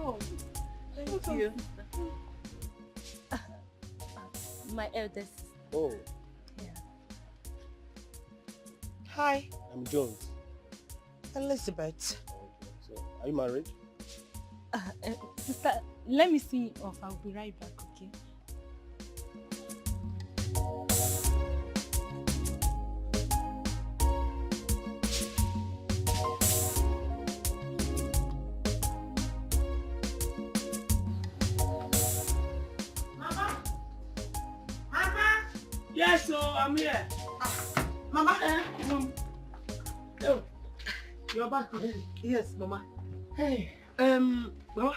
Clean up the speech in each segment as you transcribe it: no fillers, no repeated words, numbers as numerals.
welcome. Thank you. My eldest. Oh. Yeah. Hi. I'm Jones. Elizabeth. Okay. So, are you married? Sister, let me see you off. I'll be right back, okay? Yes, so I'm here. Mama. Oh, you're back. Yes, Mama. Hey. Mama.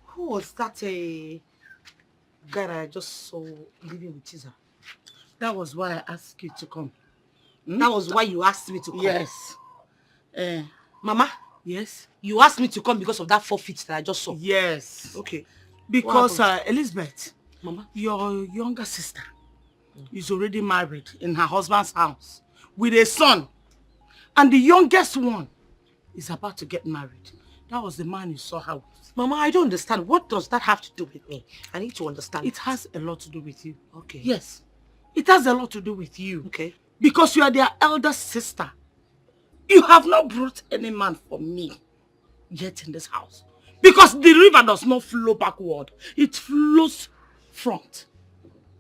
Who was that guy that I just saw living with Chiza? That was why I asked you to come. That was why you asked me to come? Yes. Mama, Yes? you asked me to come because of that forfeit that I just saw? Yes. Okay. Because Elizabeth, Mama, your younger sister is already married in her husband's house with a son. And the youngest one is about to get married. That was the man you saw her with. Mama, I don't understand. What does that have to do with me? I need to understand. It has a lot to do with you. Okay. Yes. It has a lot to do with you. Okay. Because you are their elder sister. You have not brought any man for me yet in this house. Because the river does not flow backward. It flows front.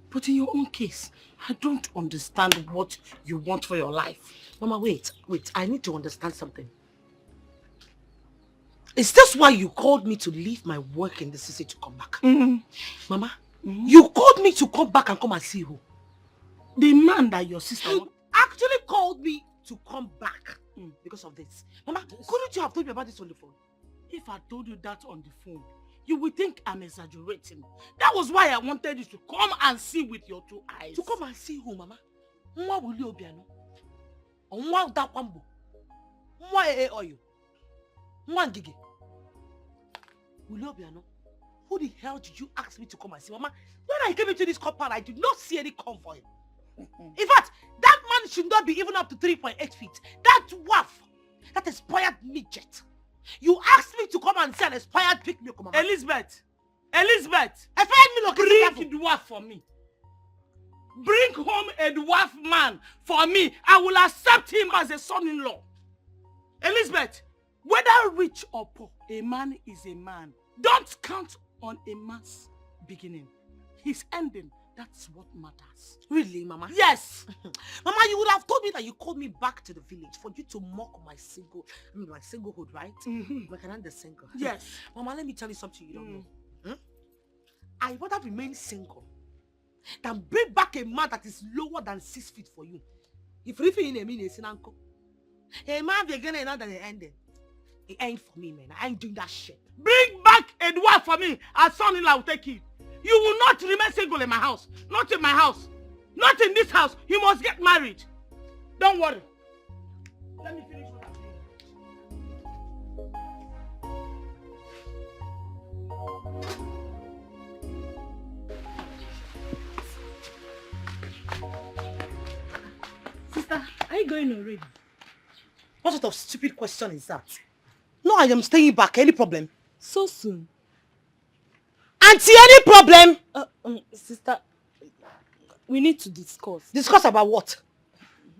But in your own case, I don't understand what you want for your life. Mama, wait. I need to understand something. Is this why you called me to leave my work in the city to come back? Mama, you called me to come back and come and see who? The man that your sister Actually called me to come back because of this. Mama, couldn't you have told me about this on the phone? If I told you that on the phone, you would think I'm exaggerating. That was why I wanted you to come and see with your two eyes. To come and see who, Mama? Nwa Wuli Obiano? Nwa Dakwambo? Nwa Oyo? Nwa Ngige? Wuli Obiano? Who the hell did you ask me to come and see? Mama, when I came into this compound, I did not see any convoy. In fact, that man should not be even up to 3.8 feet. That waff, that expired midget. You asked me to come and see an expired pig milk, Mama. Elizabeth! Expired milk. Bring a dwarf for me. Bring home a dwarf man for me. I will accept him as a son-in-law. Elizabeth, whether rich or poor, a man is a man. Don't count on a man's beginning. His ending, that's what matters. Really, Mama? Yes! Mama, you would have told me that you called me back to the village for you to mock my singlehood, right? Like another single. Yes. Mama, let me tell you something you don't know. I rather remain single than bring back a man that is lower than 6 feet for you. If you in a minute, uncle. A man begin another ending. It ain't for me, man. I ain't doing that shit. Bring back a dwarf for me. As son-in-law will take it. You will not remain single in my house. Not in my house. Not in this house. You must get married. Don't worry. Let me finish what I'm doing. Sister, are you going already? What sort of stupid question is that? No, I am staying back. Any problem? So soon? Auntie, any problem? Sister, we need to discuss. Discuss about what?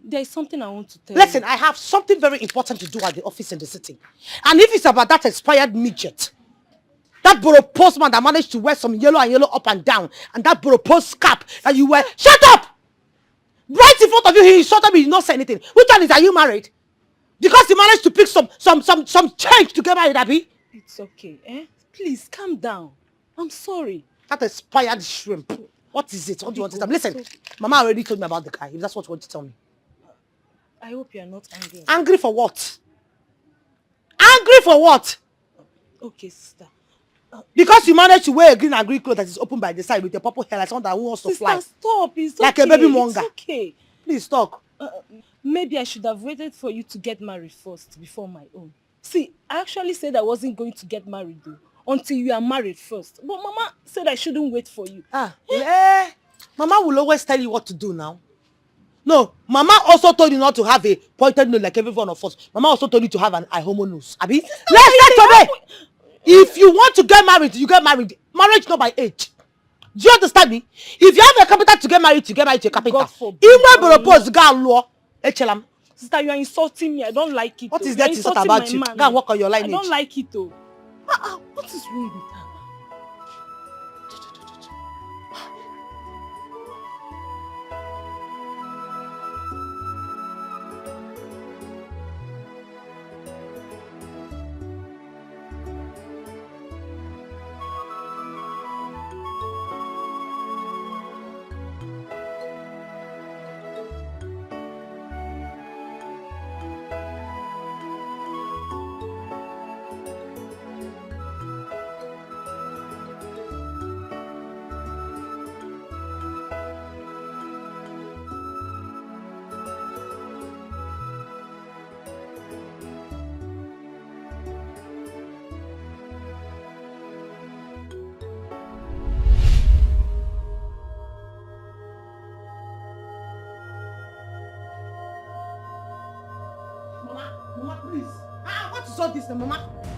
There is something I want to tell you. Listen, I have something very important to do at the office in the city. And if it's about that expired midget, that borough postman that managed to wear some yellow up and down, and that borough post cap that you wear. Shut up! Right in front of you, he insulted me, he did not say anything. Which one is, are you married? Because he managed to pick some change to get married, Abby? It's okay, eh? Please, calm down. I'm sorry. That expired shrimp. What is it? What do you want to tell me? Listen, Mama already told me about the guy, if that's what you want to tell me. I hope you are not angry. Angry for what? Angry for what? Okay, sister. Because you managed to wear a green and green cloth that is open by the side with a purple hair like someone that wants to fly. Sister, stop. It's like okay. A baby monger. It's okay. Please talk. Maybe I should have waited for you to get married first before my own. See, I actually said I wasn't going to get married though, until you are married first. But Mama said I shouldn't wait for you. Mama will always tell you what to do now. No, Mama also told you not to have a pointed nose like every one of us. Mama also told you to have an eye homo nose. Abi, let's start today. If you want to get married, you get married. Marriage not by age. Do you understand me? If you have a capital to get married, you get married to a capital. God forbid. Even propose law. Sister, you are insulting me. I don't like it. What is You that are to insult insulting about my you? man. Go and work on your I lineage. don't like it though. What is wrong with her? Mama, please. What is all this, Mama?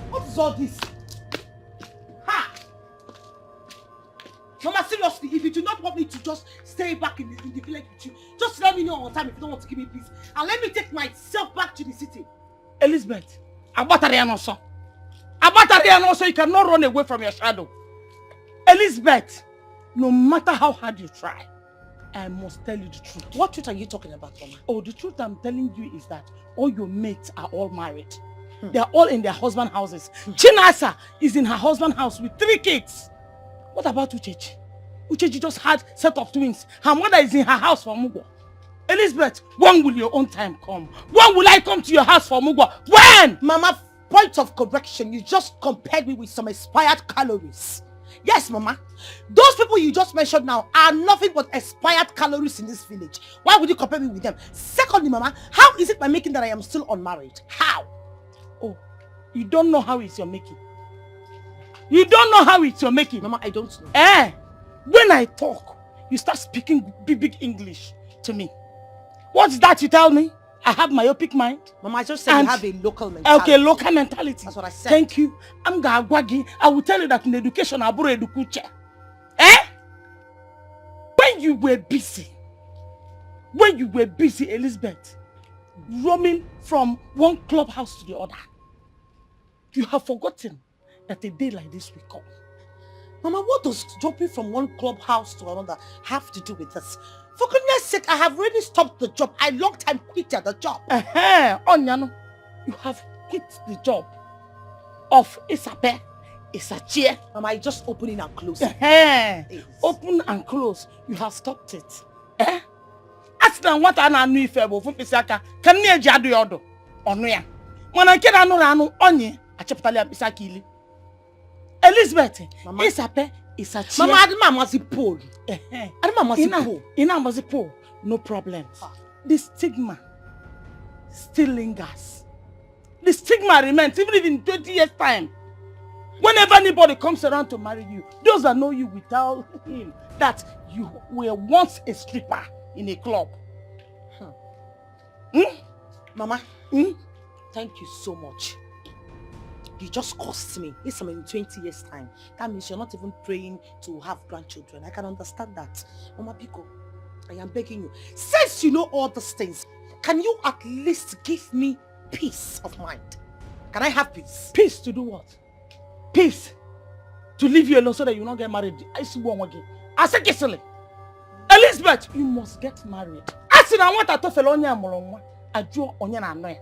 What is all this? Ha! Mama, seriously, if you do not want me to just stay back in the village with you, just let me know on time if you don't want to give me peace. And let me take myself back to the city. Elizabeth, Abatarian also, you cannot run away from your shadow. Elizabeth, no matter how hard you try, I must tell you the truth. What truth are you talking about, Mama? Oh, the truth I'm telling you is that all your mates are all married. They are all in their husband houses. Chinasa is in her husband house with 3 kids. What about Uchechi? Uchechi just had set of twins. Her mother is in her house for Mugwa. Elizabeth, when will your own time come? When will I come to your house for Mugwa? When? Mama, point of correction, you just compared me with some expired calories. Yes, Mama. Those people you just mentioned now are nothing but expired calories in this village. Why would you compare me with them? Secondly, Mama, how is it by making that I am still unmarried? How? Oh, you don't know how it's your making. You don't know how it's your making. Mama, I don't know. When I talk, you start speaking big English to me. What's that you tell me? I have myopic mind. Mama, I just said you have a local mentality. Okay, local mentality. That's what I said. Thank you. I'm Gagwagi. I will tell you that in education, I borrow edukuche. When you were busy, Elizabeth, roaming from one clubhouse to the other, you have forgotten that a day like this will come. Mama, what does jumping from one clubhouse to another have to do with this? For goodness sake, I have already stopped the job. I long time quit the job. Onyano, you have quit the job of Isape, Isachie. Mama, I just opening and closing. Open and close. You have stopped it. Ask them what I know if able for Pisaka. Can you jadu yodo? Onuya. When I get anu onye, I chaptalia Pisakili. Elizabeth, Isape, Isachie. Mama, I didn't want to pull. No problems. The stigma still lingers. The stigma remains even if in 20 years' time. Whenever anybody comes around to marry you, those that know you will tell him that you were once a stripper in a club. Mama, thank you so much. You just cost me. It's in 20 years' time. That means you're not even praying to have grandchildren. I can understand that. Mama Pico, I am begging you. Since you know all these things, can you at least give me peace of mind? Can I have peace? Peace to do what? Peace to leave you alone so that you will not get married. I see one again. I say kissing. Elizabeth, you must get married. I said I want to tell you I draw onion and noya.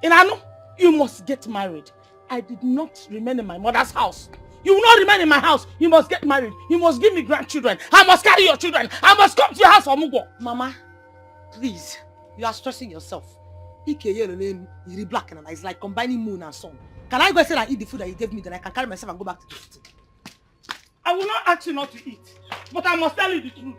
In Anu, you must get married. I did not remain in my mother's house. You will not remain in my house. You must get married. You must give me grandchildren. I must carry your children. I must come to your house for Mugo. Mama, please, you are stressing yourself. You're black and it's like combining moon and sun. Can I go say and eat the food that you gave me, then I can carry myself and go back to the city? I will not ask you not to eat, but I must tell you the truth.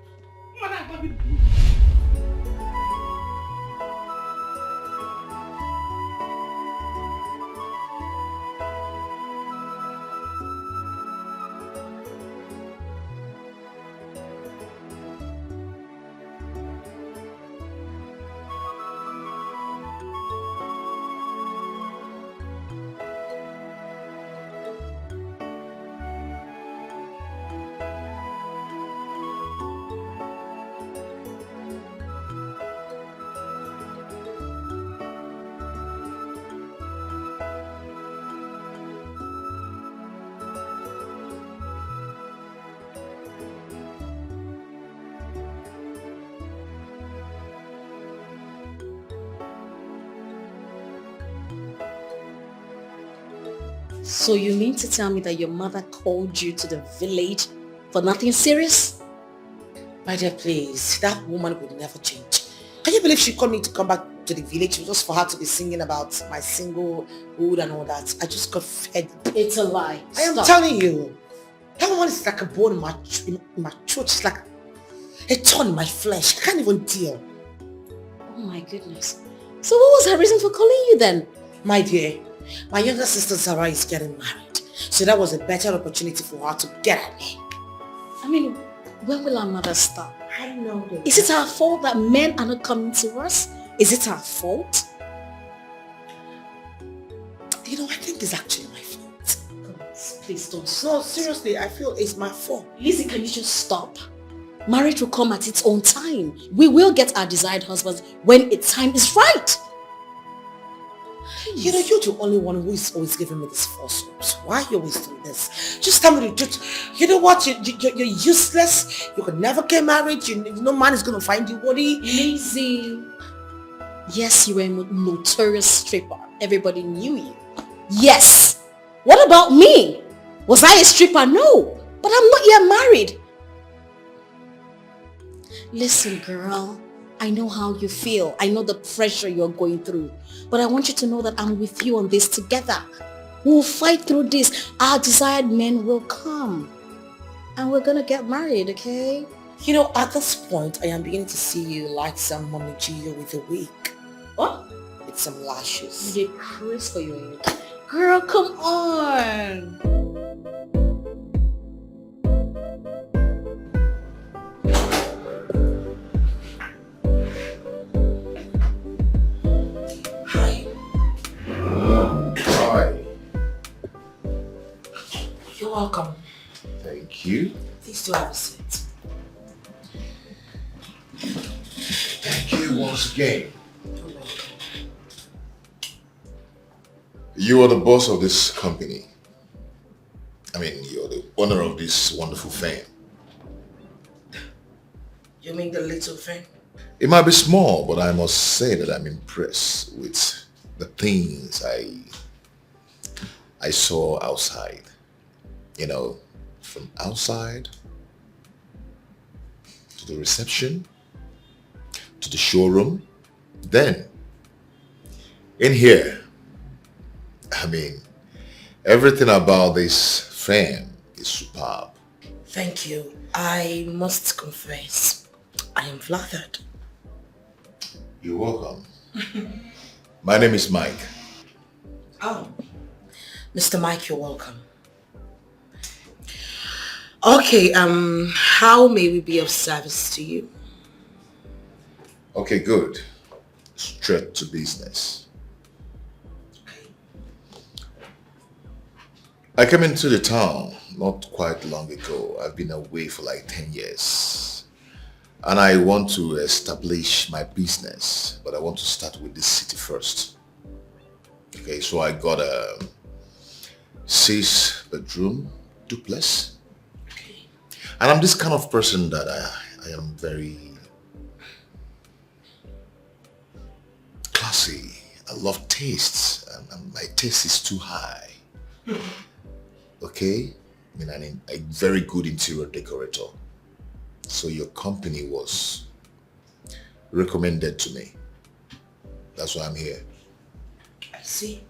So you mean to tell me that your mother called you to the village for nothing serious? My dear, please, that woman would never change. Can you believe she called me to come back to the village just for her to be singing about my singlehood and all that? I just got fed. It's a lie. I am Stop. telling you, that woman is like a bone in my throat. It's like a thorn in my flesh. I can't even deal. Oh my goodness. So what was her reason for calling you then? My dear, my younger sister Sarah is getting married. So that was a better opportunity for her to get at me. I mean, when will our mother stop? I know that. Is it our fault that men are not coming to us? Is it our fault? You know, I think it's actually my fault. Come on, please don't. No, seriously, I feel it's my fault. Lizzie, can you just stop? Marriage will come at its own time. We will get our desired husbands when its time is right. You know, you're the only one who is always giving me this false hopes. Why are you always doing this? Just tell me the truth. You know what? You're useless. You could never get married. No man is going to find you worthy. Lizzie. Yes, you were a notorious stripper. Everybody knew you. Yes. What about me? Was I a stripper? No. But I'm not yet married. Listen, girl. I know how you feel. I know the pressure you're going through. But I want you to know that I'm with you on this together. We'll fight through this. Our desired men will come. And we're gonna get married, okay? You know, at this point, I am beginning to see you like some Mommy Gio with a wig. What? With some lashes. You crazy for your head. Girl, come on. Hi. Hi. You're welcome. Thank you. Please do have a seat. Thank you once again. You're welcome. You are the boss of this company. I mean, you're the owner of this wonderful firm. You mean the little thing? It might be small, but I must say that I'm impressed with the things I saw outside. You know, from outside to the reception to the showroom, then in here. I mean, everything about this firm is superb. Thank you. I must confess, I am flattered. You're welcome. My name is Mike. Oh, Mr. Mike, you're welcome. Okay, how may we be of service to you? Okay, good. Straight to business. I came into the town not quite long ago. I've been away for like 10 years. And I want to establish my business, but I want to start with this city first. Okay, so I got a 6-bedroom duplex. And I'm this kind of person that I am very classy. I love tastes, and my taste is too high. Okay? I mean, I'm a very good interior decorator. So your company was recommended to me. That's why I'm here. I see.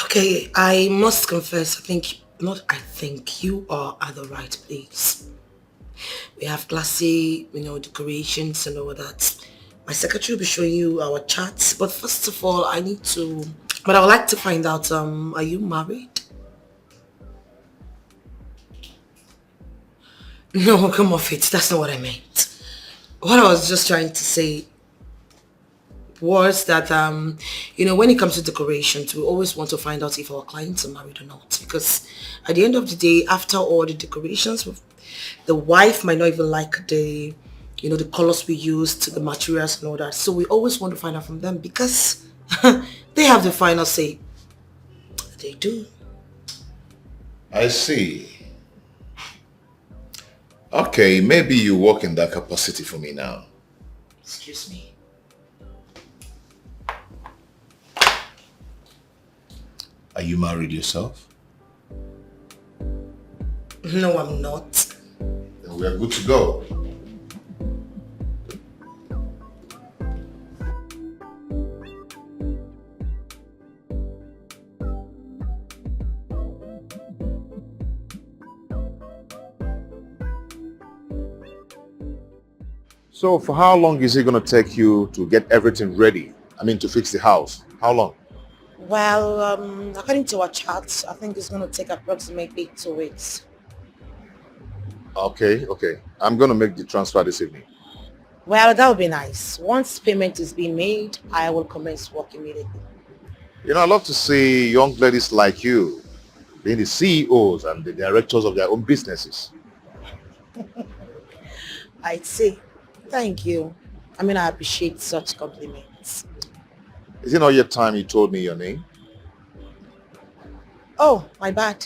Okay, I must confess, you are at the right place. We have classy, decorations and all that. My secretary will be showing you our charts, but first of all, I would like to find out, are you married? No, come off it. That's not what I meant. What I was just trying to say was that, when it comes to decorations, we always want to find out if our clients are married or not. Because at the end of the day, after all the decorations, the wife might not even like the colors we used, the materials and all that. So we always want to find out from them because they have the final say. They do. I see. Okay, maybe you work in that capacity for me now. Excuse me. Are you married yourself? No, I'm not. Then we are good to go. So for how long is it going to take you to get everything ready? I mean, to fix the house. How long? Well, according to our chat, I think it's going to take approximately 2 weeks. Okay. I'm going to make the transfer this evening. Well, that would be nice. Once payment is being made, I will commence work immediately. You know, I love to see young ladies like you being the CEOs and the directors of their own businesses. I'd say, thank you. I mean, I appreciate such compliments. Is it not yet time you told me your name? Oh, my bad.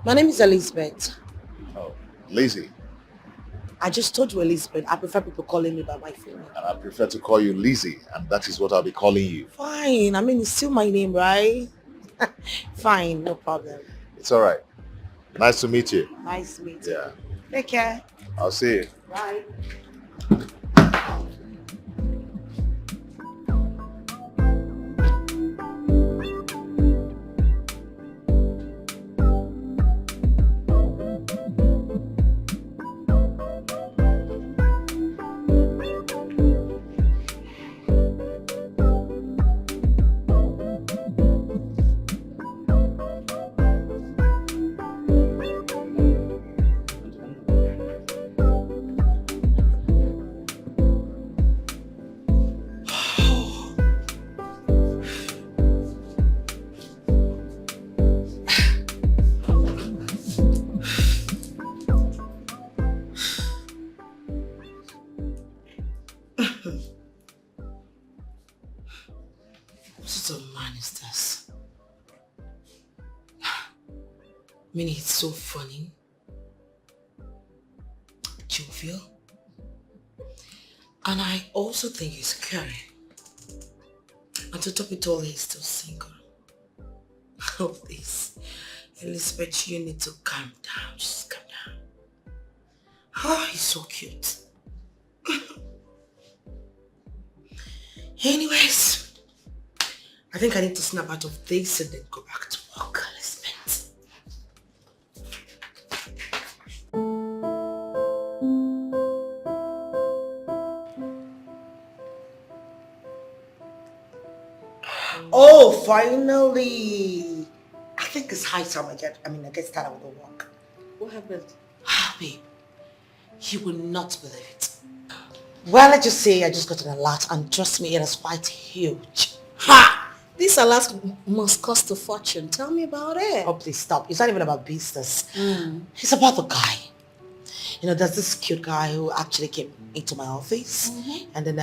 My name is Elizabeth. Oh, Lizzie. I just told you Elizabeth. I prefer people calling me by my full name. And I prefer to call you Lizzie, and that is what I'll be calling you. Fine. I mean, it's still my name, right? Fine, no problem. It's all right. Nice to meet you. Nice to meet you. Yeah. Take care. I'll see you. Bye. What sort of man is this? I mean, it's so funny, jovial, and I also think he's caring. And to top it all, he's still single. Oh, please, Elizabeth, you need to calm down. Just calm down. Oh, he's so cute. Anyways, I think I need to snap out of this and then go back to work, Elizabeth. Oh, finally! I think it's high time I get started with the work. What happened? Ah, babe, you will not believe it. Well, let's just say I just got an alert, and trust me, it is quite huge. Ha! This Alaska must cost a fortune. Tell me about it. Oh, please stop. It's not even about business. It's about the guy. You know, there's this cute guy who actually came into my office, and then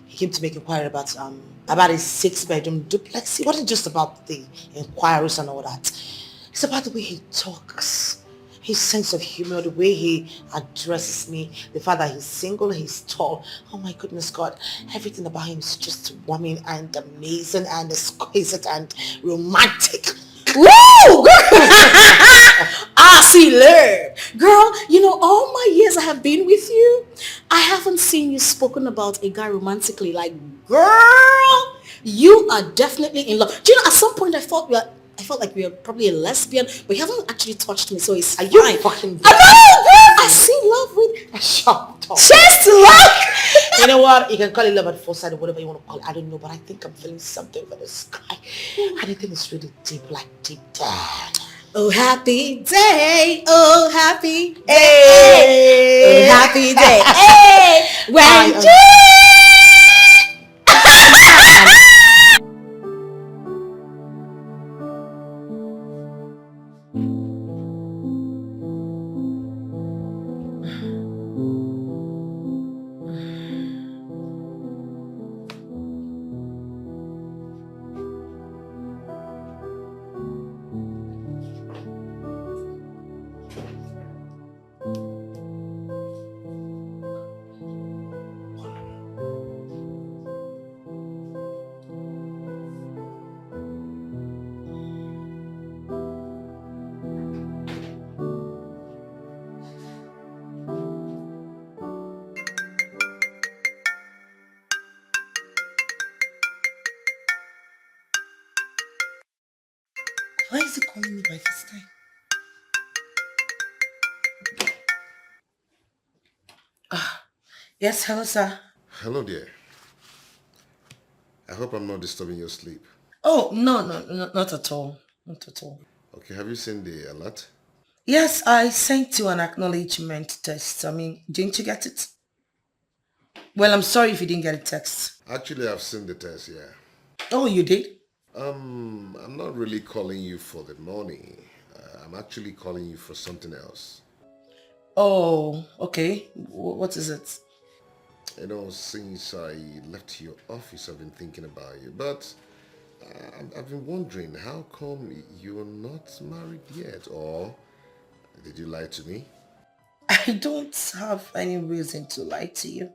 he came to make inquiry about his 6-bedroom duplex. It wasn't just about the inquiries and all that. It's about the way he talks, his sense of humor, the way he addresses me, the fact that he's single, he's tall. Oh my goodness God, everything about him is just warming and amazing and exquisite and romantic. Woo! See, learn. Girl, you know, all my years I have been with you, I haven't seen you spoken about a guy romantically. Like, girl, you are definitely in love. Do you know, at some point I felt like we were probably a lesbian, but you haven't actually touched me, so it's Are fine. you fucking I know, girl! I see love with shut up. just love. You know what? You can call it love at first sight or whatever you want to call it. I don't know, but I think I'm feeling something for this guy. And I think it's really deep, like deep down. Oh, happy day. Oh, happy day. Hey. Oh, happy day. Hey, when Why is he calling me by this time? Yes, hello, sir. Hello there. I hope I'm not disturbing your sleep. Oh, no, not at all. Not at all. Okay, have you seen the alert? Yes, I sent you an acknowledgement text. I mean, didn't you get it? Well, I'm sorry if you didn't get a text. Actually, I've seen the test, yeah. Oh, you did? I'm not really calling you for the money. I'm actually calling you for something else. Oh, okay. What is it? You know, since I left your office, I've been thinking about you. But I've been wondering, how come you're not married yet? Or did you lie to me? I don't have any reason to lie to you.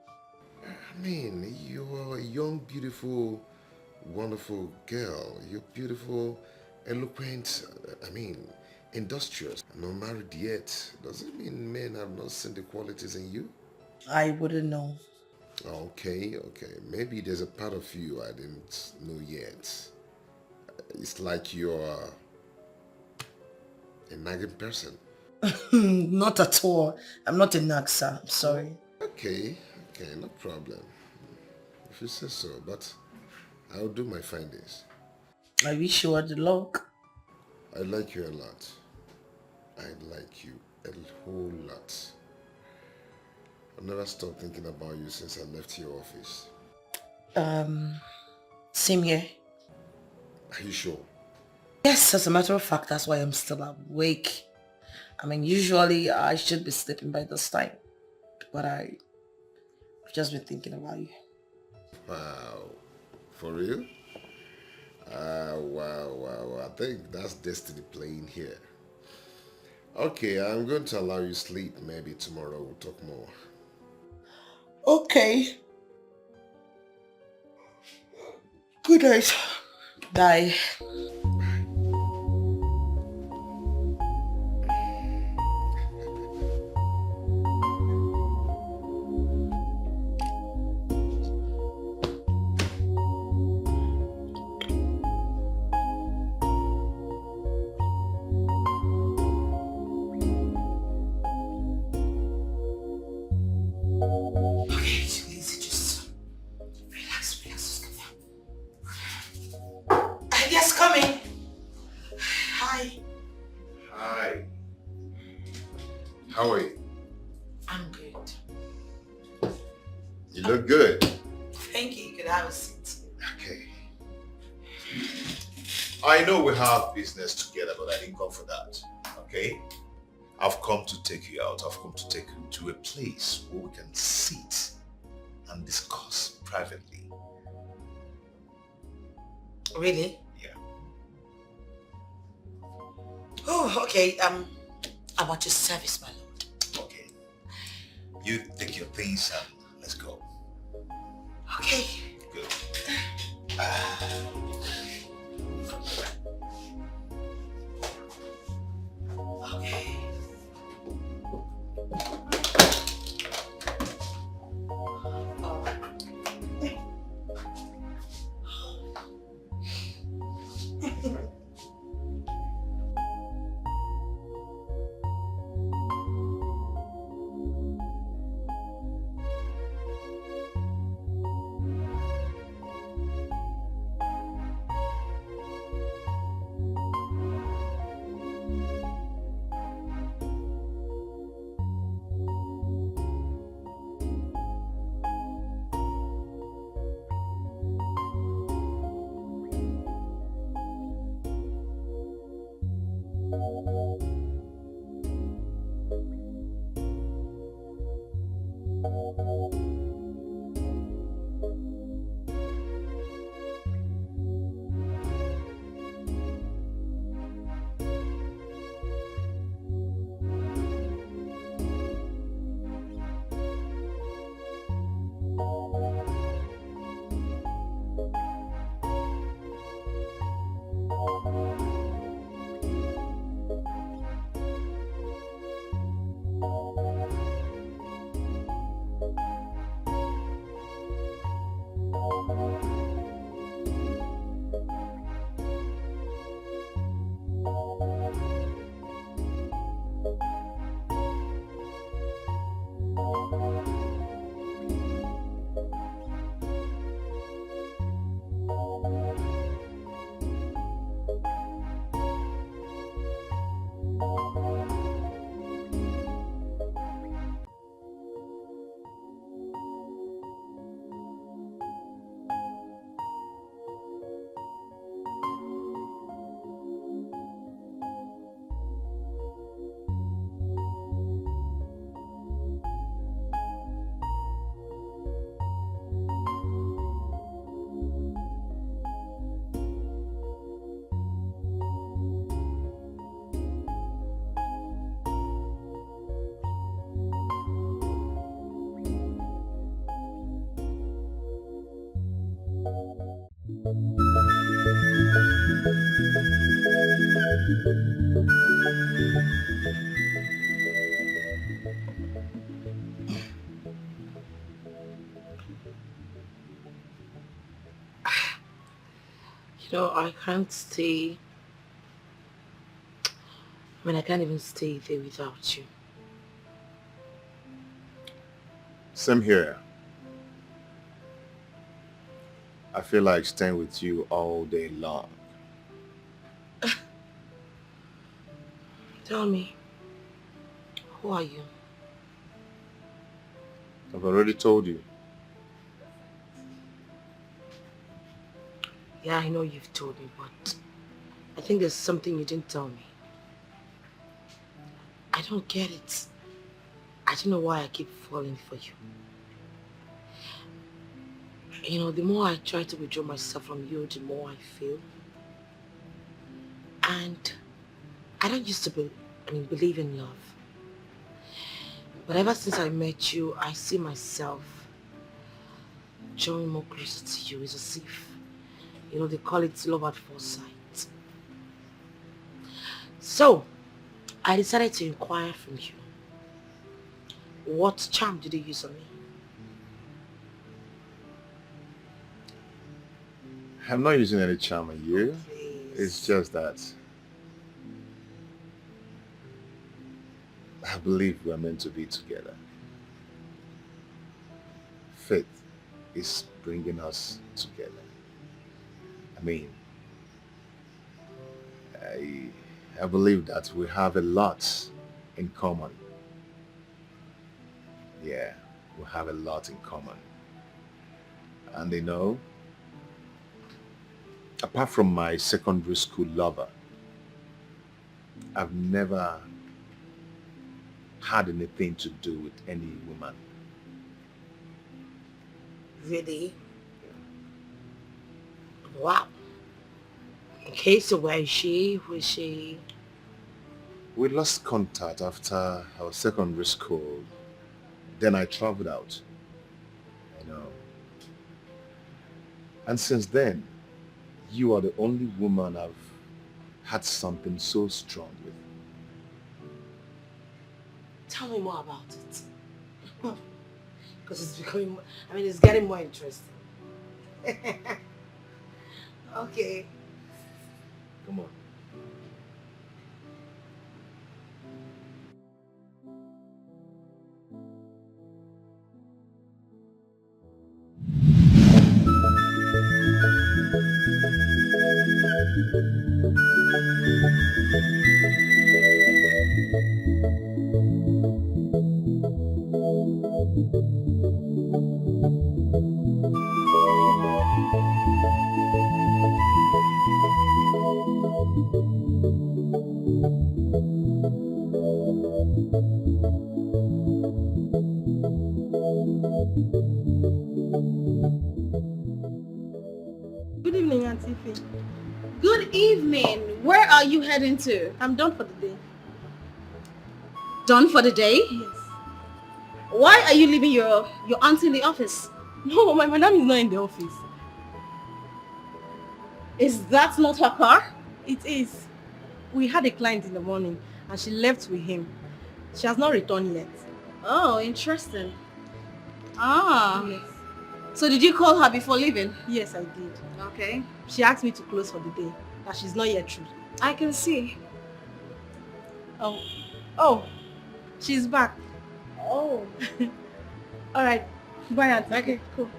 I mean, you're a young, beautiful, wonderful girl. You're beautiful, eloquent, industrious. Not married yet. Does it mean men have not seen the qualities in you? I wouldn't know. Okay. Maybe there's a part of you I didn't know yet. It's like you're a nagging person. Not at all. I'm not a nag, sir. I'm sorry. Okay, no problem. If you say so, but I'll do my findings. I wish you were the luck. I like you a lot. I like you a whole lot. I've never stopped thinking about you since I left your office. Same here. Are you sure? Yes, as a matter of fact, that's why I'm still awake. I mean, usually I should be sleeping by this time, but I've just been thinking about you. Wow. For real? Wow. I think that's destiny playing here. Okay, I'm going to allow you sleep. Maybe tomorrow we'll talk more. Okay. Good night. Bye. Yes, coming. Hi. Hi. How are you? I'm good. You look good. Thank you. You could have a seat. Okay. I know we have business together, but I didn't come for that. Okay? I've come to take you out. I've come to take you to a place where we can sit and discuss privately. Really? Yeah. Oh, okay. I want your service, my lord. Okay. You take your things and let's go. Okay. Good. Okay. I can't stay. I can't even stay there without you. Same here. I feel like staying with you all day long. Tell me, who are you? I've already told you. Yeah, I know you've told me, but I think there's something you didn't tell me. I don't get it. I don't know why I keep falling for you. The more I try to withdraw myself from you, the more I feel. And I don't used to believe in love. But ever since I met you, I see myself drawing more closer to you. It's as if, they call it love at first sight. So, I decided to inquire from you. What charm did you use on me? I'm not using any charm on you. Please. It's just that I believe we're meant to be together. Faith is bringing us together. I believe that we have a lot in common. Yeah, we have a lot in common. And apart from my secondary school lover, I've never had anything to do with any woman. Really? Wow. Okay, so where is she? Was she? We lost contact after our secondary school. Then I traveled out. And since then, you are the only woman I've had something so strong with. Tell me more about it. Because it's becoming, it's getting more interesting. Okay. Come on. Good evening, Auntie Faye. Good evening. Where are you heading to? I'm done for the day. Done for the day? Yes. Why are you leaving your auntie in the office? No, my madam is not in the office. Is that not her car? It is. We had a client in the morning and she left with him. She has not returned yet. Oh, interesting. Ah. Yes. So did you call her before leaving? Yes, I did. Okay. She asked me to close for the day, that she's not yet through. I can see. Oh, she's back. Oh. All right. Bye, Auntie. Okay, cool.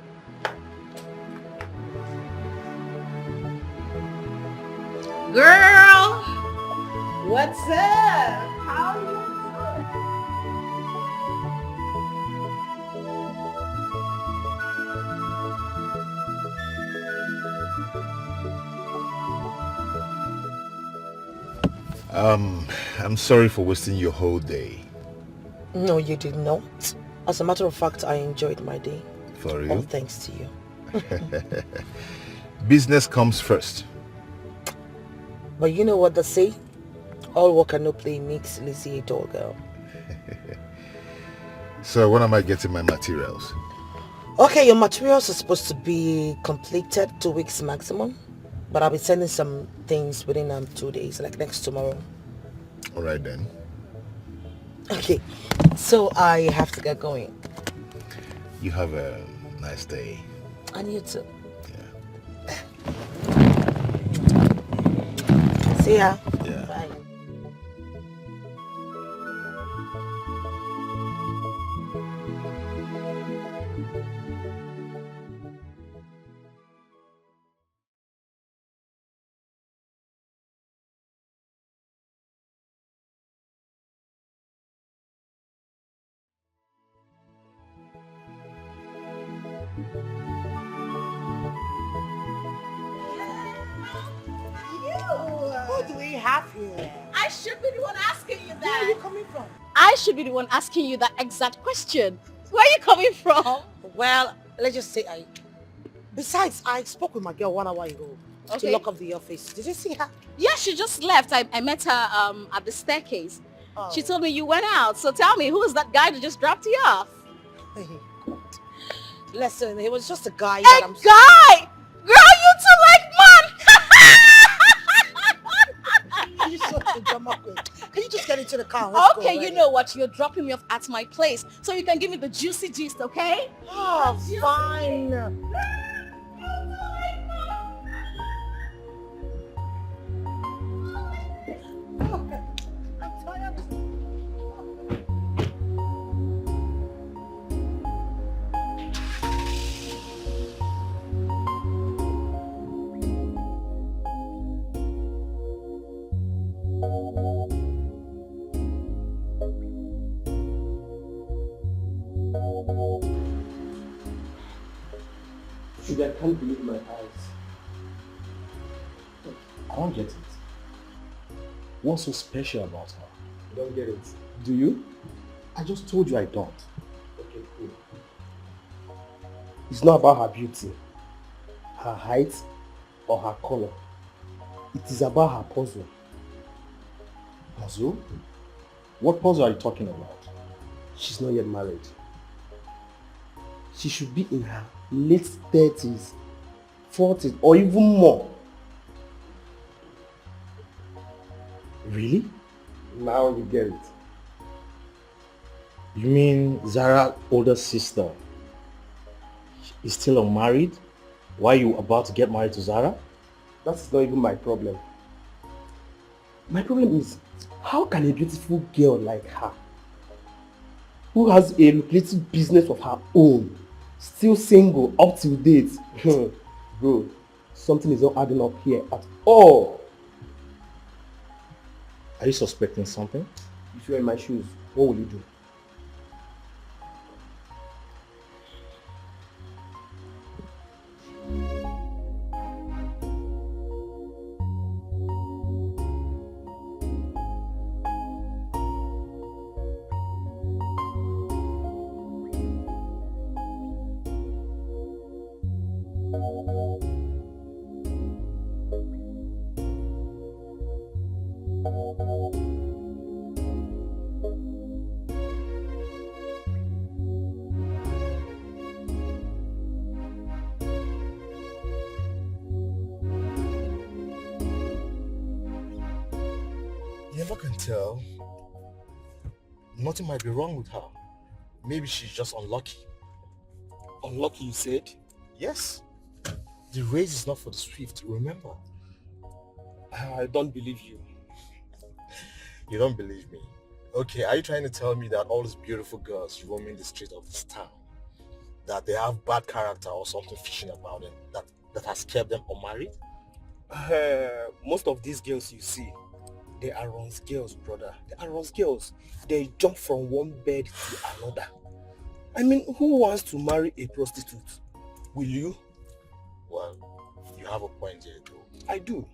Girl! What's up? How are you? I'm sorry for wasting your whole day. No, you did not. As a matter of fact, I enjoyed my day. For All real? thanks to you. Business comes first. But you know what they say? All work and no play makes lazy a dull girl. So when am I getting my materials? Okay, your materials are supposed to be completed 2 weeks maximum, but I'll be sending some things within 2 days, like next tomorrow. All right then. Okay, so I have to get going. You have a nice day. And you too. Yeah. See ya. Yeah. Bye. Who do we have here? I should be the one asking you Where are that. you coming from? I should be the one asking you that exact question. Where are you coming from? Well, let's just say Besides, I spoke with my girl 1 hour ago to Okay. lock up the office. Did you see her? Yeah, she just left. I met her at the staircase. Oh. She told me you went out. So tell me, who is that guy that just dropped you off? Hey, God. Listen, he was just a guy A that I'm... guy! Girl, you two like man! You're such a drama queen. Can you just get into the car? Let's go Okay, you already. know what? You're dropping me off at my place. So you can give me the juicy gist, okay? Oh, fine. I'm tired. Sugar, I can't believe my eyes. I don't get it. What's so special about her? I don't get it. Do you? I just told you I don't. Okay, cool. It's not about her beauty, her height, or her color. It is about her puzzle. Puzzle? What puzzle are you talking about? She's not yet married. She should be in her late 30s, 40s, or even more. Really? Now you get it. You mean Zara's older sister is still unmarried? Why are you about to get married to Zara? That's not even my problem. My problem is, how can a beautiful girl like her, who has a lucrative business of her own, still single up till date? Bro, something is not adding up here at all. Are you suspecting something? If you're in my shoes, what will you do? You never can tell. Nothing might be wrong with her. Maybe she's just unlucky. Unlucky, you said? Yes. The race is not for the swift, remember? I don't believe you. You don't believe me? Okay, are you trying to tell me that all these beautiful girls roaming the street of this town, that they have bad character or something fishy about them, that has kept them unmarried? Most of these girls you see, they are runs girls, brother. They are runs girls. They jump from one bed to another. I mean, who wants to marry a prostitute? Will you? Well, you have a point here though. I do.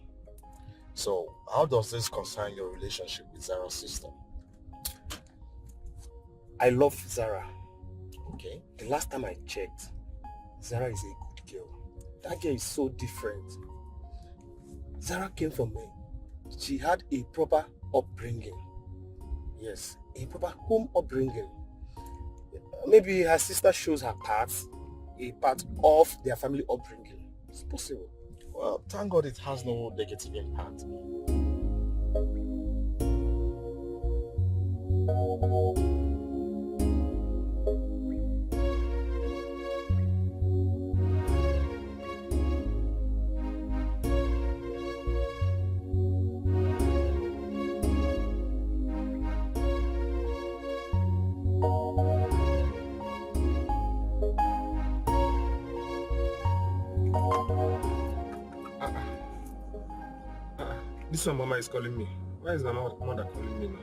So, how does this concern your relationship with Zara's sister? I love Zara. Okay. The last time I checked, Zara is a good girl. That girl is so different. Zara came from me. She had a proper upbringing. Yes, a proper home upbringing. Maybe her sister shows her parts, a part of their family upbringing. It's possible. Well, thank God it has no negative impact. This one Mama is calling me. Why is my mother calling me now?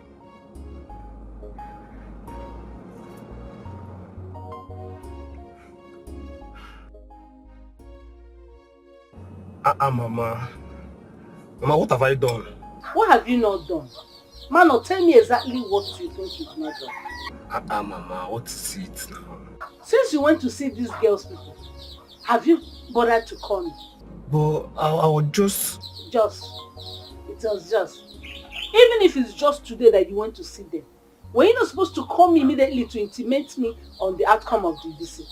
Mama. Mama, what have I done? What have you not done? Mano, tell me exactly what you think you've not done. Mama, what is it now? Since you went to see these girls people, have you bothered to call me? But I was just... It was just. Even if it's just today that you went to see them, were you not supposed to call me immediately to intimate me on the outcome of the visit?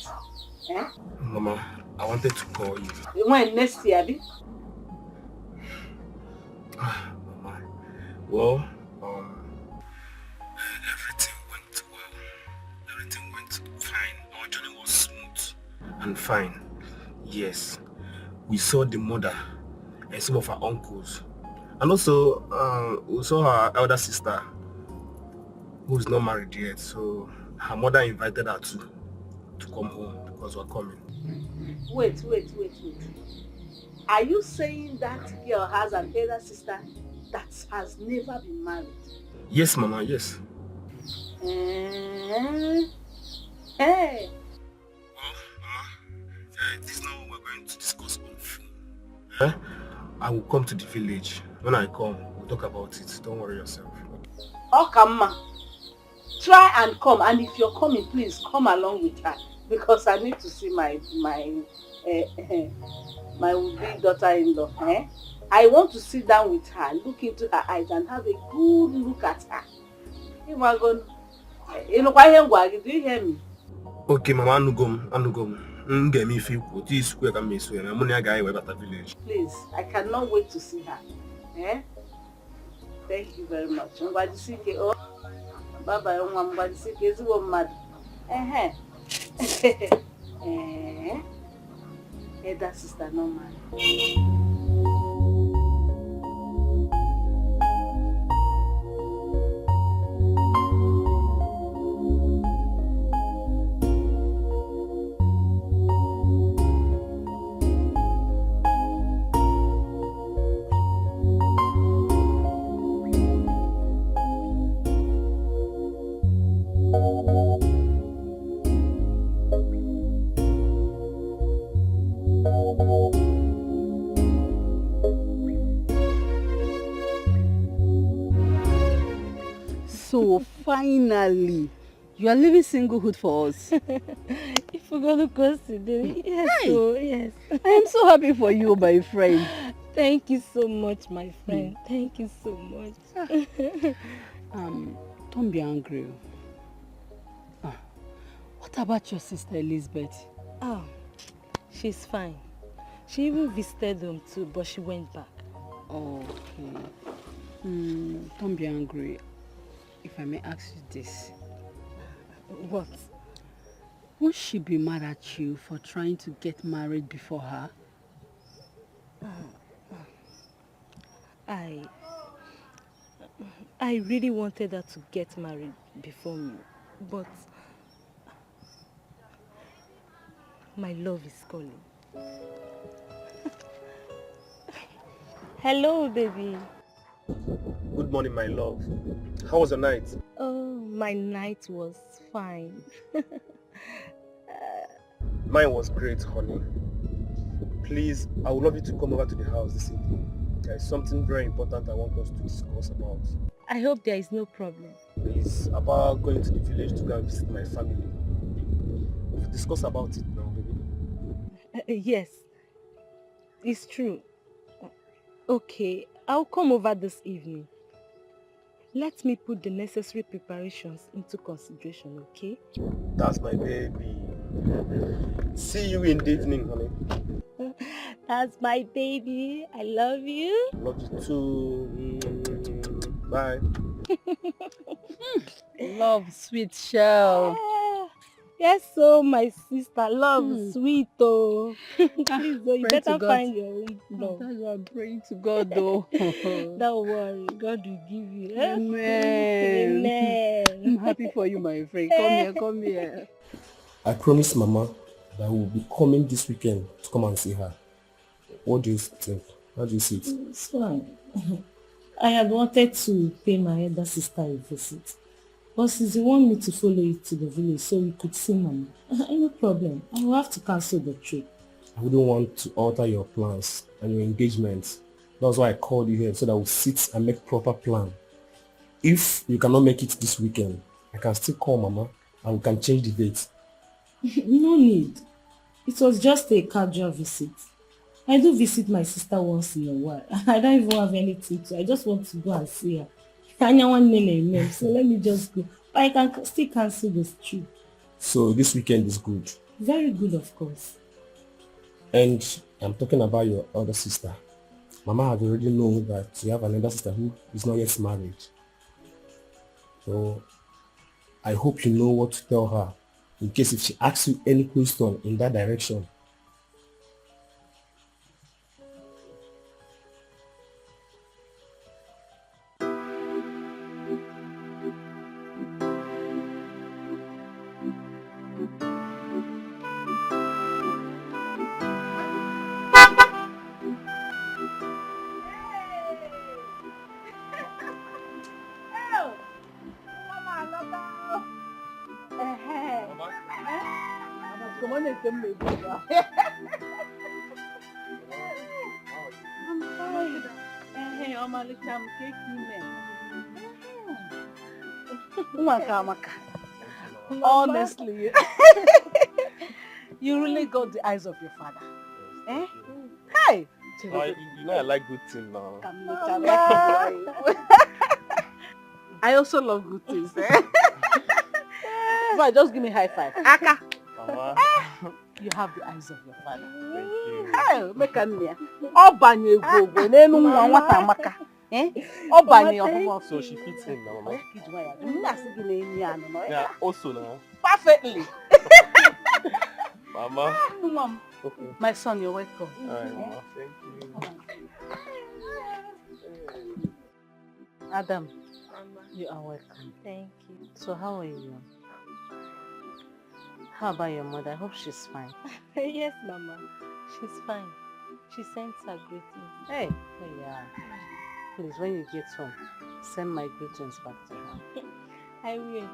Eh? Mama, I wanted to call you. When next year, Abi? Mama, well, everything went well. Everything went fine. Our journey was smooth and fine. Yes, we saw the mother and some of her uncles. And also, we saw her elder sister, who's not married yet. So her mother invited her to come home because we're coming. Wait. Are you saying that girl has an elder sister that has never been married? Yes, Mama, yes. Hey. Well, Mama, this is not what we're going to discuss on phone. I will come to the village. When I come, we'll talk about it. Don't worry yourself. Okama, try and come, and if you're coming, please come along with her because I need to see my would-be daughter-in-law. I want to sit down with her, look into her eyes, and have a good look at her. Do you hear me? Okay, Mama, anugom. Please, I cannot wait to see her. Thank you very much. Bye-bye. Elder sister, no man. So finally, you are leaving singlehood for us. If we're going to consider, yes, Hey. so yes. I am so happy for you, my friend. Thank you so much, my friend. Thank you so much. Don't be angry. What about your sister Elizabeth? Oh, she's fine. She even visited them too, but she went back. Okay. Don't be angry. If I may ask you this. What? Won't she be mad at you for trying to get married before her? I really wanted her to get married before me, but my love is calling. Hello, baby. Good morning, my love. How was your night? Oh, my night was fine. Mine was great, honey. Please, I would love you to come over to the house this evening. There is something very important I want us to discuss about. I hope there is no problem. It's about going to the village to go and visit my family. We've discussed about it now, baby. Yes, it's true. Okay, I'll come over this evening. Let me put the necessary preparations into consideration, okay? That's my baby. See you in the evening, honey. That's my baby. I love you. Love you too. Bye. Love, sweet shell. Yes, so my sister, love sweet oh. Please, oh, you Pray to better God. find your own love. That's why I'm praying to God though. Don't worry, God will give you. Eh? Amen. Amen. I'm happy for you, my friend. Come here, come here. I promised Mama that we'll be coming this weekend to come and see her. What do you think? How do you see it? It's fine. I had wanted to pay my elder sister a visit. But since you want me to follow you to the village so you could see Mama, no problem. I will have to cancel the trip. I wouldn't want to alter your plans and your engagements. That's why I called you here so that we'll sit and make proper plan. If you cannot make it this weekend, I can still call Mama and we can change the date. No need. It was just a casual visit. I do visit my sister once in a while. I don't even have anything to. I just want to go and see her. So let me just go. But I can still cancel this trip. So this weekend is good. Very good, of course. And I'm talking about your other sister. Mama has already known that you have another sister who is not yet married. So I hope you know what to tell her in case if she asks you any question in that direction. Honestly, you really got the eyes of your father. Eh? Hey! You know I like good things now. I also love good things. Eh? Right, just give me high five. Aka! You have the eyes of your father. Thank you. Hey, make a near. Obanye gogo, nenu nwata amaka. Eh? Obanye ofumo. So she fits in now, Mama. Yeah, Also now. perfectly. Mama. Mom. Okay. My son, you're welcome. Alright, Mama. Thank you. Adam, you are welcome. Thank you. So how are you? How about your mother? I hope she's fine. Yes, Mama. She's fine. She sends her greetings. Hey, yeah. Please, when you get home, send my greetings back to her. I will.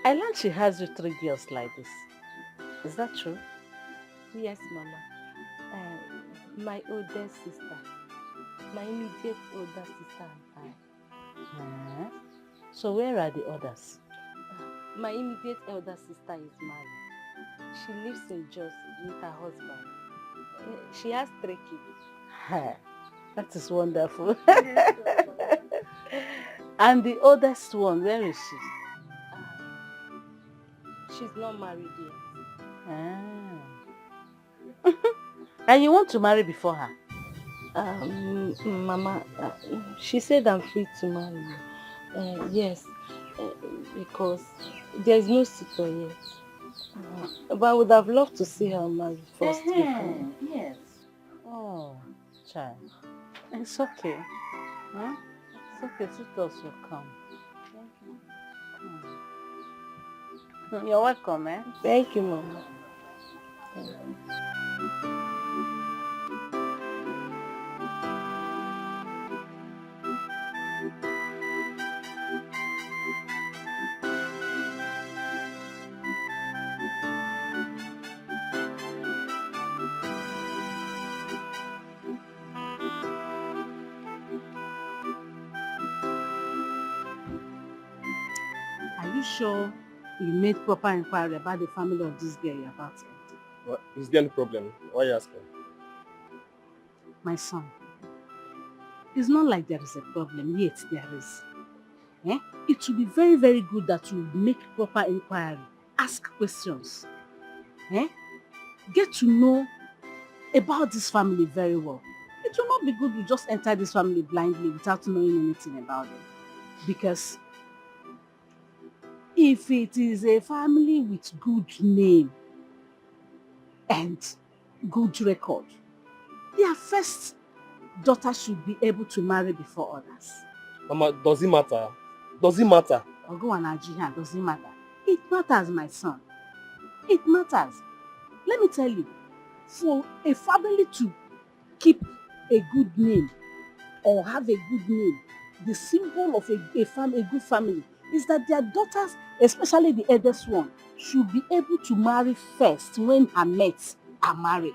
I learned she has you 3 girls like this. Is that true? Yes, Mama. My oldest sister. My immediate older sister and I. So where are the others? My immediate elder sister is married. She lives in Jos with her husband. She has 3 kids. That is wonderful. And the oldest one, where is she? She's not married yet. And you want to marry before her? Mama, she said I'm free to marry you. Yes, because there's no suitor yet. But I would have loved to see her married first before. Yes. Oh, child. It's okay. Huh? It's okay, suitors will come. You're welcome, eh? Thank you, Mama. Are you sure you made proper inquiry about the family of this girl you're about to enter? What? Is there any problem? Why are you asking? My son, it's not like there is a problem, yet there is. it will be very, very good that you make proper inquiry. Ask questions. Get to know about this family very well. It will not be good to just enter this family blindly without knowing anything about them. Because if it is a family with good name and good record, their first daughter should be able to marry before others. Mama, does it matter? Does it matter? Ogo and Nigeria doesn't matter. It matters, my son. It matters. Let me tell you, for a family to keep a good name or have a good name, the symbol of a good family is that their daughters, especially the eldest one, should be able to marry first when her mates are married.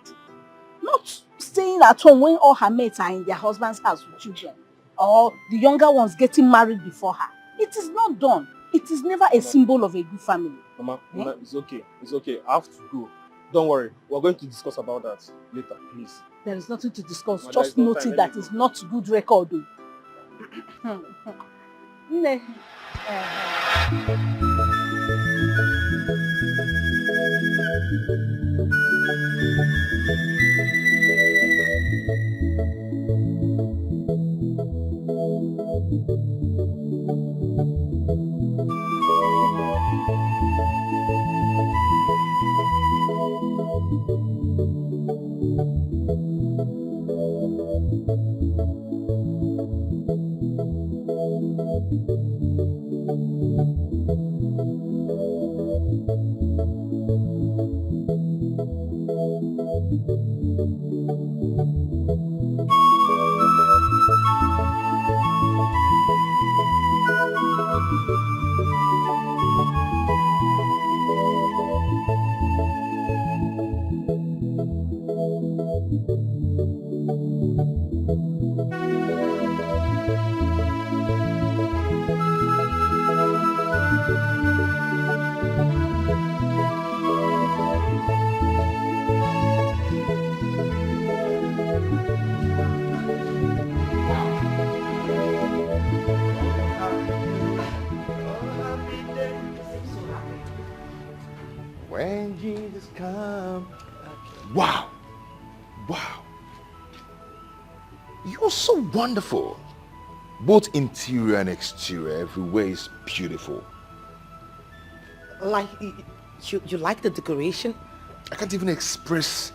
Not staying at home when all her mates are in their husband's house with children, or the younger ones getting married before her. It is not done. It is never a symbol of a good family. Mama, it's okay. It's okay. I have to go. Don't worry. We're going to discuss about that later, please. There is nothing to discuss. Mama, Just no note time. it that it's not good record. Ne. When Jesus come. Wow. Wow. You're so wonderful. Both interior and exterior, everywhere is beautiful. Like, you like the decoration? I can't even express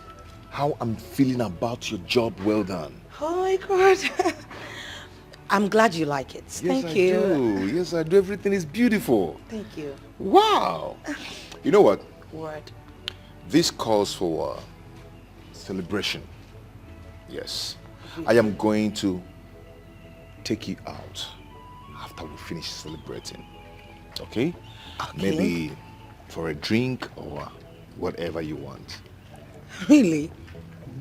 how I'm feeling about your job well done. Oh my God. I'm glad you like it. Thank you. Do. Yes, I do. Everything is beautiful. Thank you. Wow. You know what? Word. This calls for celebration. Yes. I am going to take you out after we finish celebrating. Okay? Maybe for a drink or whatever you want. Really?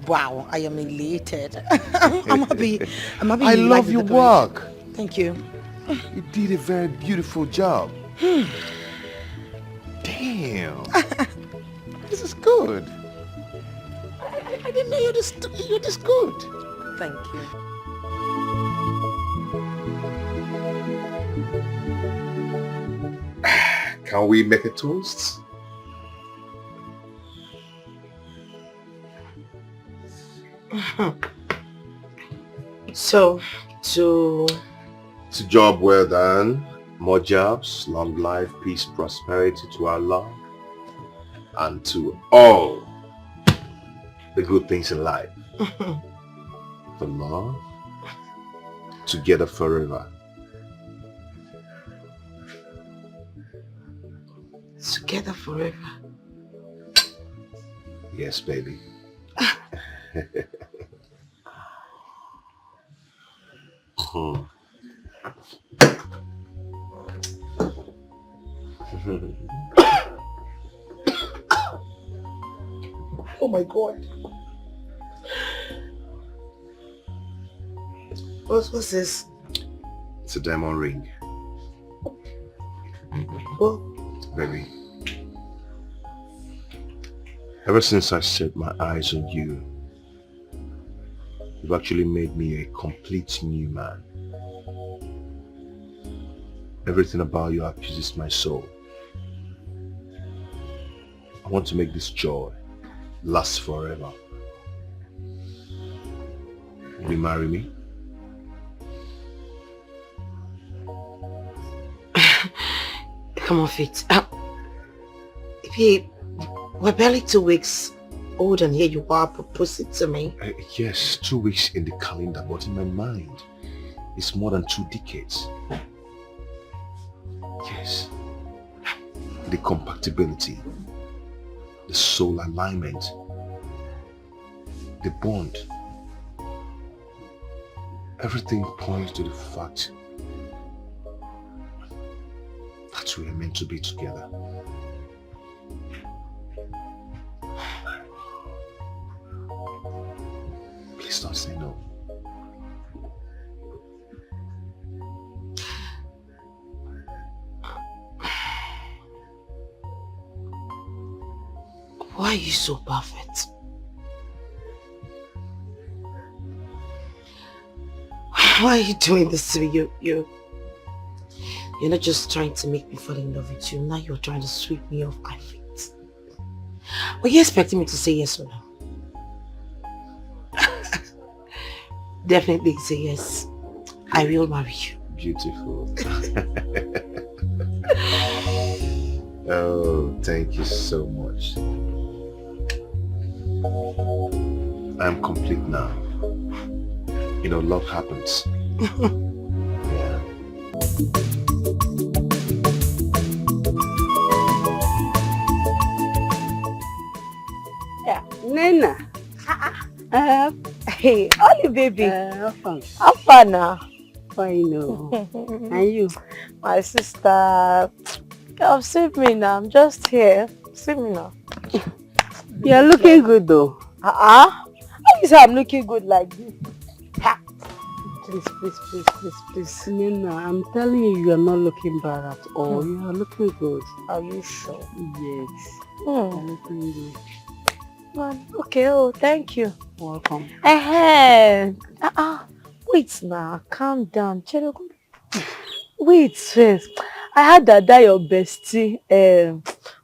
Wow, I am elated. I'm happy. I you love like your the work. Thank you. You did a very beautiful job. Damn. This is good. I didn't know you're this good. Thank you. Can we make a toast? So, to job well done, more jobs, long life, peace, prosperity to our love, and to all the good things in life. For love, together forever. together forever. Yes, baby. Oh my God. What's this? It's a diamond ring. Oh, Baby. Ever since I set my eyes on you, you've actually made me a complete new man. Everything about you appeases my soul. I want to make this joy last forever. Will you marry me? Come on, Fit. Babe, we're barely 2 weeks old and here you are proposing to me. Yes, 2 weeks in the calendar, but in my mind, it's more than 2 decades. Yes. The compatibility, the soul alignment, the bond. Everything points to the fact that we are meant to be together. Please don't say no. Why are you so perfect? Why are you doing this to me? You're not just trying to make me fall in love with you. Now you're trying to sweep me off my feet. Were you expecting me to say yes or no? Definitely say yes. I will marry you. Beautiful. Oh, thank you so much. I'm complete now. You know, love happens. Yeah. Yeah, Nena. Hey, Ollie baby. How far now? fine, no. And you? My sister. Come save me now. I'm just here. Save me now. You're looking good though. How you say I'm looking good like this? Ha! Please. Nena, I'm telling you, you're not looking bad at all. You are looking good. Are you sure? Yes. You're looking good. Okay, thank you. Welcome. Wait now, calm down. Wait first. I heard that your bestie,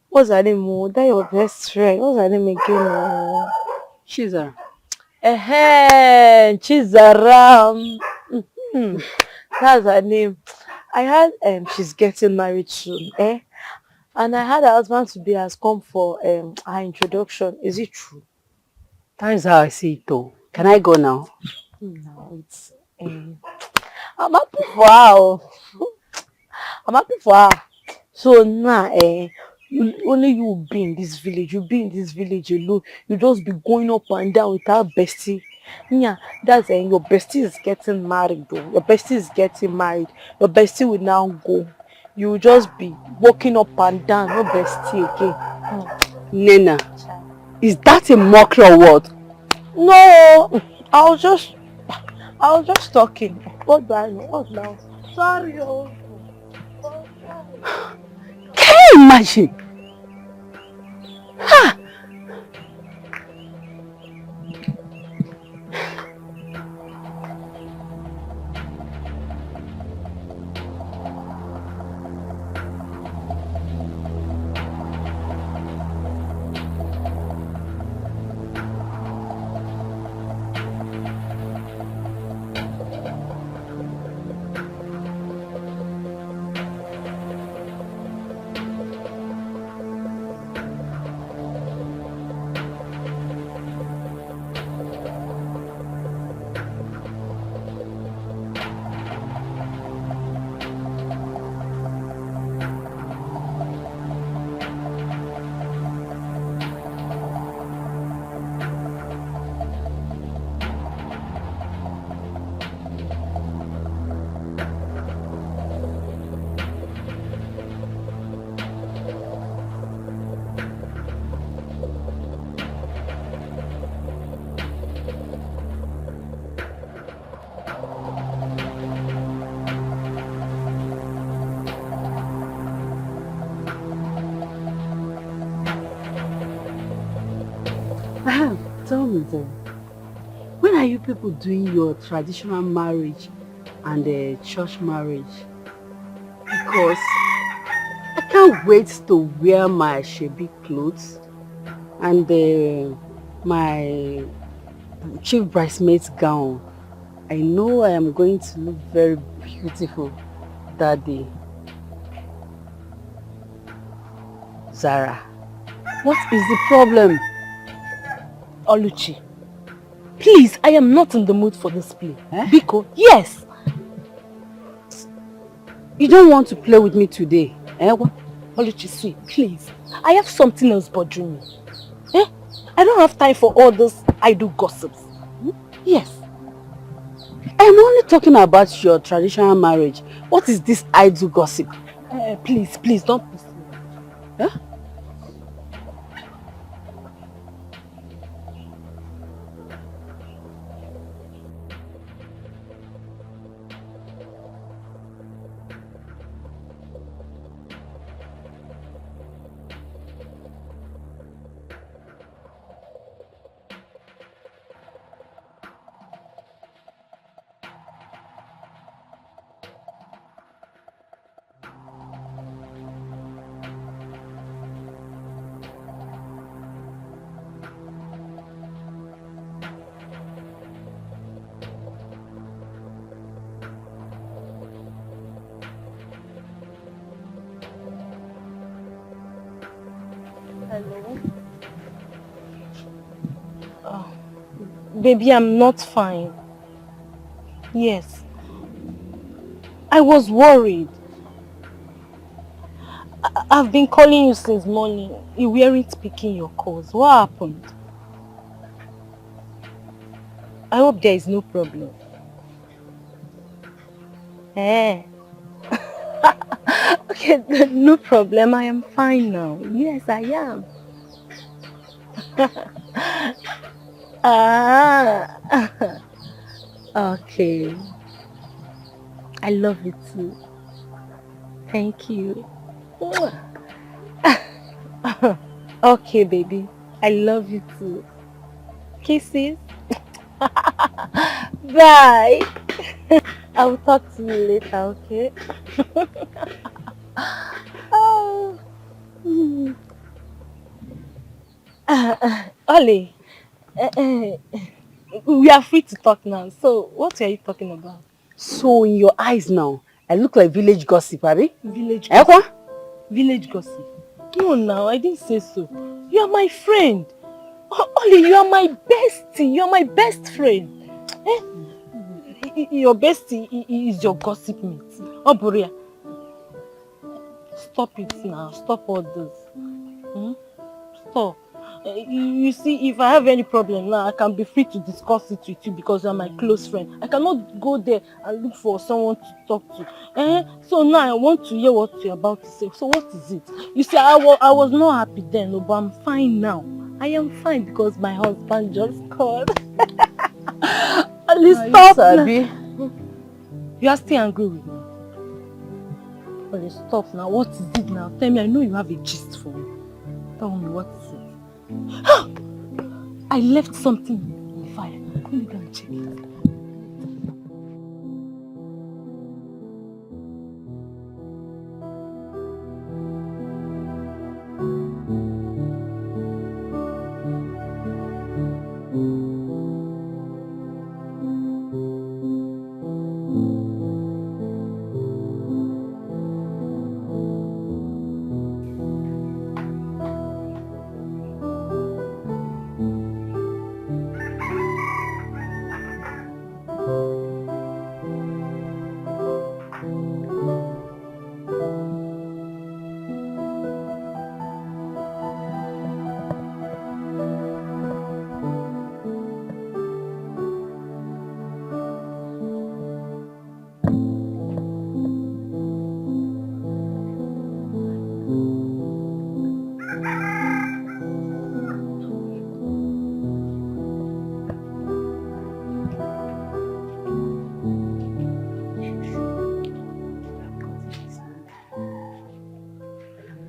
what's her name? That your best friend. What's her name again? Chizara. Chizaram. That's her name. I heard she's getting married soon, and I had her husband to be has come for her introduction. Is it true? That is how I see it though. Can I go now? No, it's I'm happy for her. I'm happy for her. So now, only you be in this village. You be in this village alone. You just be going up and down with our bestie. Yeah, that's your bestie is getting married though. Your bestie is getting married. Your bestie will now go. You will just be walking up and down. No bestie again. Nena, is that a mockery or what? No, I was just talking. What do I know? What now? Sorry. Can you imagine? Ha! Tell me then, when are you people doing your traditional marriage and church marriage? Because I can't wait to wear my shabby clothes and my chief bridesmaid's gown. I know I am going to look very beautiful that day. Zara, what is the problem? Oluchi, please, I am not in the mood for this play. Eh? Biko, yes. You don't want to play with me today, eh? What? Oluchi, sweet, please. I have something else bothering me. Eh? I don't have time for all those idle gossips. Yes. I'm only talking about your traditional marriage. What is this idle gossip? Please, please, don't piss me. Huh? Hello? Baby, I'm not fine. Yes. I was worried. I've been calling you since morning. You weren't picking your calls. What happened? I hope there is no problem. Eh? Okay, no problem. I am fine now. Yes, I am. Ah. Okay. I love you too. Thank you. Okay, baby. I love you too. Kisses. Bye. I will talk to you later, okay? Oh. Ollie, we are free to talk now. So, what are you talking about? So in your eyes now, I look like village gossip, Abby? Village Eh, gossip. Village gossip. No, now, I didn't say so. You are my friend. Ollie, you are my bestie. You are my best friend. Eh? Your bestie is your gossip mate. Oh, Boria. Stop it now. Stop all this. Stop. You see, if I have any problem now, I can be free to discuss it with you because you are my close friend. I cannot go there and look for someone to talk to. So now I want to hear what you're about to say. So what is it? You see, I was not happy then, but I'm fine now. I am fine because my husband just called. Please stop. You are still angry with me. Please stop now. What is it now? Tell me, I know you have a gist for me. Tell me, what is it? I left something on fire. Let me go and check it.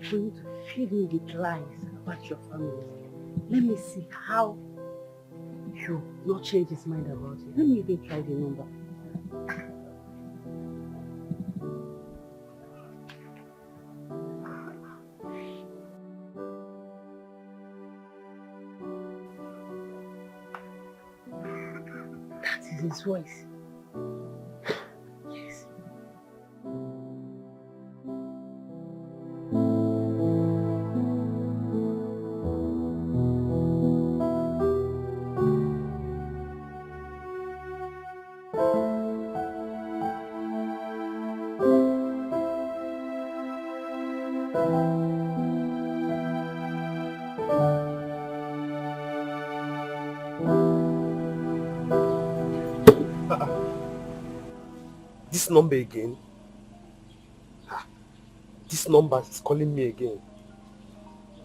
Going to feed me with lies about your family. Let me see how you not change his mind about it. Let me even try the number. his voice. Yes. This number again? This number is calling me again.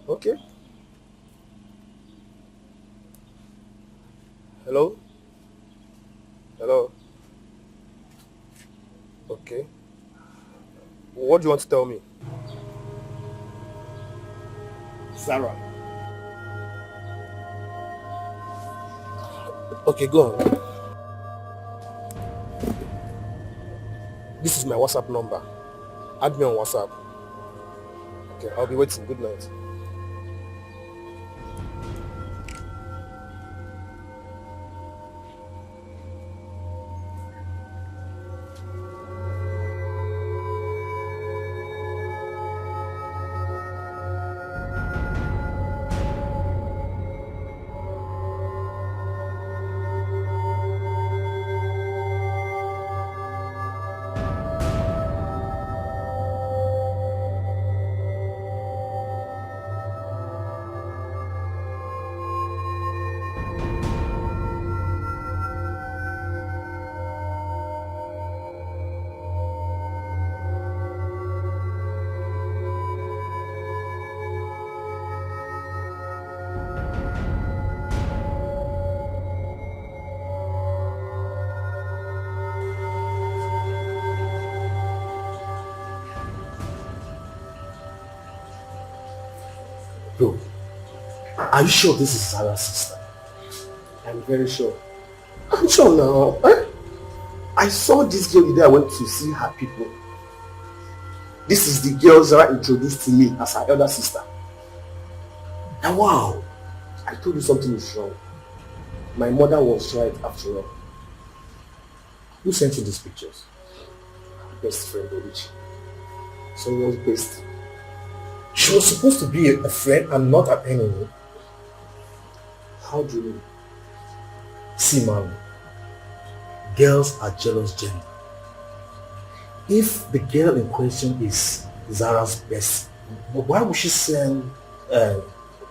Okay. Hello? Hello? Okay. What do you want to tell me? Sarah. Okay, go on. This is my WhatsApp number. Add me on WhatsApp. Okay, I'll be waiting. Good night. Bro, are you sure this is Sarah's sister? I'm very sure. I'm sure now. I saw this girl the day I went to see her people. This is the girl Zara introduced to me as her elder sister. And wow, I told you something is wrong. My mother was right after all. Who sent you these pictures? Best friend, Obichi. Someone's best. She was supposed to be a friend and not an enemy. How do you mean? See, man, girls are jealous gender. If the girl in question is Zara's best, why would she send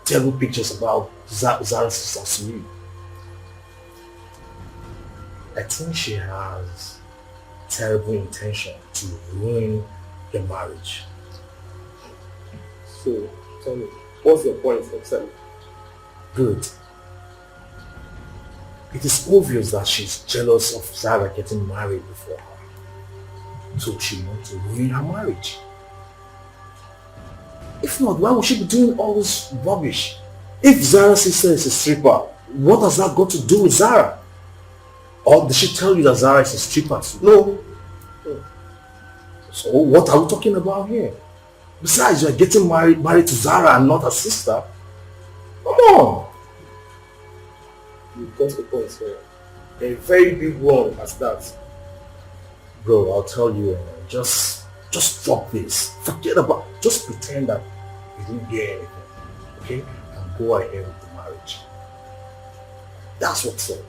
terrible pictures about Zara's sister to you? I think she has terrible intention to ruin your marriage. So, tell me, what's your point exactly? Good. It is obvious that she's jealous of Zara getting married before her. So she wants to ruin her marriage. If not, why would she be doing all this rubbish? If Zara's sister is a stripper, what has that got to do with Zara? Or did she tell you that Zara is a stripper? No. So what are we talking about here? Besides, you are getting married to Zara and not her sister. Come on. You got the point, sir. A very big one as that. Bro, I'll tell you, just drop this. Forget about it. Just pretend that you didn't hear anything. Okay? And go ahead with the marriage. That's what's up.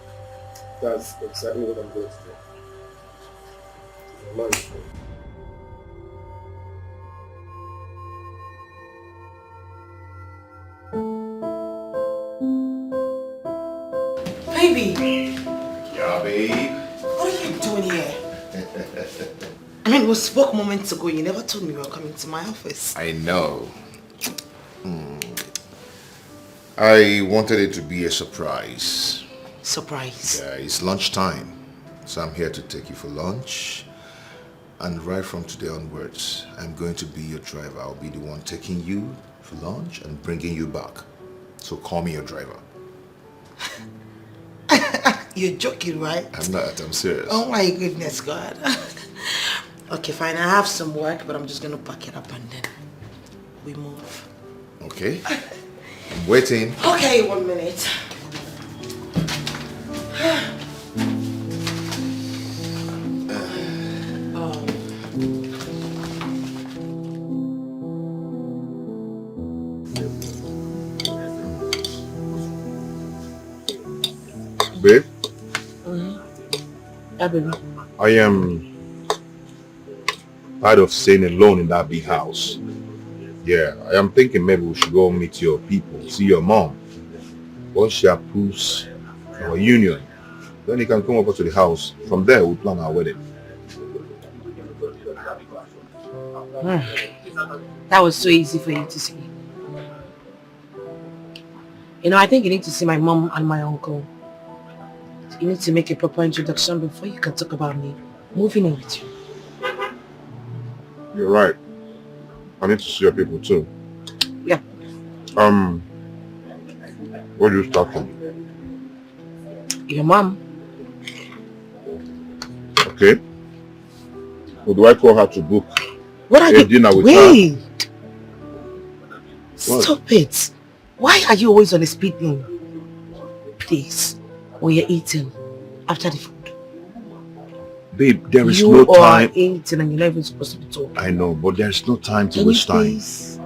That's exactly what I'm going to do. Marriage. Baby! Yeah, babe. What are you doing here? I mean, we spoke moments ago. You never told me you were coming to my office. I know. I wanted it to be a surprise. Surprise? Yeah, it's lunchtime. So I'm here to take you for lunch. And right from today onwards, I'm going to be your driver. I'll be the one taking you for lunch and bringing you back. So call me your driver. You're joking, right? I'm not, I'm serious. Oh my goodness, God. Okay, fine. I have some work, but I'm just going to pack it up and then we move. Okay. I'm waiting. Okay, 1 minute. Yeah, baby. I am tired of staying alone in that big house. Yeah, I am thinking maybe we should go meet your people, see your mom. Once she approves our union, then you can come over to the house. From there, we'll plan our wedding. That was so easy for you to see. You know, I think you need to see my mom and my uncle. You need to make a proper introduction before you can talk about me moving in with you. You're right. I need to see your people too. Yeah. Where do you start from? Your mom. Okay. Or do I call her to book What are a you... dinner with Wait! her? Stop it. Why are you always on a speed thing? Please, when you're eating, after the food. Babe, there is you no are time. eating and you're not even supposed to be talking. I know, but there's no time to Can waste you time. please?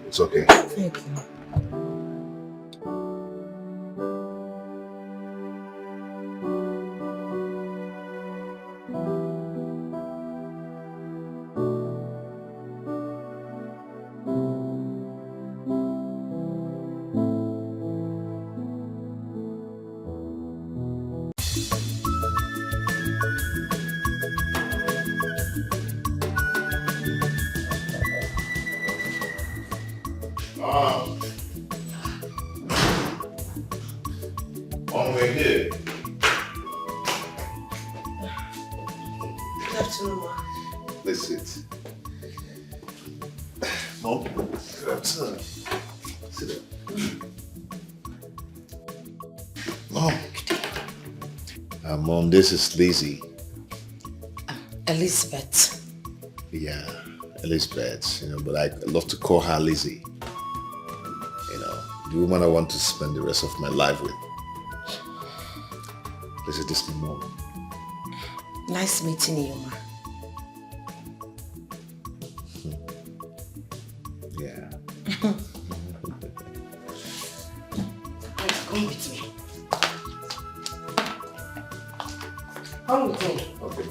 It's okay. Thank you. On way here. Good afternoon, ma. Let's sit. Mom, good afternoon. Sit down. Mom, this is Lizzie. Elizabeth. Yeah, Elizabeth, but I love to call her Lizzie. The woman I want to spend the rest of my life with. This is my mom. Nice meeting you, ma. Yeah. Come with me. Come with me. Okay.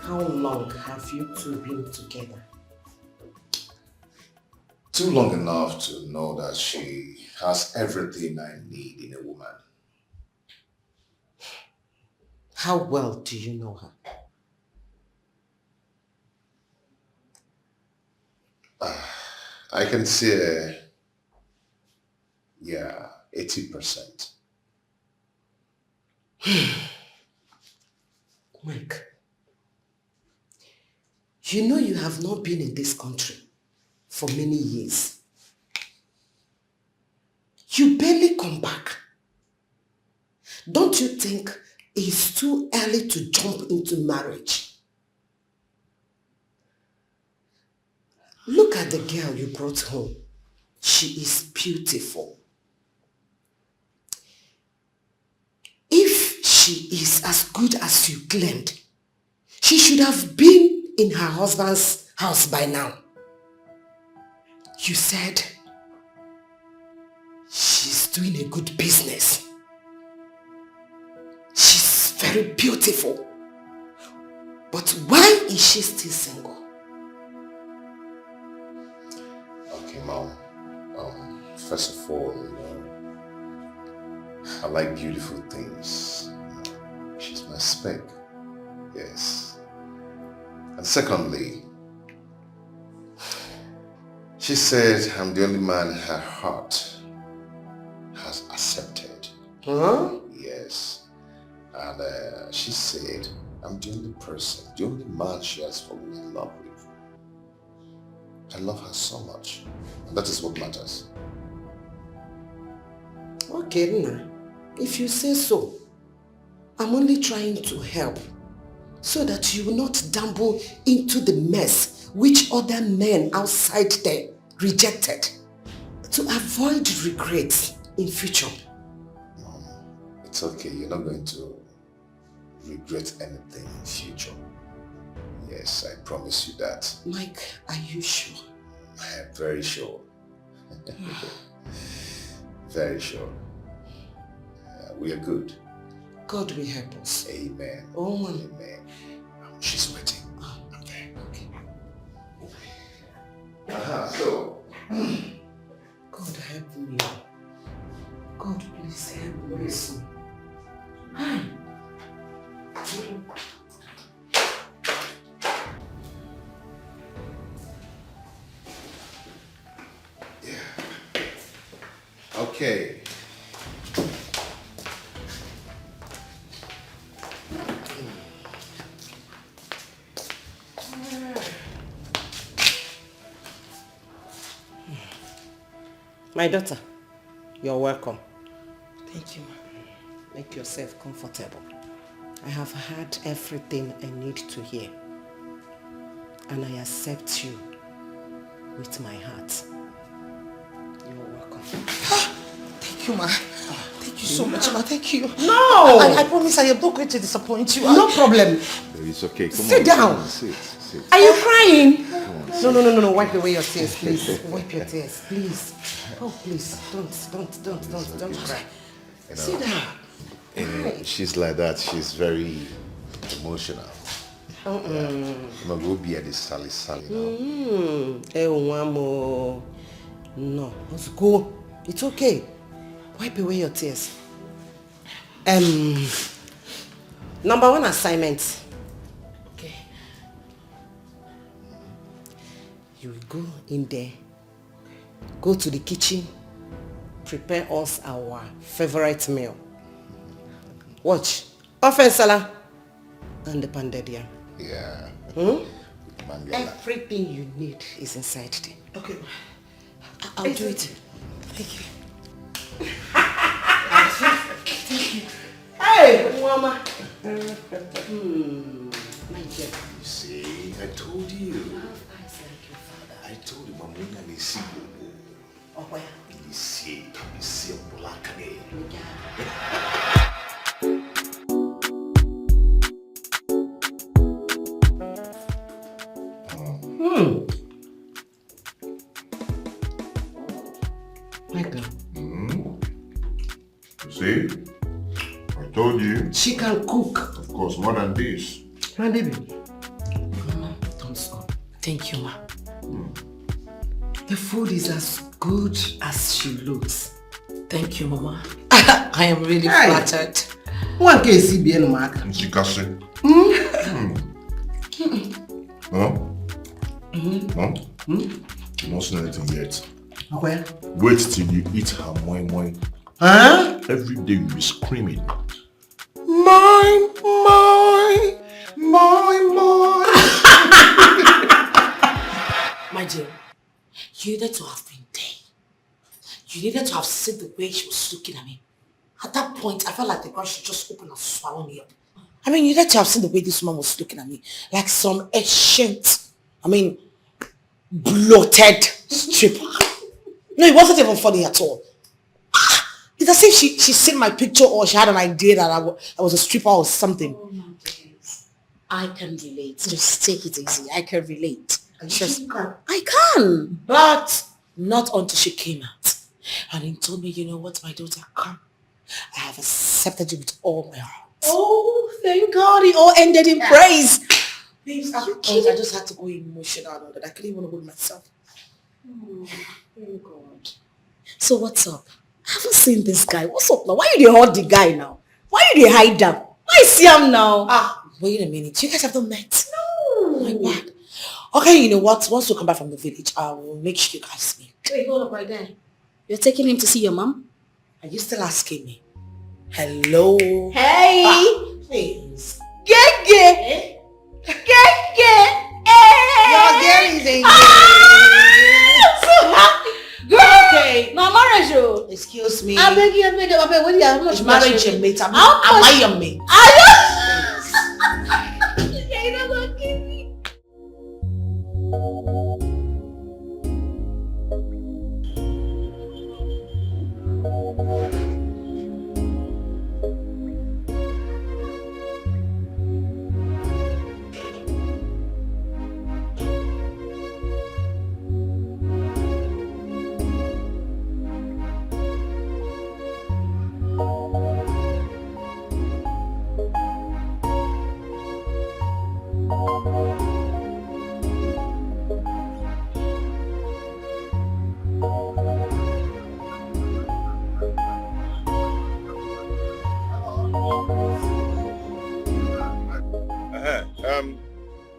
How long have you two been together? Too long enough to know that she has everything I need in a woman. How well do you know her? I can say, 80%. Mike, you know you have not been in this country for many years. You barely come back. Don't you think it's too early to jump into marriage? Look at the girl you brought home. She is beautiful. If she is as good as you claimed, she should have been in her husband's house by now. You said she's doing a good business. She's very beautiful. But why is she still single? Okay, Mom. First of all, I like beautiful things. She's my spec. Yes. And secondly, she said I'm the only man her heart has accepted. Huh? Yes. And she said I'm the only person, the only man she has fallen in love with. I love her so much. And that is what matters. Okay, Nna. If you say so. I'm only trying to help so that you will not dabble into the mess which other men outside there rejected, to avoid regrets in future. Mom, it's okay. You're not going to regret anything in future. Yes, I promise you that. Mike, are you sure? I am very sure. Very sure. We are good. God will help us. Amen. Oh, amen. She's waiting. Okay. So. God help me. God, please help me. Okay. My daughter, you're welcome. Thank you, ma. Make yourself comfortable. I have heard everything I need to hear. And I accept you with my heart. You're welcome. Thank you, ma. Thank you so much, ma. Thank you. No! I promise I am not going to disappoint you. No problem. It's okay. Come Sit on. down. Come on, sit. Are you crying? No. Wipe away your tears, please. Wipe your tears, please. Oh, please. Don't cry. Sit down. She's like that. She's very emotional. Go be at the Sally now. No, let's go. It's okay. Wipe away your tears. Number 1 assignment. Okay. You will go in there, go to the kitchen, prepare us our favorite meal. Watch. Ofensala and the pounded yam. Yeah. Everything you need is inside there. Okay. I'll do it. Thank you. Thank you. Hey, Mama. My dear. You see, I told you. I told you, Mamuna Lisi. Oh, where? Lisi, Bolakane. Michael. See? I told you. She can cook. Of course, more than this. My baby. Mama, don't stop. Thank you, ma. The food is as good as she looks. Thank you, Mama. I am really flattered. One case CBN mark. Mom? You not seen anything yet. Where? Wait till you eat her moi. Huh? Every day you'll be screaming. Moi. My dear, you needed to have been there. You needed to have seen the way she was looking at me. At that point, I felt like the ground should just open and swallow me up. I mean, you needed to have seen the way this woman was looking at me. Like some ancient, bloated stripper. No, it wasn't even funny at all. It's as if she seen my picture or she had an idea that I was a stripper or something. Oh my goodness. I can relate. Just take it easy. I can relate. I can. But not until she came out. And he told me, you know what, my daughter, come. I have accepted you with all my heart. Oh, thank God. It all ended in praise. Babes, I just had to go emotional. That I couldn't even hold myself. Oh, thank God. So what's up? I haven't seen this guy. What's up now? Why you dey hide the guy now? Why you dey hide him? Why you see him now? Wait a minute. You guys have not met? No. My God. Okay, you know what? Once you come back from the village, I will make sure you guys meet. Wait, hold up right there. You're taking him to see your mom? Are you still asking me? Hello? Hey! Please. Gege! Your girl is engaged. So happy! Girl! Okay. No, marriage. Excuse me. I beg you. What do you much marriage your mate? Am I your mate? You're not gonna kill me.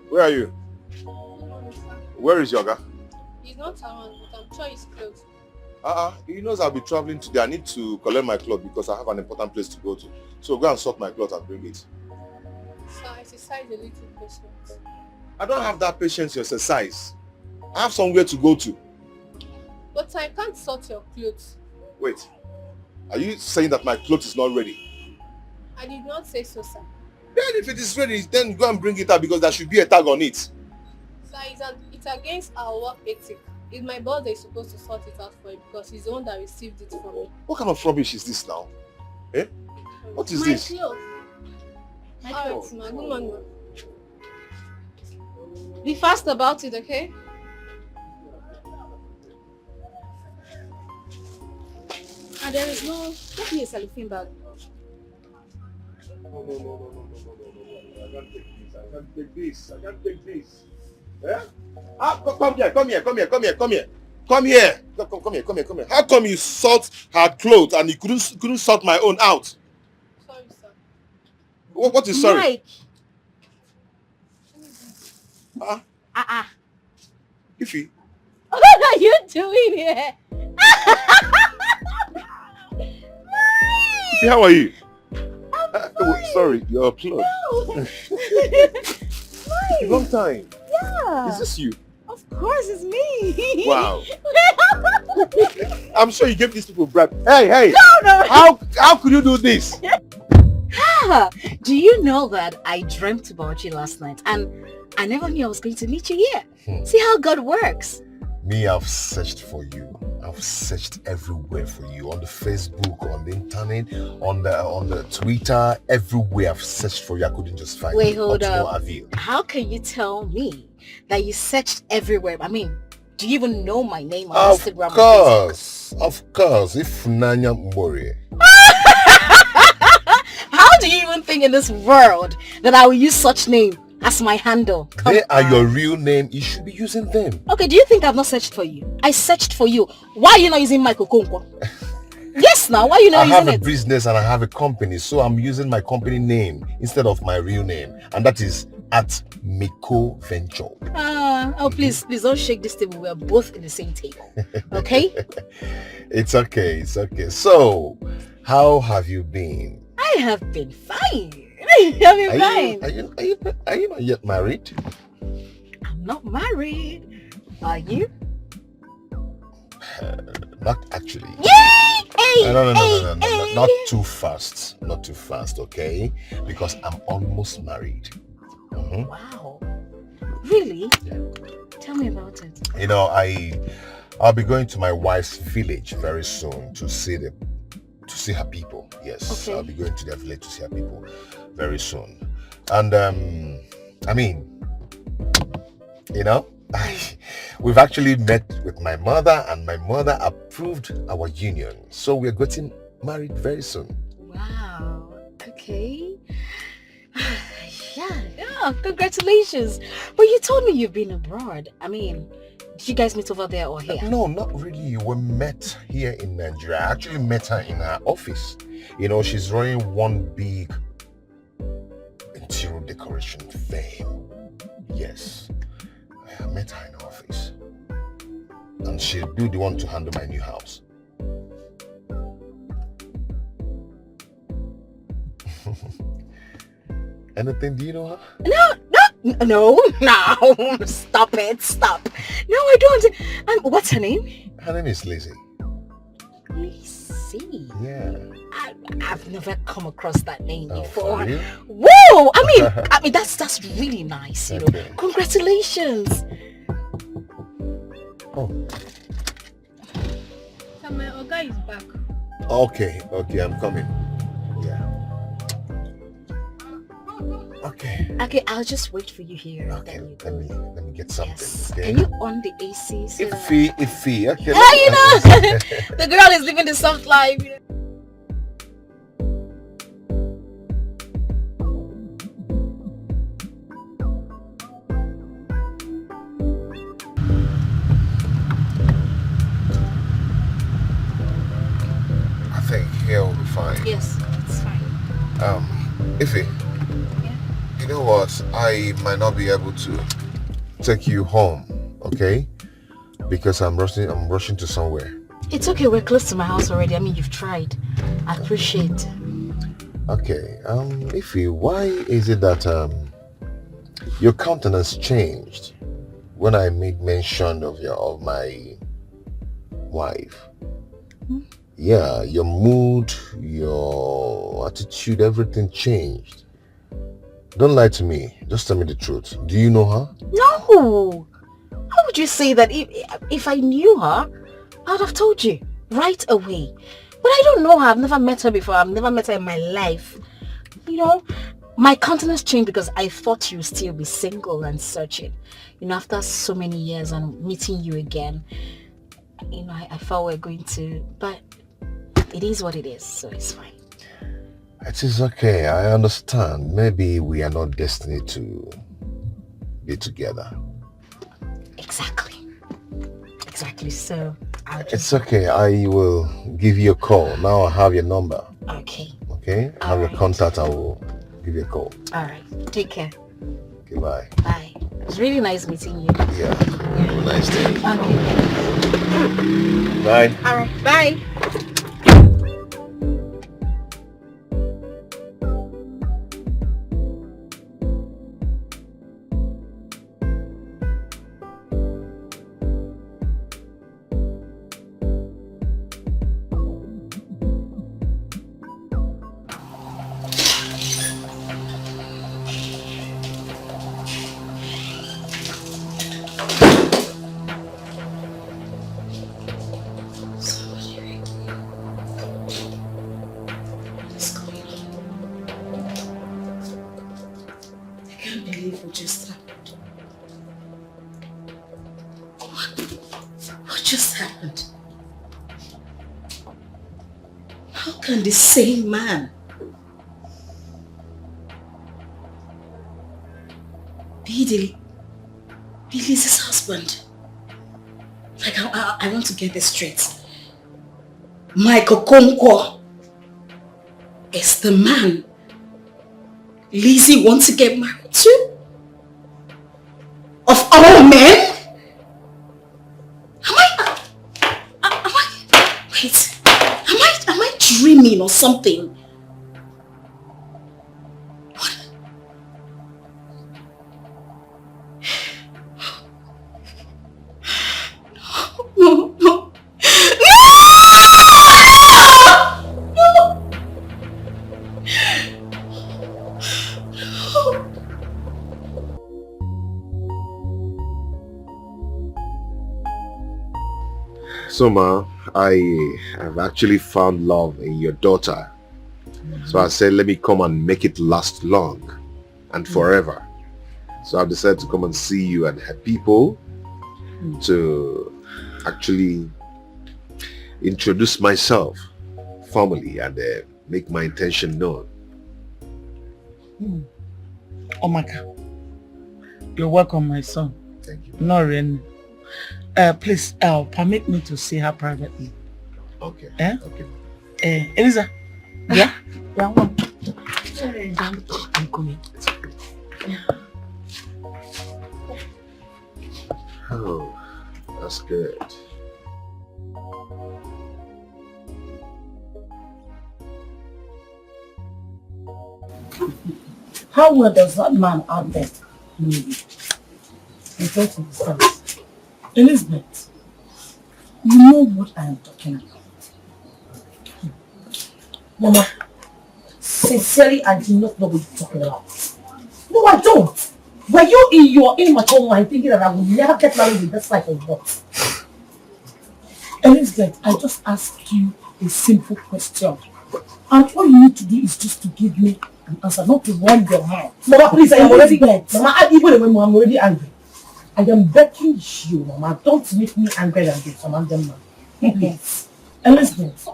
Where are you? Where is Yoga? He's not around, but I'm sure he's close. He knows I'll be traveling today. I need to collect my clothes because I have an important place to go to. So go and sort my clothes and bring it. Sir, exercise a little patience. I don't have that patience to exercise. I have somewhere to go to. But I can't sort your clothes. Wait. Are you saying that my clothes is not ready? I did not say so, sir. Then if it is ready, then go and bring it out because there should be a tag on it. Sir, it's against our work ethic. It's my boss that is supposed to sort it out for you because he's the one that received it from me. What kind of rubbish is this now? Eh? What is this? My clothes. Alright, ma. Good morning, ma. Be fast about it, okay? And there is no... Get me a cellophane bag. No. I can't take this. I can't take this. Eh? Come here. Come here. How come you sort her clothes and you couldn't sort my own out? Sorry, sir. What is sorry? Mike. Ify. What are you doing here? Ify, how are you? Sorry, your clothes. Long time. Yeah. Is this you? Of course, it's me. Wow. I'm sure you gave these people bribe. Hey. No. How could you do this? Do you know that I dreamt about you last night and I never knew I was going to meet you here? See how God works. Me, I've searched for you. I've searched everywhere for you. On the Facebook, on the internet, on the Twitter, everywhere I've searched for you. I couldn't just find you. Wait, hold up. Avail. How can you tell me that you searched everywhere? I mean, do you even know my name on Instagram? Of course. If Nanya Mbori. How do you even think in this world that I will use such name as my handle? They are your real name. You should be using them. Okay, do you think I've not searched for you? I searched for you. Why are you not using Michael Konkwo? Yes, now, why are you not using it? I have a business and I have a company, so I'm using my company name instead of my real name. And that is at Miko Venture. Please don't shake this table. We're both in the same table. Okay? It's okay. So, how have you been? I have been fine. Fine. Are you not yet married? I'm not married. Are you? Not actually. Yay! Hey, No. Hey. Not too fast, okay? Because I'm almost married. Wow. Really? Yeah. Tell me about it. You know, I'll be going to my wife's village very soon to see her people. Yes, okay. I'll be going to their village to see her people very soon. And I mean, you know, we've actually met with my mother and my mother approved our union. So we're getting married very soon. Wow. Okay. Yeah, congratulations. But you told me you've been abroad. I mean, did you guys meet over there or here? No, not really. We met here in Nigeria. I actually met her in her office. You know, she's running one big interior decoration firm. Yes. I met her in her office. And she'll be the one to handle my new house. Anything, do you know her? No. Stop it. No, I don't. What's her name? Her name is Lizzie. Lizzie? Yeah. I've never come across that name before. Really? Whoa! I mean that's really nice, you know. Okay. Congratulations. Oh. So my Oga is back. Okay, I'm coming. Yeah. Okay. Okay, I'll just wait for you here. Okay, let me get something. Yes. Okay. Can you on the AC? So Iffy. Okay. yeah, you know, the girl is living the soft life. You know? I think here will be fine. Yes, it's fine. Iffy. Yeah. You know what? I might not be able to take you home, okay? Because I'm rushing to somewhere. It's okay, we're close to my house already. I mean, you've tried. I appreciate it. Okay, Iffy, why is it that your countenance changed when I made mention of my wife? Yeah, your mood, your attitude, everything changed. Don't lie to me. Just tell me the truth. Do you know her? No! How would you say that? If I knew her, I'd have told you right away. But I don't know her. I've never met her before. I've never met her in my life. You know, my countenance changed because I thought you'd still be single and searching. You know, after so many years and meeting you again, you know, I thought we were going to... But it is what it is, so it's fine. It is okay. I understand. Maybe we are not destined to be together. Exactly. So It's okay. I will give you a call. Now I have your number. Okay. Okay? I have your contact. I will give you a call. Alright. Take care. Okay, bye. Bye. It was really nice meeting you. Yeah. Have a nice day. Okay. Bye. Alright. Bye. The same man be Lizzie's husband. Like I want to get this straight. Michael Konkwo is the man Lizzie wants to get married to? Of all men? Am I dreaming or something? What? No. So, Ma, I have actually found love in your daughter. So I said, let me come and make it last long and forever. So I've decided to come and see you and her people to actually introduce myself formally and make my intention known. Omaka, you're welcome, my son. Thank you. Noreen, please permit me to see her privately. Okay. Okay. Eliza. Yeah? Yeah, I'm coming. Oh, that's good. How well does that man out there know you? In terms of sense. Elizabeth, you know what I am talking about. Mama, sincerely, I do not know what you're talking about. No, I don't. Were you in your immature mind thinking that I would never get married in this life or what? Elizabeth, I just asked you a simple question. And all you need to do is just to give me an answer, not to run your mouth. Mama, please, I am already dead. Mama, even when I'm already angry. I am begging you, Mama, don't make me angry than this, Mama. Please. Elizabeth,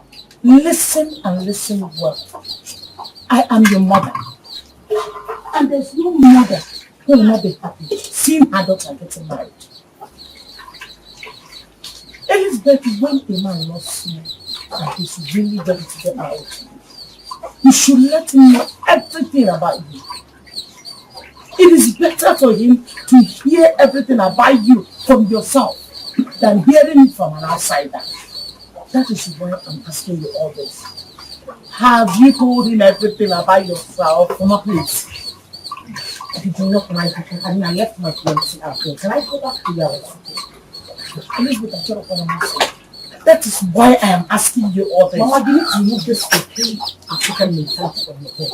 listen and listen well. I am your mother. And there's no mother who will not be happy seeing adults are getting married. Elizabeth, when a man loves you and he's really ready to get married, you should let him know everything about you. It is better for him to hear everything about you from yourself than hearing it from an outsider. That is why I'm asking you all this. Have you told him everything about yourself? Mama, please. If you do not mind, I left my fiancé out here. Can I go back to your house? Elizabeth, I'm what I'm saying. That is why I am asking you all this. Mama, you need to remove this complete African mentality from your head.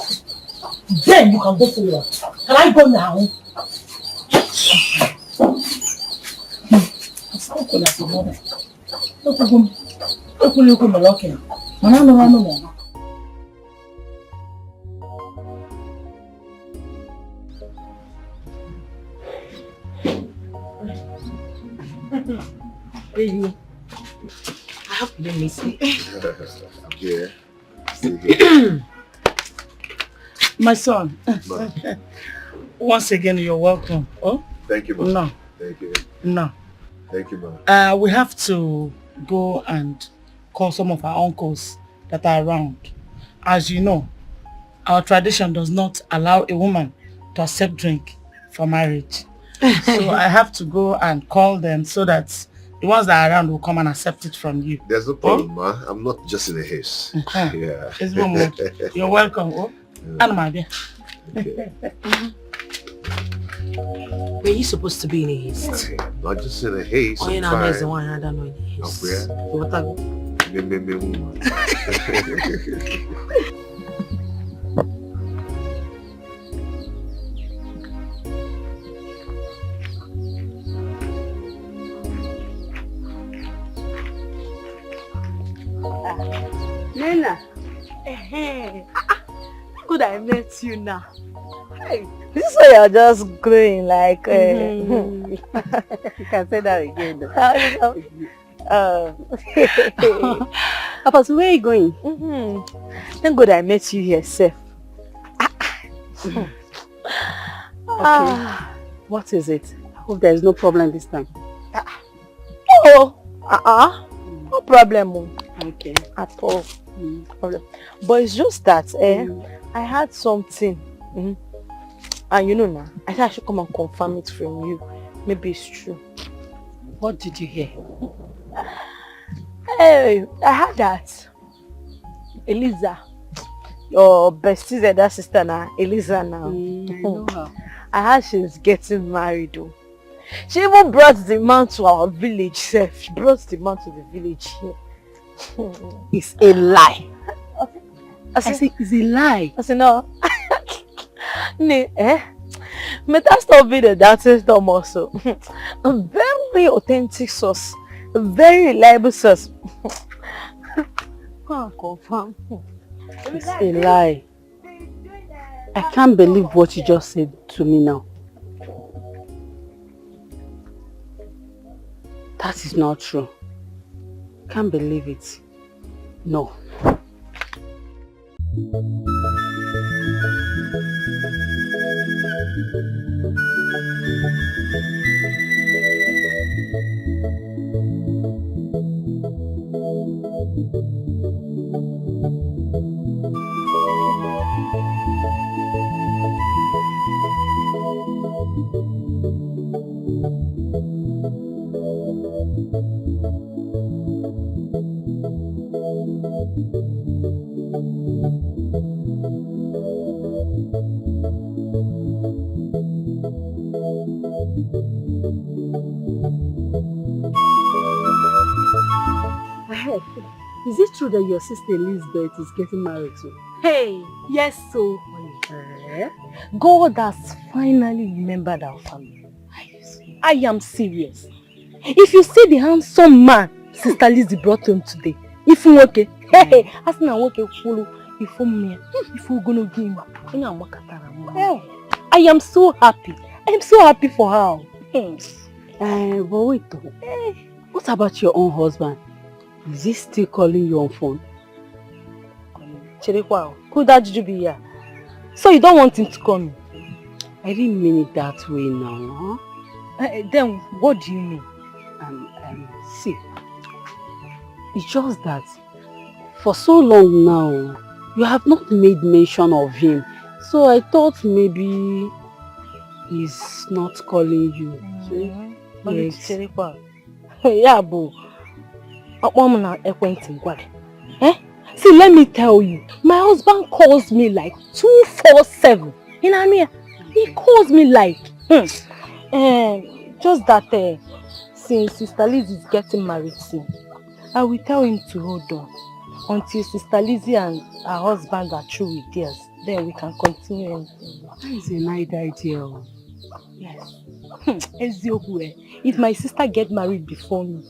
Then you can go forward. Can I go now? I'm so cool as a mother. Look at him. Look at him. No. Baby, I hope you didn't miss me. I'm here. Still here. My son. Once again, you're welcome. Oh? Thank you, Mom. No. Thank you. No. Thank you, Mom. We have to go and call some of our uncles that are around. As you know, our tradition does not allow a woman to accept drink for marriage. So I have to go and call them so that the ones that are around will come and accept it from you. There's no problem, Ma. I'm not just in a haste. Yeah. It's one You're welcome. Oh? And my dear. Okay. Were you supposed to be in a haste? Not just in a haste. Oh, you know, I'm the one I don't know in a haste. What are Nena. Good, I met you now. Hey, this is why you're just growing like. You can say that again. Papa, so where are you going? Thank God I met you here, safe. Okay. What is it? I hope there is no problem this time. No problem. Okay. At all. Problem. But it's just that I had something. And you know now, I said I should come and confirm it from you. Maybe it's true. What did you hear? Hey, I heard that Eliza, your bestie's elder sister now, Eliza now. I know her. I heard she's getting married though. She even brought the man to our village self. She brought the man to the village here. It's a lie. I said, it's a lie. I said, no. But that's not be the dancing storm also. A very authentic source. A very reliable source. Go and confirm. It's a lie. I can't believe what you just said to me now. That is not true. Can't believe it. No. Is it true that your sister Elizabeth is getting married too? Hey, yes, so Eh? God has finally remembered our family. I am serious. If you see the handsome man Sister Lizzie brought home today, if you okay, hey, as na okay, follow. If we're gonna give him, I am so happy. I am so happy for her. But wait, what about your own husband? Is he still calling you on phone? Cherekwa, could that you be here? So you don't want him to call me? I didn't mean it that way now. Then what do you mean? See, it's just that for so long now, you have not made mention of him. So I thought maybe he's not calling you. Yes. Yeah, boo. See, let me tell you, my husband calls me like 247. You know what I mean? He calls me like, just that since Sister Liz is getting married soon, I will tell him to hold on until Sister Lizzie and her husband are through with theirs. Then we can continue anything. That is a nice idea. Yes. If my sister get married before me,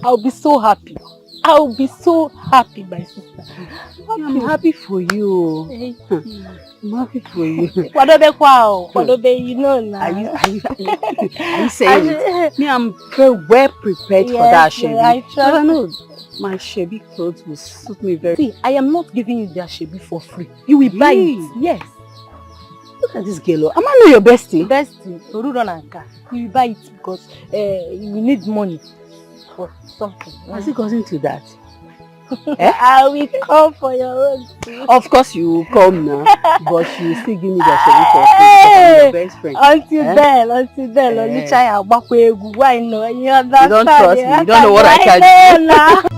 I'll be so happy. I'll be so happy, my sister. I'm happy for you. I'm happy for you. You know now. Are you saying it? Me, I'm very well prepared for that, Shebi. I trust. I know my Shebi clothes will suit me very. See, I am not giving you their Shebi for free. You will buy it. Yes. Look at this girl. Am I not your bestie? Bestie, you will buy it because you need money for something. Has it gotten to that? I will come for your own too. Of course you will come now, but you will still give me the Shebi for free because I'm your best friend. Until then, only try why no? You understand? You don't trust me. You don't know what I can do.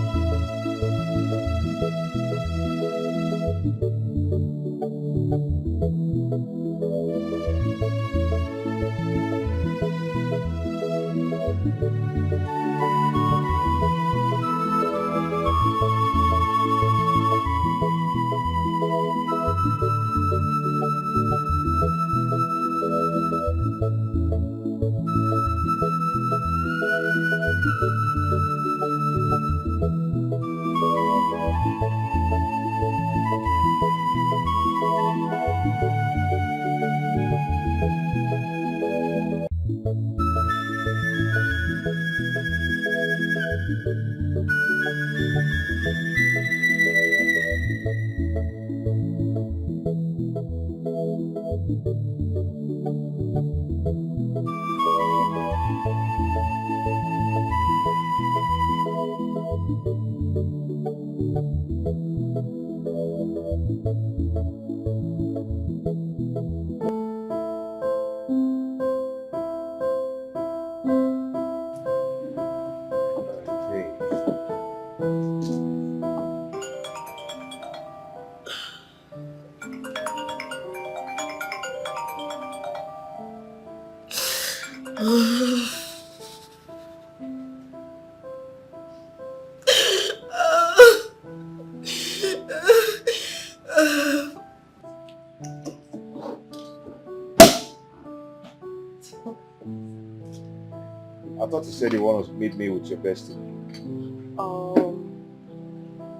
I thought you said you want to meet me with your bestie.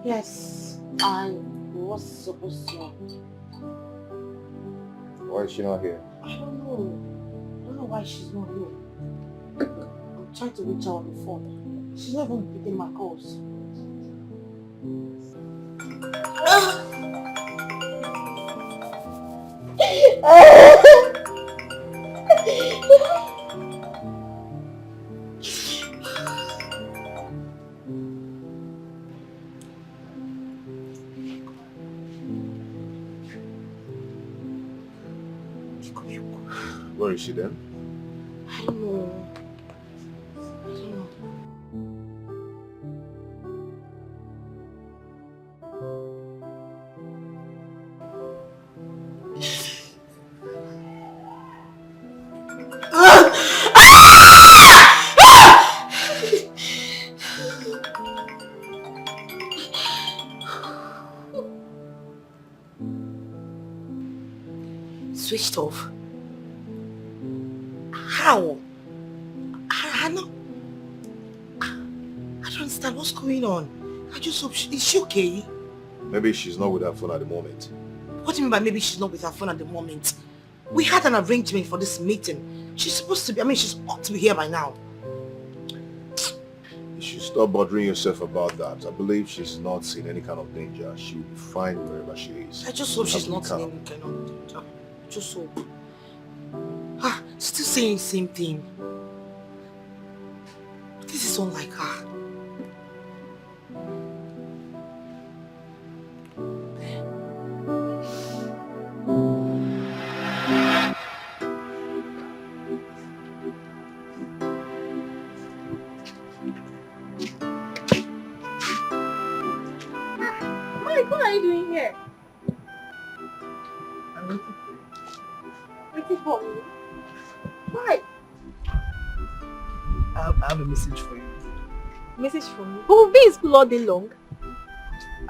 Yes, I was supposed to. Why is she not here? I don't know. I don't know why she's not here. I'm trying to reach her on the phone. She's not even picking my calls. Where is she then? I don't know. How? I know. I don't understand what's going on. I just hope is she okay? Maybe she's not with her phone at the moment. What do you mean by maybe she's not with her phone at the moment? We had an arrangement for this meeting. She's supposed to be, she's ought to be here by now. You should stop bothering yourself about that. I believe she's not in any kind of danger. She'll be fine wherever she is. I just hope she's not in any kind of danger. Just hope. Still saying the same thing. This is unlike her. Mike, what are you doing here? I'm waiting for you. Waiting for me? Why? I have a message for you. Message from me? But we'll be in school all day long.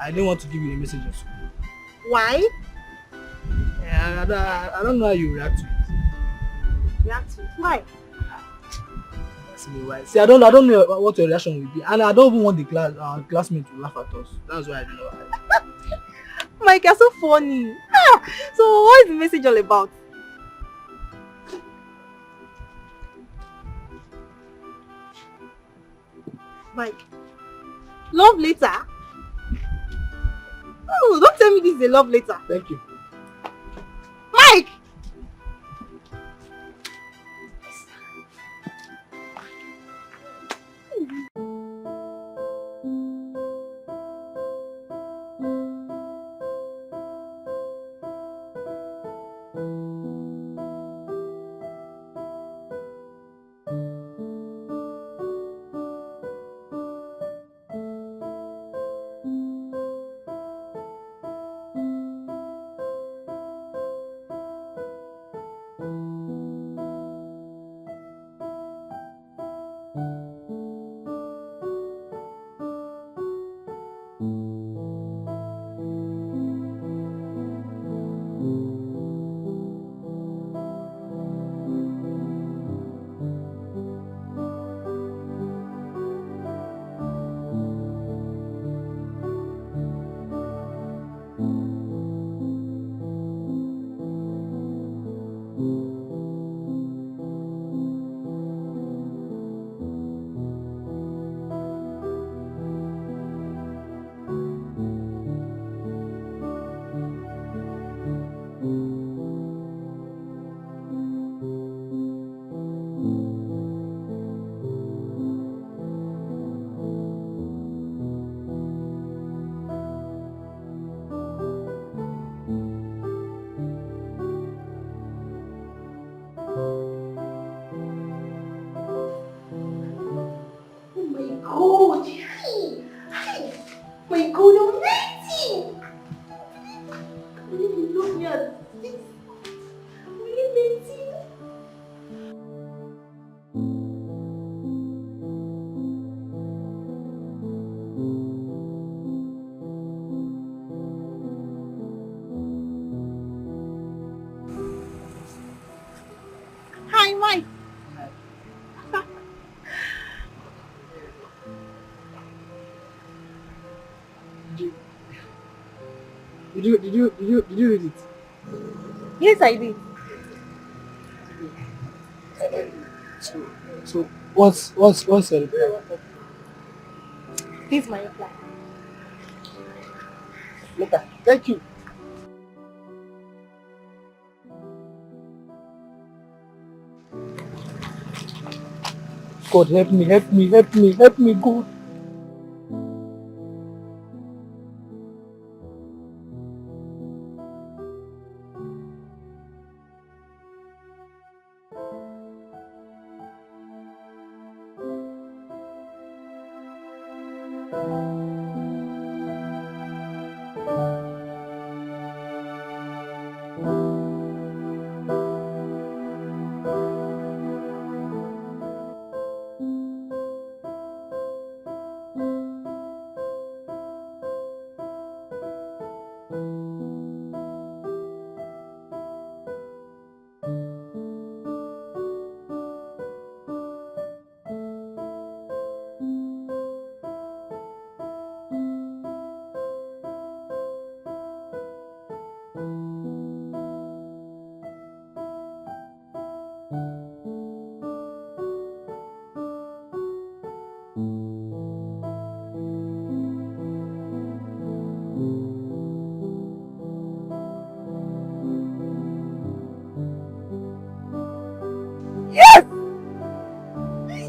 I didn't want to give you a message of school. Why? Yeah, I don't know how you react to it. React to it? Why? See, I don't know what your reaction will be, and I don't even want the classmate to laugh at us. That's why I don't know. Mike, you're so funny. So what is the message all about? Mike, love letter? Oh, don't tell me this is a love letter. Thank you. Mike! Hi, Mike. Did you read it? Yes, I did. So what's your reply? This is my reply. Later. Thank you. God help me, God.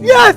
Yes!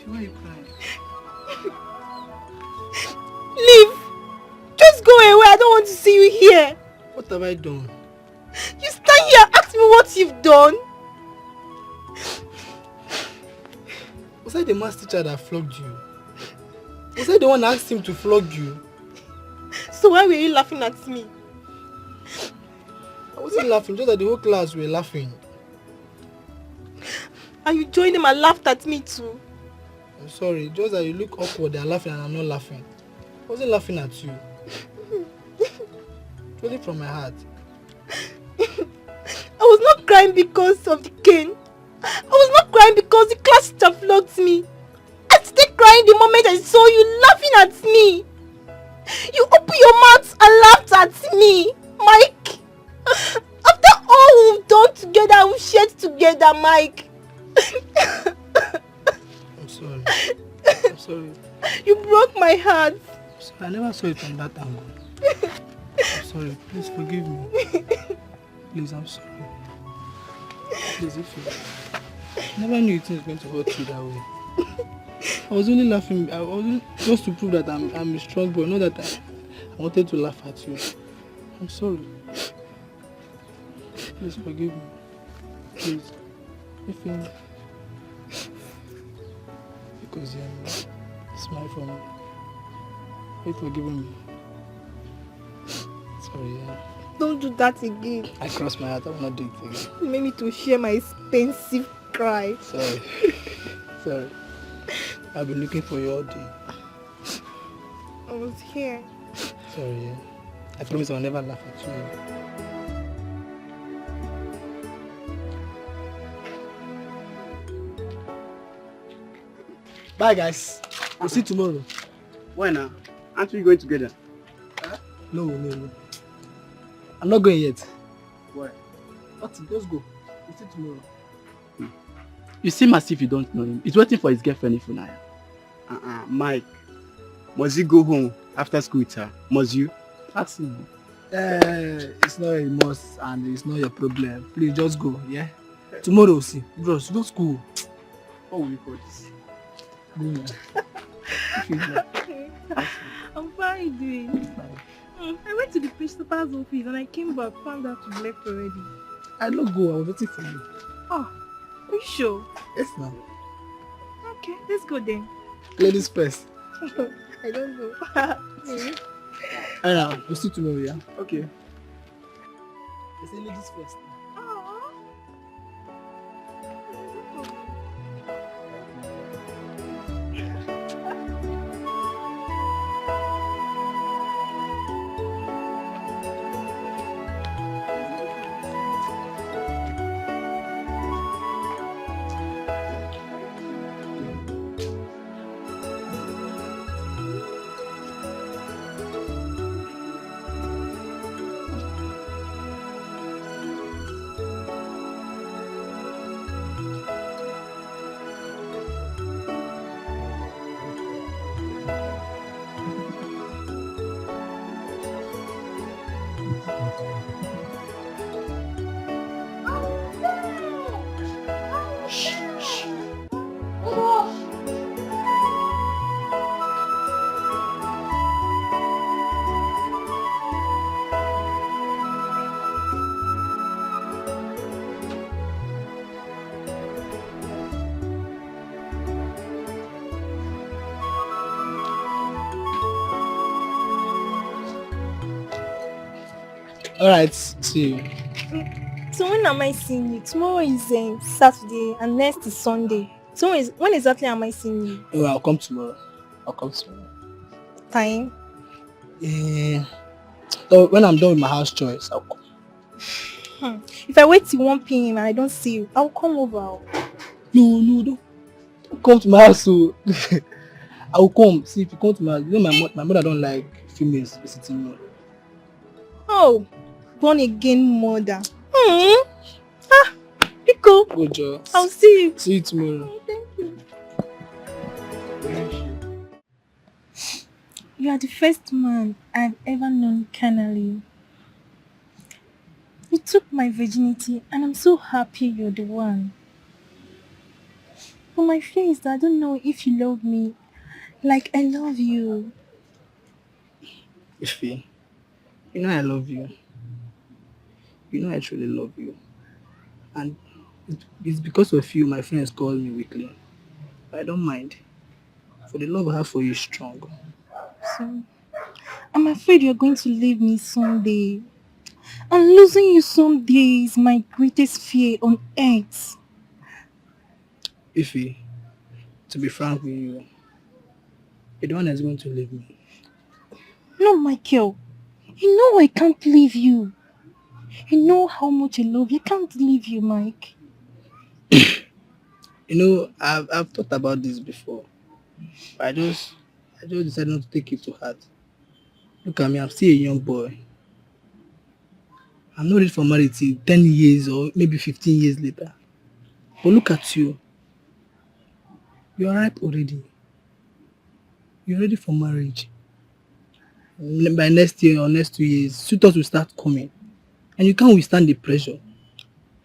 Why are you crying? Leave! Just go away, I don't want to see you here. What have I done? You stand here and ask me what you've done. Was I the math teacher that flogged you? Was I the one that asked him to flog you? So why were you laughing at me? I wasn't laughing, just that the whole class were laughing. And you joined them and laughed at me too. I'm sorry, just that you look awkward, they're laughing and I'm not laughing. I wasn't laughing at you. Really from my heart. I was not crying because of the cane. I was not crying because the class teacher flogged me. I started crying the moment I saw you laughing at me. You opened your mouth and laughed at me, Mike. After all we've done together, we've shared together, Mike. I'm sorry. I'm sorry. You broke my heart. I never saw it from that angle. I'm sorry. Please forgive me. Please, I'm sorry. Please, if you never knew it was going to hurt you that way. I was only laughing. I was only, just to prove that I'm a strong boy. Not that I wanted to laugh at you. I'm sorry. Please forgive me. Please. If because smile for me. Please forgive me. Sorry, yeah. Don't do that again. I crossed my heart. I will not do it again. You made me to share my expensive cry. Sorry. Sorry. I've been looking for you all day. I was here. Sorry, yeah. I promise I'll never laugh at you. Bye, guys. We'll see you tomorrow. Why now? Aren't we going together? No. I'm not going yet. Why? Nothing, just go. We'll see you tomorrow. You seem as if you don't know him. He's waiting for his girlfriend Ifunaya. Mike. Must you go home after school with her? Must you? Ask him. It's not a must and it's not your problem. Please just go, yeah? Tomorrow we'll see. Bros, just go. What will you call this? I'm fine doing. I went to the principal's office and I came back, found out you left already. I don't go, I was waiting for you. Oh, are you sure? Yes, ma'am. Okay, let's go then. Ladies first. I don't know. Alright, we'll see you tomorrow, yeah? Okay. I say ladies first. Alright, see you. So when am I seeing you? Tomorrow is Saturday and next is Sunday. So when exactly am I seeing you? Oh, I'll come tomorrow. Time? So when I'm done with my house chores, I'll come. If I wait till 1 p.m. and I don't see you, I'll come over. No, don't come to my house. So I will come. See, if you come to my house, you know my mother don't like females visiting me. Oh, born again mother. Pico. Good job. I'll see you. See you tomorrow. Thank you. You are the first man I've ever known carnally. You took my virginity and I'm so happy you're the one. But my fear is that I don't know if you love me like I love you. Ife, you know I love you. You know I truly love you. And it's because of you my friends call me weakly. I don't mind. For the love I have for you is strong. So, I'm afraid you're going to leave me someday. And losing you someday is my greatest fear on earth. Ife, to be frank with you, you're the one that's going to leave me. No, Michael. You know I can't leave you. You know how much I love you. I can't leave you, Mike. You know, I've thought about this before. But I just decided not to take it to heart. Look at me, I'm still a young boy. I'm not ready for marriage till 10 years or maybe 15 years later. But look at you. You are ripe already. You're ready for marriage. By next year or next 2 years, suitors will start coming. And you can't withstand the pressure.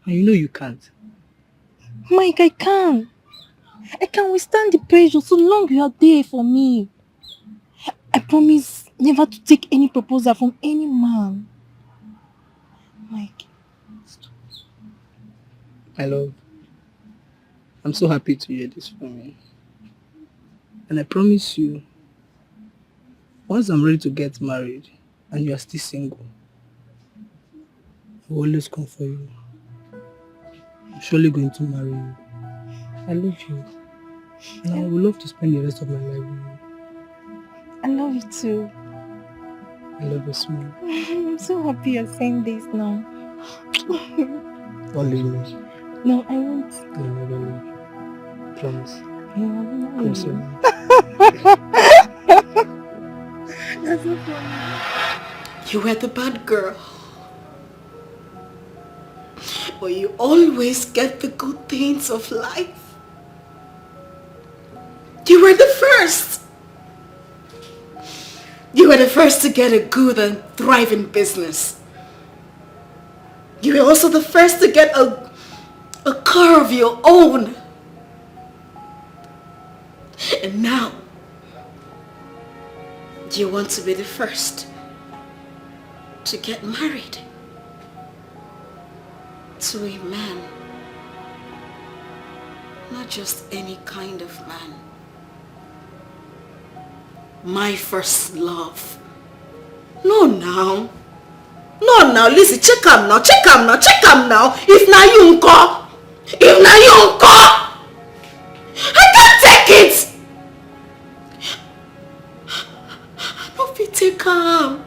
And you know you can't. Mike, I can't. I can withstand the pressure so long you are there for me. I promise never to take any proposal from any man. Mike. My love, I'm so happy to hear this from you. And I promise you, once I'm ready to get married and you are still single, I will always come for you. I'm surely going to marry you. I love you. And I would love to spend the rest of my life with you. I love you too. I love you, smile. I'm so happy you're saying this now. Don't leave me. No, I won't. I'll never leave you. Promise. Promise. That's so funny. You were the bad girl. But you always get the good things of life. You were the first. You were the first to get a good and thriving business. You were also the first to get a car of your own. And now, you want to be the first to get married to a man. Not just any kind of man. My first love. No now. No now, listen, check him now. If now you uncle. I can't take it. Don't be take him.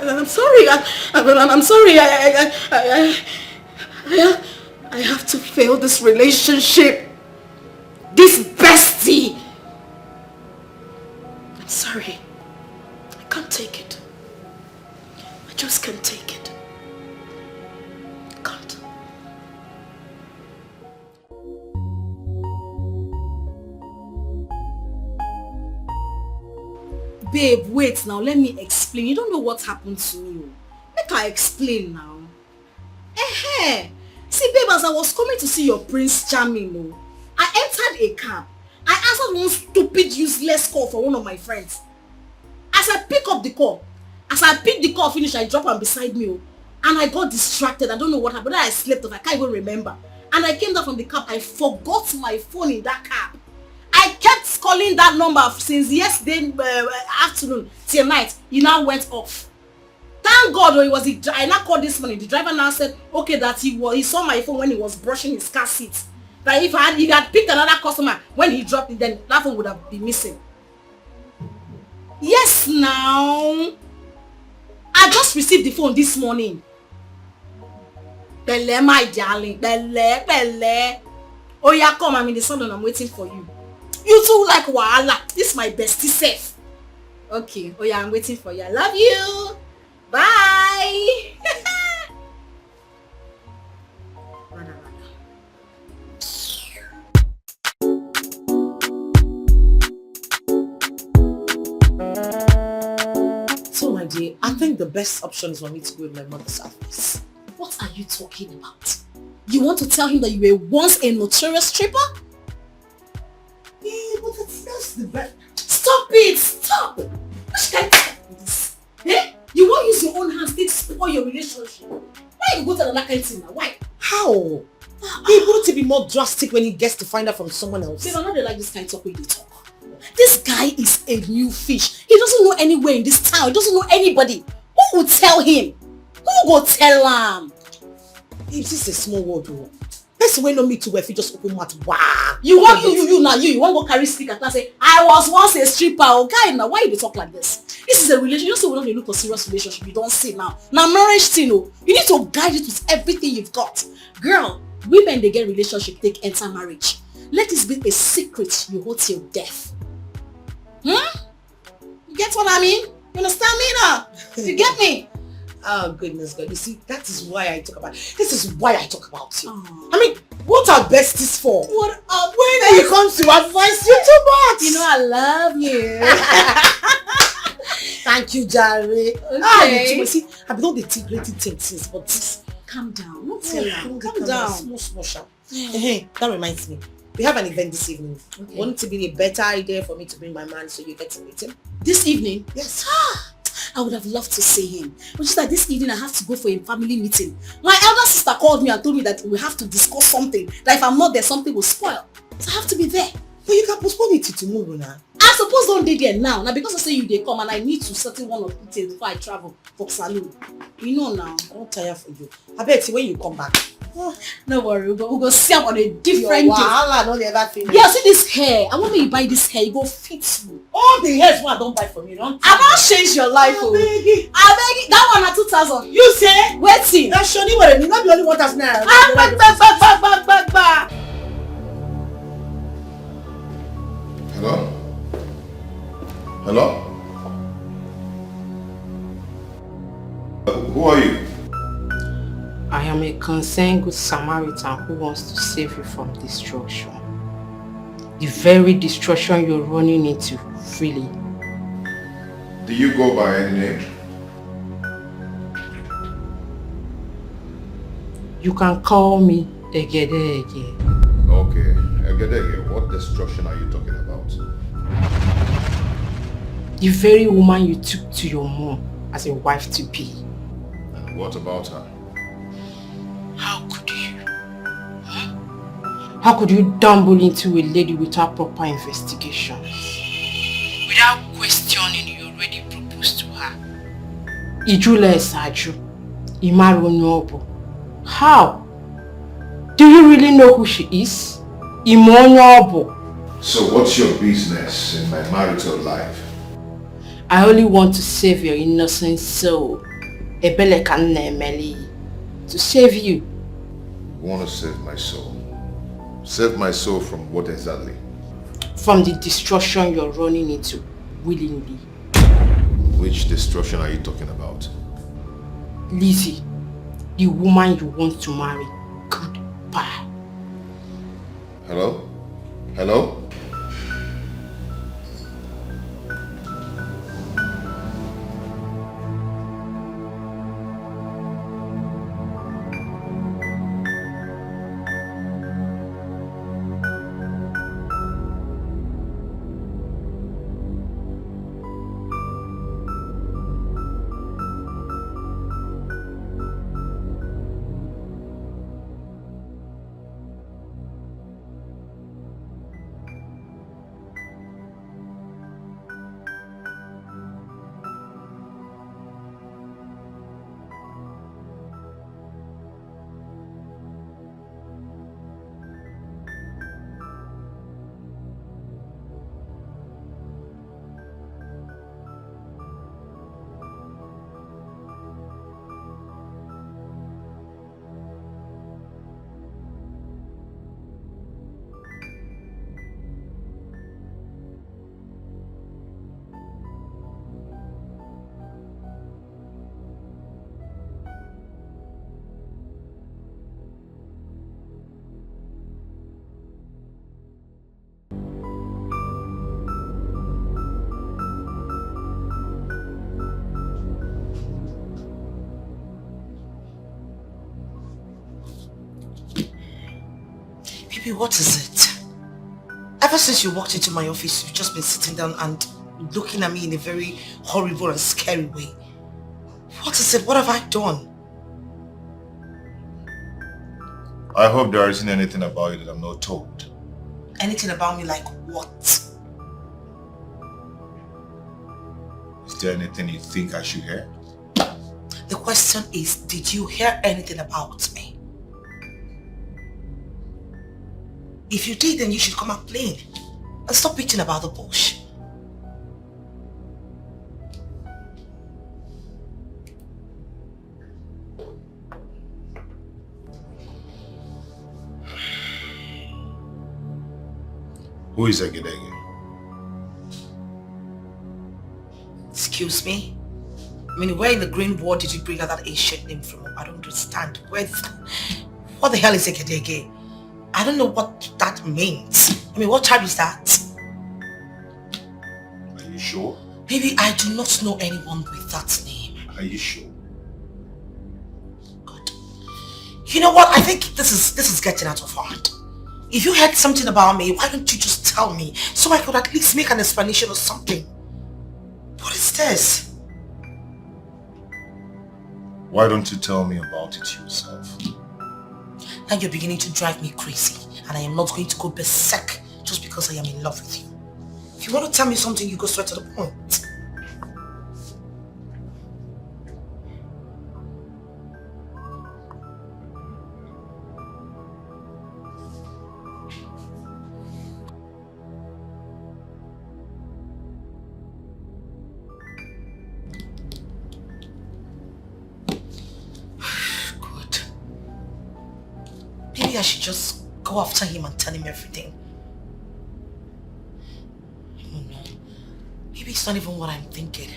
I'm sorry. I'm sorry. I have to fail this relationship. This bestie. I'm sorry. I can't take it. I just can't take it. I can't. Babe, wait now. Let me explain. You don't know what happened to me. Make I explain now. See, babe, as I was coming to see your Prince Charming, I entered a cab. I answered one stupid, useless call from one of my friends. As I picked the call, finish, I dropped am beside me, and I got distracted. I don't know what happened. Then I slept off. I can't even remember. And I came down from the cab. I forgot my phone in that cab. I kept calling that number since yesterday afternoon till night. It now went off. Thank God, I now called this morning. The driver now said, okay, that he saw my phone when he was brushing his car seat. That if he had picked another customer when he dropped it, then that phone would have been missing. Yes, now. I just received the phone this morning. Bele, my darling. Bele. Oh yeah, come. I'm in the salon. I'm waiting for you. You too like wahala. This is my bestie self. Okay. Oh yeah, I'm waiting for you. I love you. Bye. So my dear, I think the best option is for me to go with my mother's office. What are you talking about? You want to tell him that you were once a notorious stripper? Yeah, but that's the best. Stop it! Stop! Which kind of stuff is this? Eh? You won't use your own hands to spoil your relationship. Why you go to another kind of thing now? Why? How? He wouldn't be more drastic when he gets to find out from someone else. See, I'm not like this kind of talk when they talk. This guy is a new fish. He doesn't know anywhere in this town. He doesn't know anybody. Who will tell him? Who will tell him? This is a small world, though. Person wey know me too well if you just open mouth. Wow. You want you want to go carry stick and say, I was once a stripper. Okay, now why you talk like this? This is a relationship. You don't say we don't look for serious relationship. You don't see now. Now marriage thing, you need to guide it with everything you've got. Girl, women they get relationship, they enter marriage. Let this be a secret you hold till death. You get what I mean? You understand me now? You get me? Oh goodness God. You see, that is why I talk about it. This is why I talk about you. I mean, what are besties for? What up? When you come to advise you too much. You know I love you. Thank you, Jerry. Okay. You see, I've done the great things, but calm down. Not tell her. Calm down. Small sharp. Hey, that reminds me. We have an event this evening. Okay. Wouldn't it be a better idea for me to bring my man so you get to meet him? This evening? Yes. I would have loved to see him. But just like this evening, I have to go for a family meeting. My elder sister called me and told me that we have to discuss something. That if I'm not there, something will spoil. So I have to be there. But you can postpone it to tomorrow now. I suppose don't dey there now. Now because I say you they come and I need to settle one or two things before I travel for saloon. You know now. I don't tire for you. I bet when you come back. No worry, we'll go see him on a different day. Wahala no dey ever finish. Yeah, see this hair. I want me to buy this hair. It go fit you. All the hairs one I don't buy from you. Don't I don't change your life. I beg it. That one at 2,000. You say? Waiting. That's Shoni what you not be only 1,000 naira. Back. Hello? Hello? Who are you? I am a concerned good Samaritan who wants to save you from destruction. The very destruction you're running into, freely. Do you go by any name? You can call me Egedege. Okay, Egedege, what destruction are you talking about? The very woman you took to your mom as a wife-to-be. And what about her? How could you? How could you dabble into a lady without proper investigation? Without questioning, you already proposed to her. Ijule Esaju, Imaru Nyobo. How? Do you really know who she is? Imonyobo. So what's your business in my marital life? I only want to save your innocent soul. Ebele Kanemeli. To save you. You want to save my soul? Save my soul from what exactly? From the destruction you're running into, willingly. Which destruction are you talking about? Lizzie, the woman you want to marry. Goodbye. Hello? Hello? Baby, what is it? Ever since you walked into my office, you've just been sitting down and looking at me in a very horrible and scary way. What is it? What have I done? I hope there isn't anything about you that I'm not told. Anything about me like what? Is there anything you think I should hear? The question is, did you hear anything about me? If you did, then you should come out plain and stop bitching about the bush. Who is Egedege? Excuse me? I mean, where in the green world did you bring out that ancient name from? I don't understand. What the hell is Egedege? I don't know what that means. I mean, what tribe is that? Are you sure? Baby, I do not know anyone with that name. Are you sure? God. You know what? I think this is getting out of hand. If you heard something about me, why don't you just tell me so I could at least make an explanation or something? What is this? Why don't you tell me about it yourself? Now you're beginning to drive me crazy, and I am not going to go berserk just because I am in love with you. If you want to tell me something, you go straight to the point. Maybe I should just go after him and tell him everything. I don't know. Maybe it's not even what I'm thinking.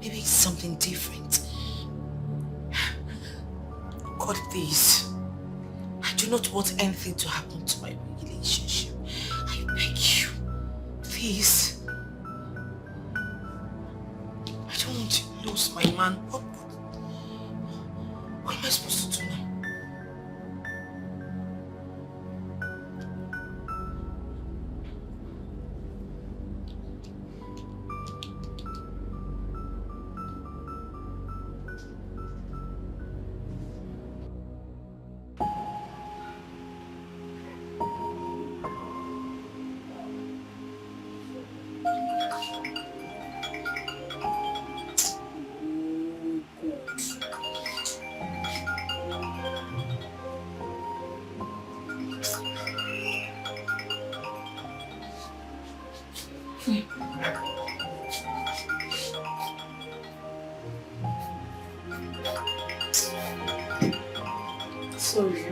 Maybe it's something different. God, please. I do not want anything to happen to my relationship. I beg you. Please. I don't want to lose my man. What am I supposed to do now? Sorry.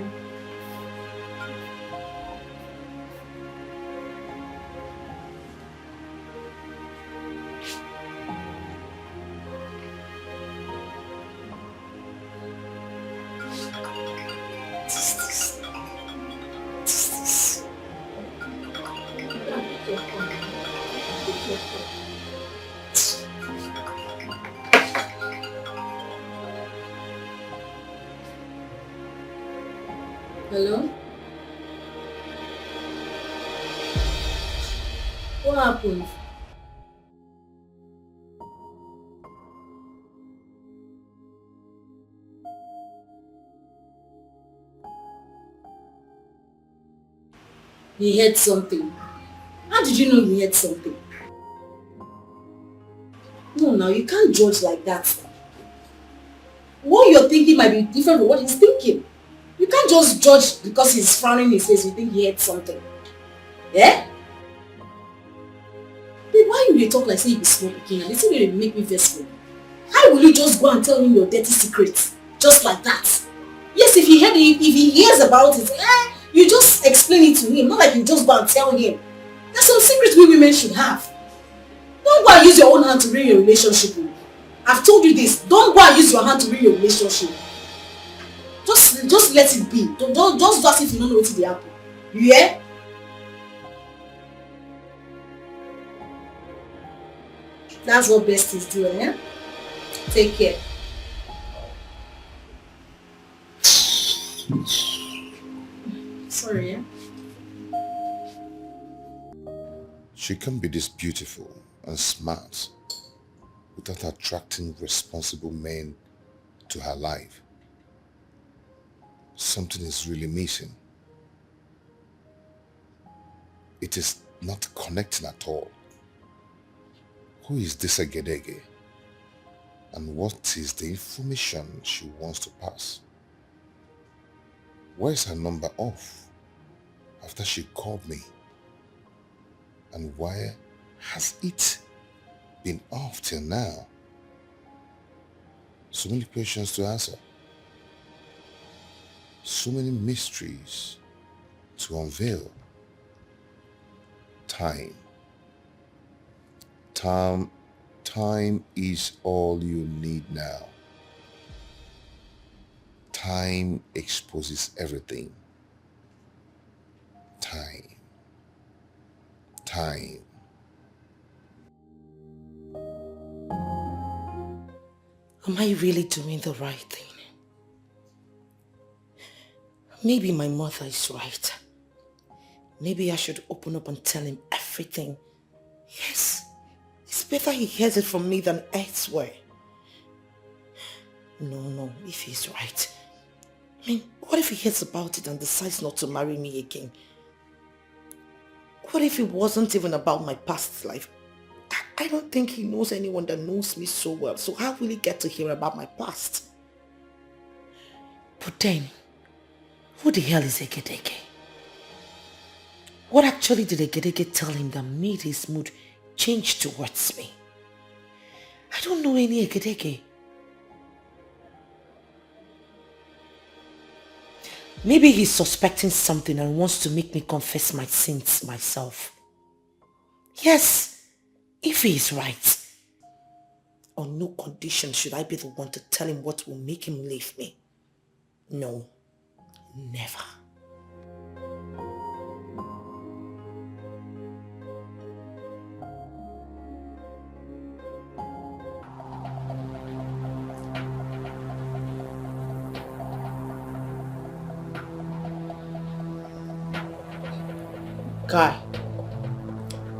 Hello? What happened? He heard something. How did you know he heard something? No, now you can't judge like that. What you're thinking might be different from what he's thinking. You can't just judge because he's frowning his face, you think he heard something. Yeah? Babe, why you talk like say you be small pikin and this will make me vex. How will you just go and tell him your dirty secrets? Just like that? Yes, if he heard it, if he hears about it, you just explain it to him, not like you just go and tell him. There's some secrets we women should have. Don't go and use your own hand to ruin your relationship. I've told you this. Don't go and use your hand to ruin your relationship. Just let it be. Don't just do as if you don't know what will happen. You hear? That's what best is doing, eh? Take care. Sorry, eh? She can be this beautiful and smart without attracting responsible men to her life. Something is really missing. It is not connecting at all. Who is this Egedege? And what is the information she wants to pass? Where is her number off after she called me? And why has it been off till now? So many questions to answer. So many mysteries to unveil. Time is all you need now. Time exposes everything. Time. Am I really doing the right thing? Maybe my mother is right. Maybe I should open up and tell him everything. Yes, it's better he hears it from me than elsewhere. No, if he's right. I mean, what if he hears about it and decides not to marry me again? What if it wasn't even about my past life? I don't think he knows anyone that knows me so well, so how will he get to hear about my past? But then, who the hell is Dikeh? What actually did Dikeh tell him that made his mood change towards me? I don't know any Dikeh. Maybe he's suspecting something and wants to make me confess my sins myself. Yes, if he is right. On no condition should I be the one to tell him what will make him leave me. No, never. Guy,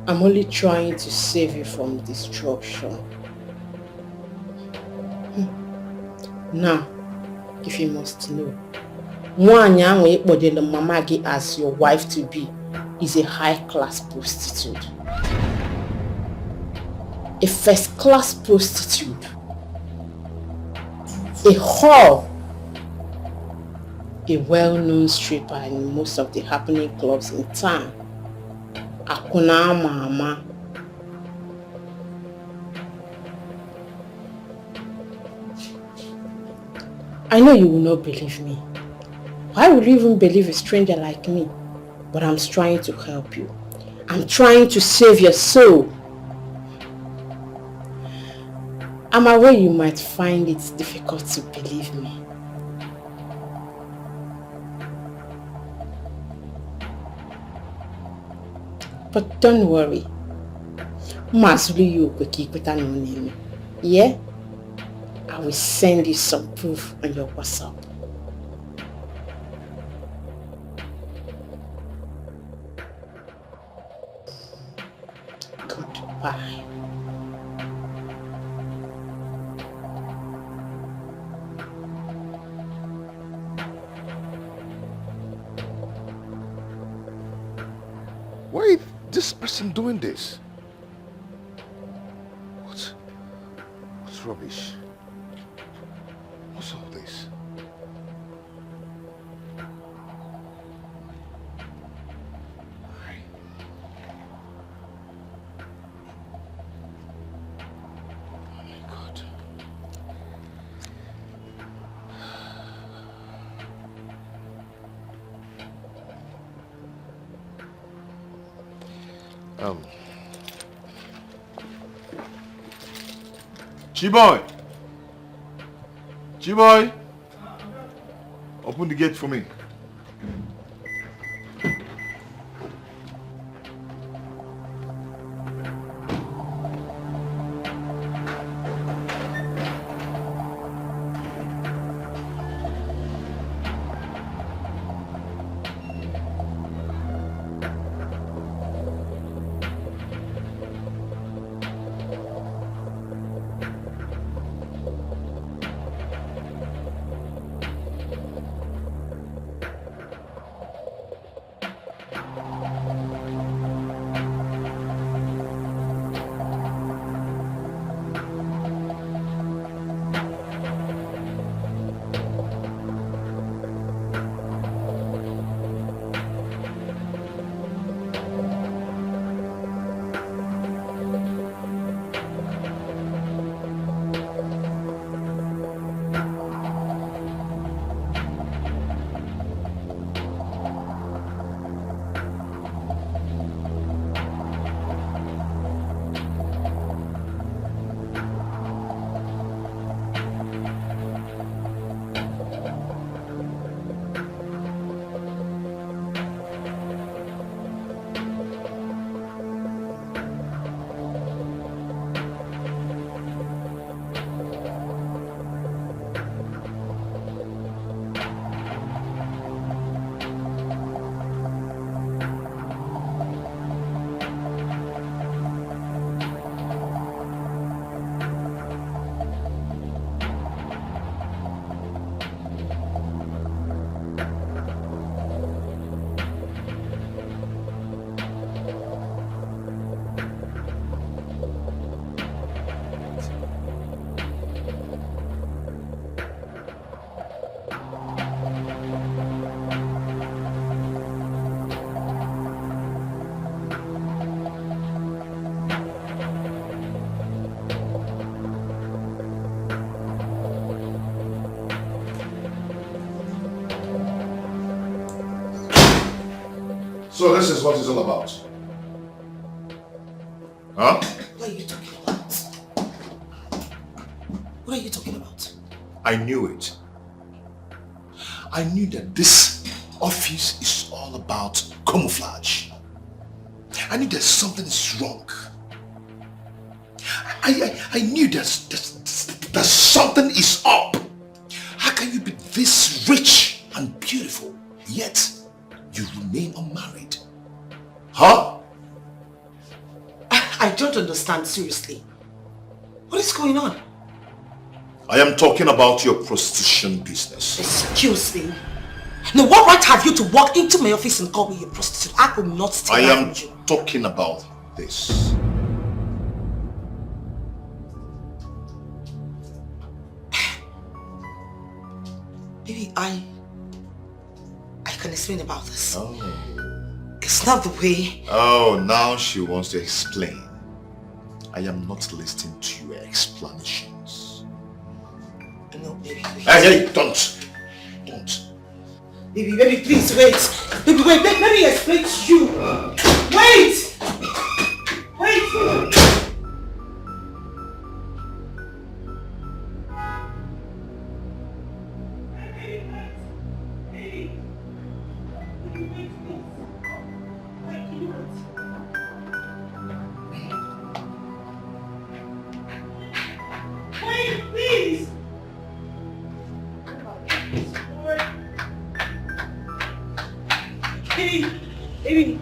I'm only trying to save you from destruction. Now, if you must know, Mwanya Wekbode the Mamagi as your wife-to-be is a high-class prostitute. A first-class prostitute. A whore. A well-known stripper in most of the happening clubs in town. Akuna Mama. I know you will not believe me. Why would you even believe a stranger like me? But I'm trying to help you. I'm trying to save your soul. I'm aware you might find it difficult to believe me. But don't worry. Yeah? I will send you some proof on your WhatsApp. Goodbye. Why is this person doing this? What's rubbish? What's all this? Oh my God. Chiboy! Chiboy! Open the gate for me. So this is what it's all about. Huh? What are you talking about? What are you talking about? I knew it. I knew that this office is all about camouflage. I knew that something is wrong. I knew that something is up. How can you be this rich and beautiful, yet you remain unmarried? Huh? I don't understand, seriously. What is going on? I am talking about your prostitution business. Excuse me. Now, what right have you to walk into my office and call me a prostitute? I could not stay I am with you. talking about this. Maybe I can explain about this. Oh. It's not the way. Oh, now she wants to explain. I am not listening to your explanations. No, baby. Hey, don't. Baby, please wait. Baby, wait. Let me explain to you. Wait! Wait! Baby.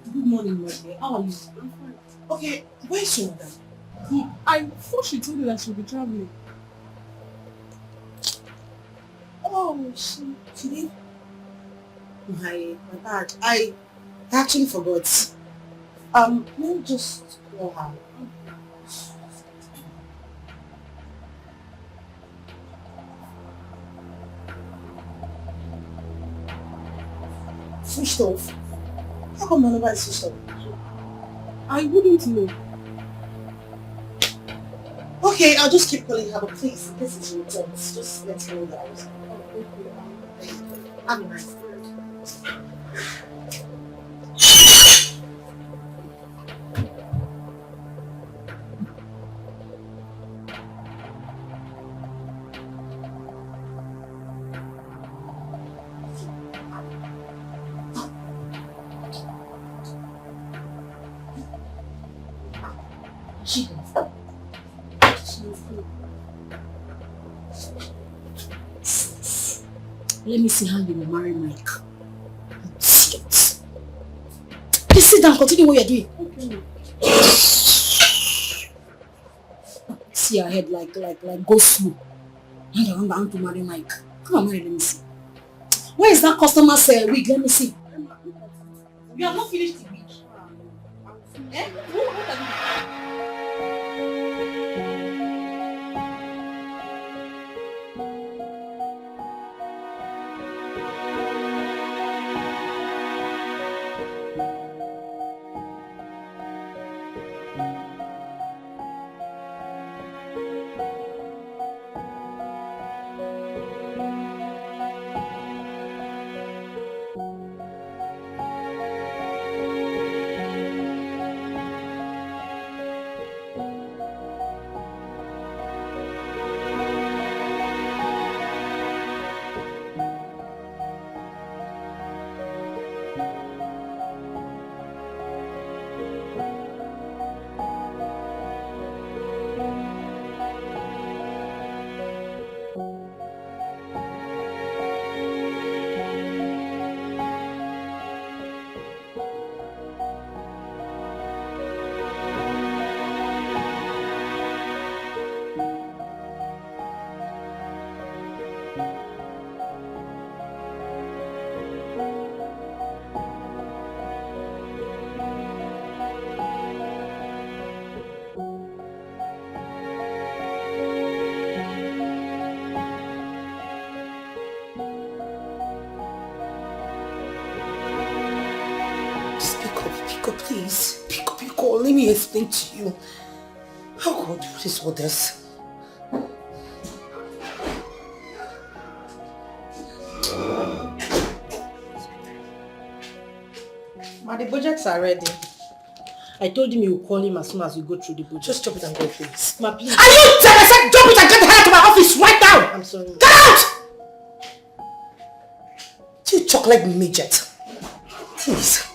Good morning, my dear. How are you? I'm fine. Okay, where's your mother? I thought she told you that she'll be traveling. Oh, she did? My bad. I actually forgot. Let me just call her. Switched off. How come my number is switched off? I wouldn't know. Okay, I'll just keep calling her, but please, in case it's returns, just let me know that I was. Have a nice day. Let me see how you will marry Mike. Please sit down, continue what you're doing. See your head like go slow. And I want to marry Mike. Come on, marry, let me see. Where is that customer's wig? Let me see. You have not finished the wig. Eh? What have you done? Please, pick up your call. Let me explain to you. Oh God, what is all this? Ma, the budgets are ready. I told him you will call him as soon as you go through the budget. Just drop it and go, please. Ma, please. Are you dead? I said drop it and get the hell out of my office right now! I'm sorry. Get out! You chocolate midget. Please.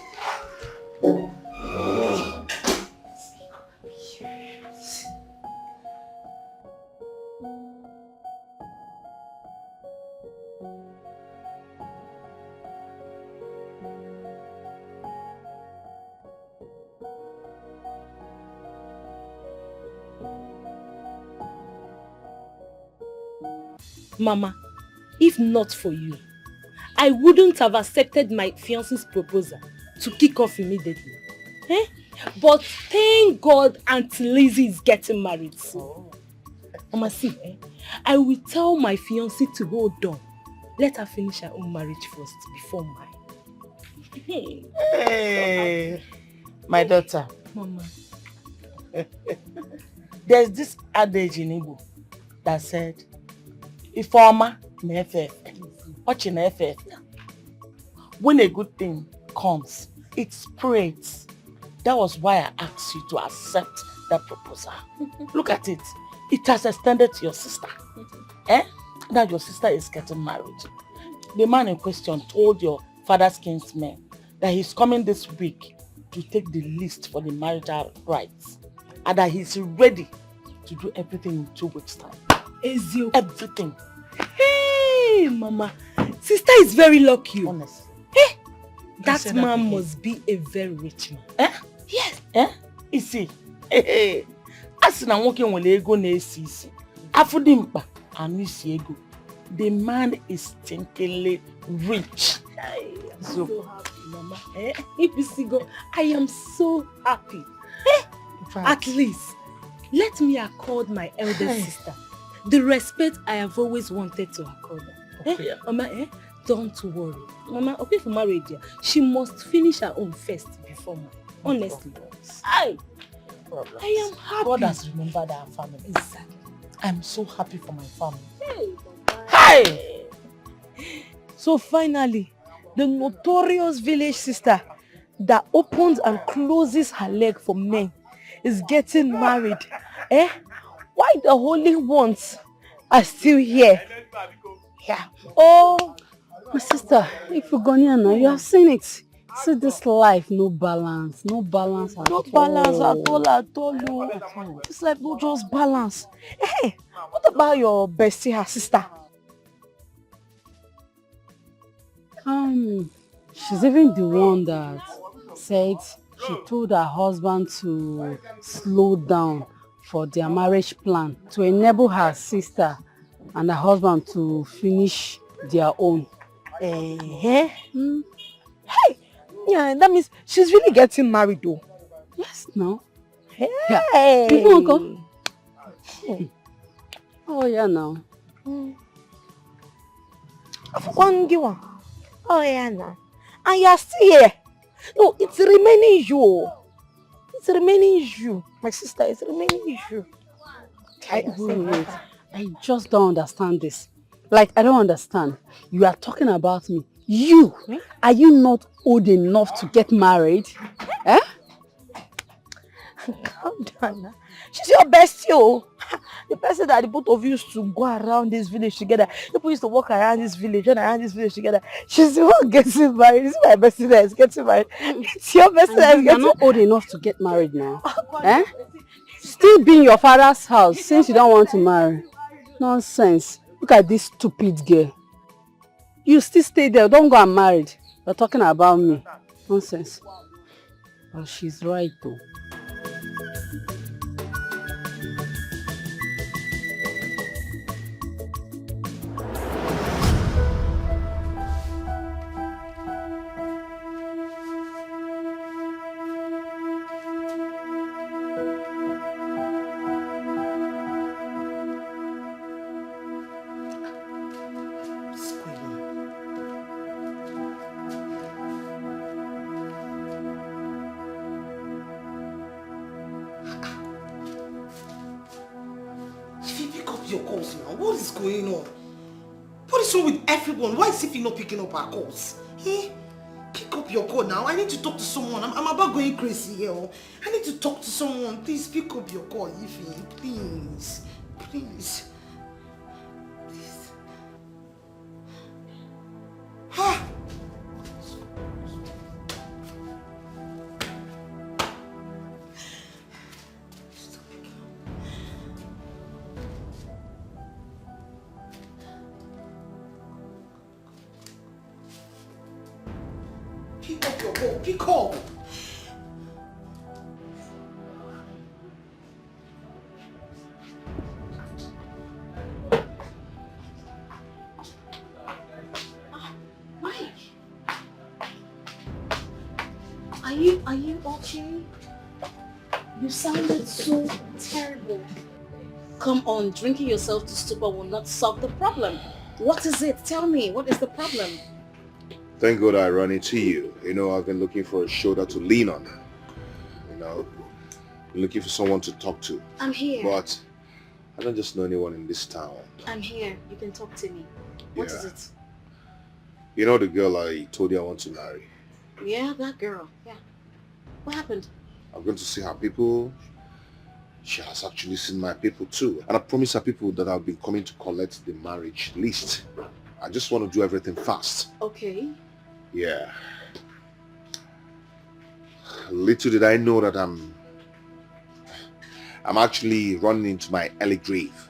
Mama, if not for you, I wouldn't have accepted my fiancé's proposal to kick off immediately. Eh? But thank God Auntie Lizzie is getting married soon. Mama, see, I will tell my fiancé to hold on. Let her finish her own marriage first before mine. Hey, my daughter. Mama. There's this adage in Igbo that said, Ifeoma na-efe efe, ọchị na-efe efe. When a good thing comes, it spreads. That was why I asked you to accept that proposal. Look at it. It has extended to your sister. Now your sister is getting married. The man in question told your father's kinsmen that he's coming this week to take the list for the marital rights and that he's ready to do everything in 2 weeks' time. Everything. Hey, Mama. Sister is very lucky. Honest. Hey, that man must be a very rich man. Yes. You see, as na nwoke nwere ego na-esi isi, afụdị mkpa anụ isi ego. The man is stinkingly rich. I'm so happy, Mama. I am so happy. At least, let me accord my elder sister the respect I have always wanted to accord her. Okay. Mama, don't worry. Mama, okay for marriage, she must finish her own first before mine. Honestly. I am happy. God has remembered our family. Exactly. I'm so happy for my family. Hey! So finally, the notorious village sister that opens and closes her leg for men is getting married. Why the holy ones are still here? Yeah. Oh, my sister, if you're Ghanaian now, you have seen it. See this life, no balance at all. No balance at all. This life no just balance. Hey, what about your bestie, her sister? She's even the one that said she told her husband to slow down for their marriage plan to enable her sister and her husband to finish their own. Hey, yeah, that means she's really getting married though. Yes, no. Hey. Yeah. You won't go? Oh, yeah, now. Oh, yeah, now. And you're still here. No, it's remaining you. It's remaining you. My sister, it's remaining you. Wait. I just don't understand this. Like, I don't understand. You are talking about me. You, are you not old enough to get married? Calm down now. She's your bestie. The person that the both of you used to go around this village together. People used to walk around this village and around this village together. She's the one getting married. This is my bestie that is getting married. It's your bestie that is getting married. You're not old enough to get married now. Still be in your father's house since you don't want to marry. Nonsense. Look at this stupid girl. You still stay there. Don't go and marry. You're talking about me. Nonsense. But she's right though. up your calls now. What is going on? What is wrong with everyone? Why is Ify not picking up our calls? Eh? Pick up your call now. I need to talk to someone. I'm about going crazy here. I need to talk to someone. Please pick up your call, Ify. Please. Please. Please. Ha! Pick up your call. Pick up. Are you okay? You sounded so terrible. Come on, drinking yourself to stupor will not solve the problem. What is it? Tell me, what is the problem? Thank God I ran into you. You know, I've been looking for a shoulder to lean on. You know, looking for someone to talk to. I'm here. But I don't just know anyone in this town. I'm here. You can talk to me. What is it? You know the girl I told you I want to marry? Yeah, that girl. Yeah. What happened? I'm going to see her people. She has actually seen my people too. And I promised her people that I'll be coming to collect the marriage list. I just want to do everything fast. Okay. Yeah. Little did I know that I'm actually running into my early grave.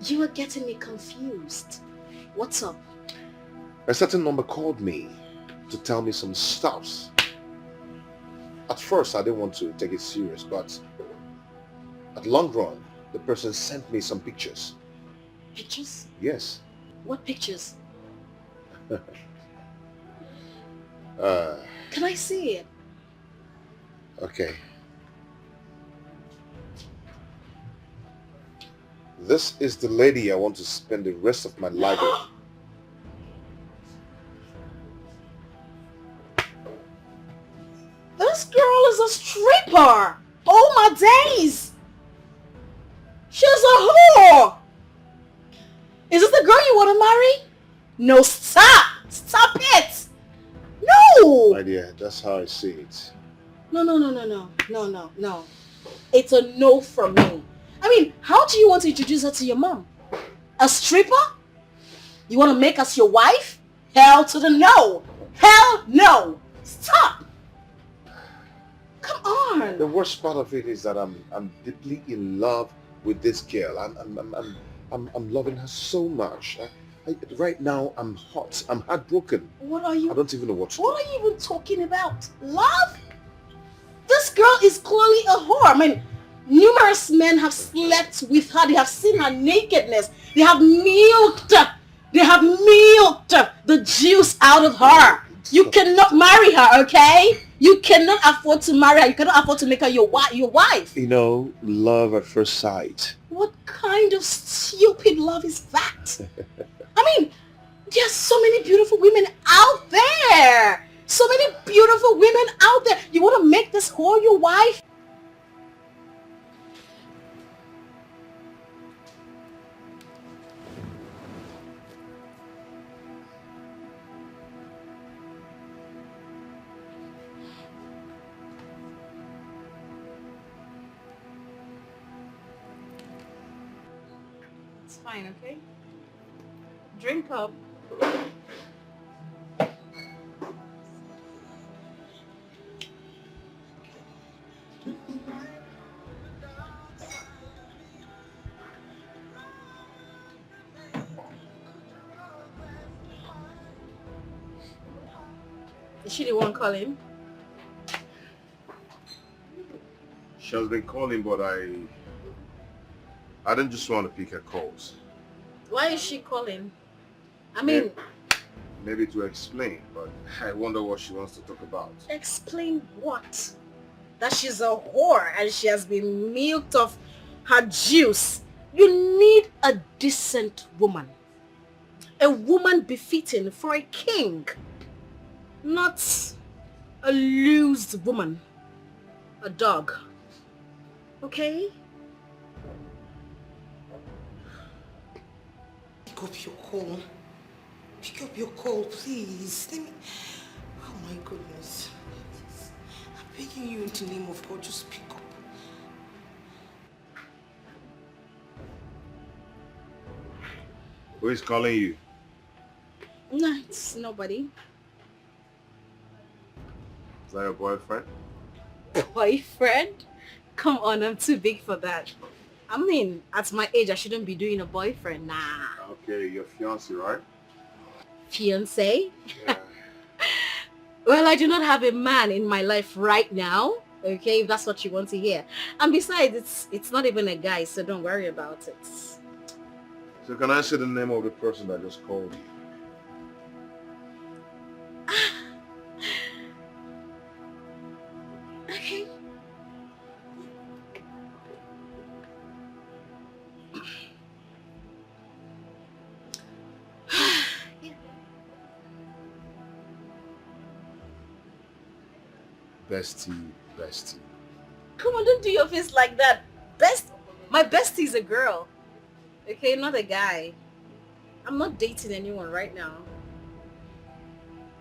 You are getting me confused. What's up? A certain number called me to tell me some stuffs. At first, I didn't want to take it serious, but at long run, the person sent me some pictures. Pictures? Yes. What pictures? Can I see it? Okay. This is the lady I want to spend the rest of my life with. This girl is a stripper! Oh my days! She's a whore! Is this the girl you want to marry? No, stop! Stop it! No! My dear, that's how I see it. No. It's a no from me. I mean, how do you want to introduce her to your mom? A stripper? You want to make us your wife? Hell to the no! Hell no! Stop! Come on! The worst part of it is that I'm deeply in love with this girl. I'm loving her so much. Right now I'm hot. I'm heartbroken. What are you? I don't even know what to do. What are you even talking about? Love? This girl is clearly a whore. I mean, numerous men have slept with her. They have seen her nakedness. They have milked the juice out of her. You cannot marry her, okay? You cannot afford to marry her. You cannot afford to make her your wife. You know, love at first sight. What kind of stupid love is that? I mean, there are so many beautiful women out there. So many beautiful women out there. You want to make this whore your wife? It's fine, okay? Drink up. Is she the one calling? She has been calling, but I didn't just want to pick her calls. Why is she calling? I mean... Maybe to explain, but I wonder what she wants to talk about. Explain what? That she's a whore and she has been milked of her juice. You need a decent woman. A woman befitting for a king. Not a loose woman. A dog. Okay? pick up your call. Pick up your call, please. Let me... Oh my goodness. I'm begging you in the name of God, just pick up. Who is calling you? No, it's nobody. Is that your boyfriend? Boyfriend? Come on, I'm too big for that. I mean, at my age, I shouldn't be doing a boyfriend. Nah. Okay, your fiancé, right? Fiancé? Yeah. Well, I do not have a man in my life right now. Okay, if that's what you want to hear. And besides, it's not even a guy, so don't worry about it. So can I say the name of the person that just called you? Okay. Bestie. Come on, don't do your face like that. My bestie is a girl. Okay, not a guy. I'm not dating anyone right now.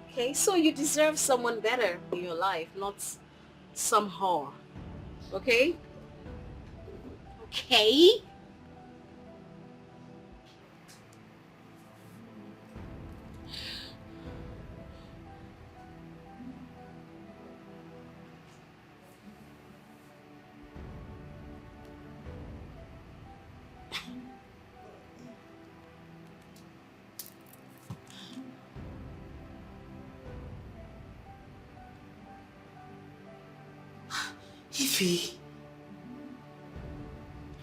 Okay, so you deserve someone better in your life, not some whore. Okay? Okay? Ify,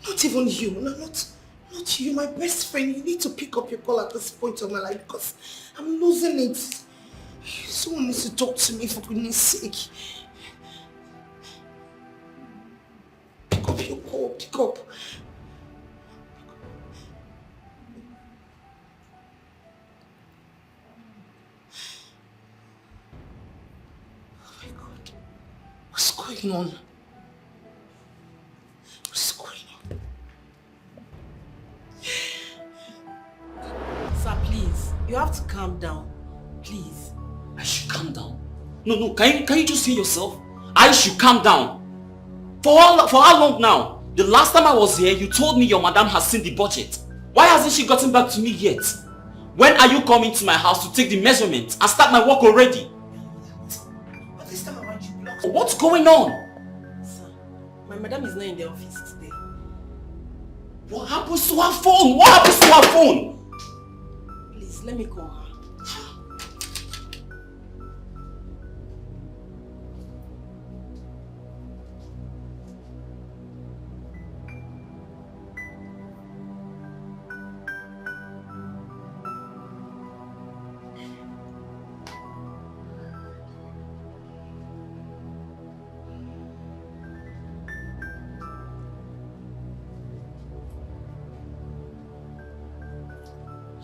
not even you, not you, my best friend. You need to pick up your call at this point of my life because I'm losing it. Someone needs to talk to me for goodness sake. Pick up your call, pick up. Oh my God, what's going on? What's going on? Sir, please, you have to calm down. Please. I should calm down. No, can you just hear yourself? I should calm down. For how long now? The last time I was here, you told me your madam has seen the budget. Why hasn't she gotten back to me yet? When are you coming to my house to take the measurements and start my work already? But this time around you blocked. What's going on? Sir, my madam is not in the office today. What happens to her phone? What happens to her phone? Please, let me call her.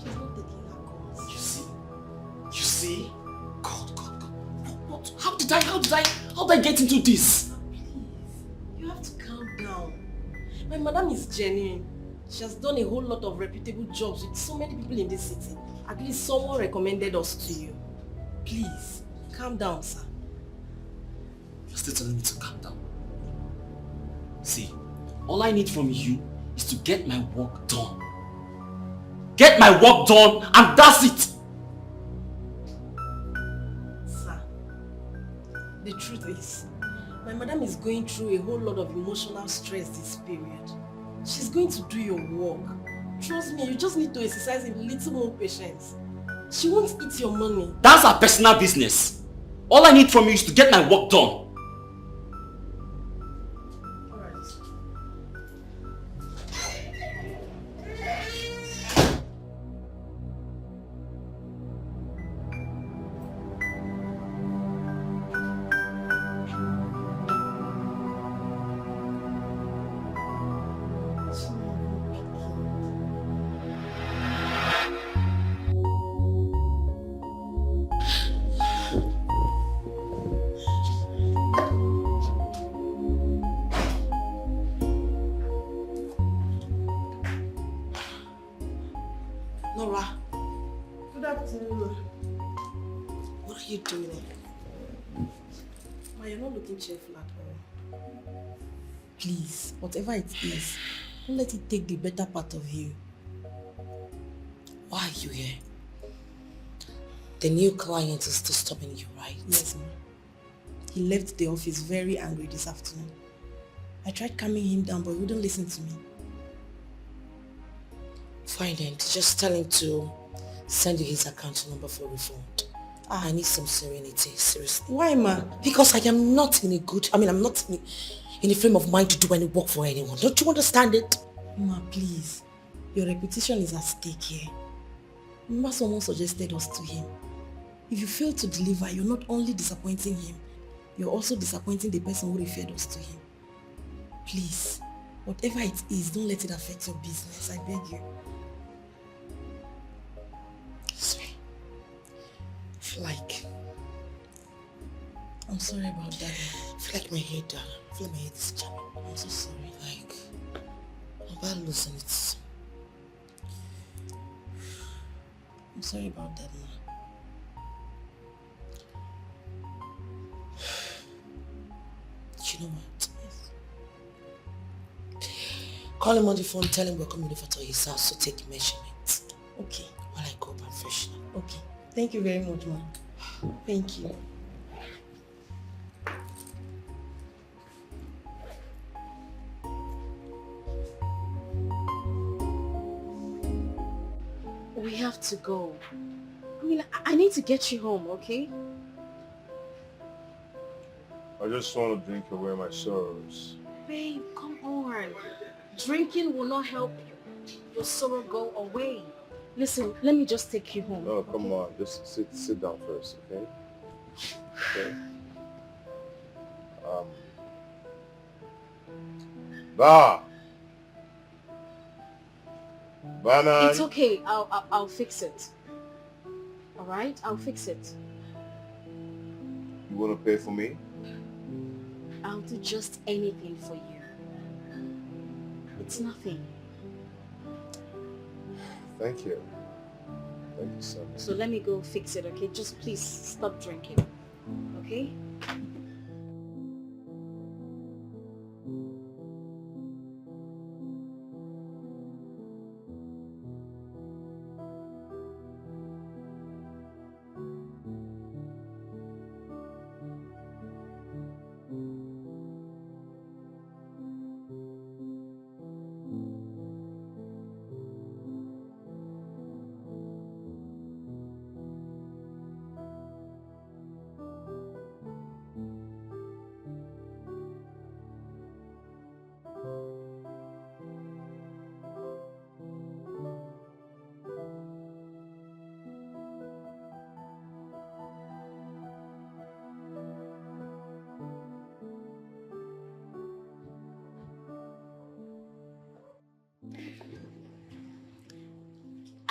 She's not taking her calls. You see? God. What? How did I get into this? Please, you have to calm down. My madam is genuine. She has done a whole lot of reputable jobs with so many people in this city. At least someone recommended us to you. Please, calm down, sir. You're still telling me to calm down. See, all I need from you is to get my work done. Get my work done and that's it! Sir, the truth is, my madam is going through a whole lot of emotional stress this period. She's going to do your work. Trust me, you just need to exercise a little more patience. She won't eat your money. That's her personal business. All I need from you is to get my work done. you doing? Ma, you're not looking cheerful at all. Please, whatever it is, don't let it take the better part of you. Why are you here? The new client is disturbing you, right? Yes, ma'am. He left the office very angry this afternoon. I tried calming him down, but he wouldn't listen to me. Fine then, just tell him to send you his account number for refund. I need some serenity, seriously. Why, ma? Because I am not in a I'm not in a frame of mind to do any work for anyone. Don't you understand it? Ma, please. Your reputation is at stake here. Remember someone suggested us to him. If you fail to deliver, you're not only disappointing him, you're also disappointing the person who referred us to him. Please, whatever it is, don't let it affect your business. I beg you. Sorry. I feel like... I'm sorry about that. I feel like my head is jamming. I'm so sorry. Like, I'm about losing it. I'm sorry about that, ma. You know what? Yes. Call him on the phone, tell him we're coming over to his house to take measurements. Okay. While I go back fresh now. Okay. Thank you very much, ma. Thank you. We have to go. I need to get you home, okay? I just want to drink away my sorrows. Babe, come on. Drinking will not help your sorrow go away. Listen, let me just take you home. No, come on. Just sit down first, okay? Okay. Banana. It's okay. I'll fix it. All right? I'll fix it. You want to pay for me? I'll do just anything for you. It's nothing. Thank you. Thank you so much. So let me go fix it, okay? Just please stop drinking, okay?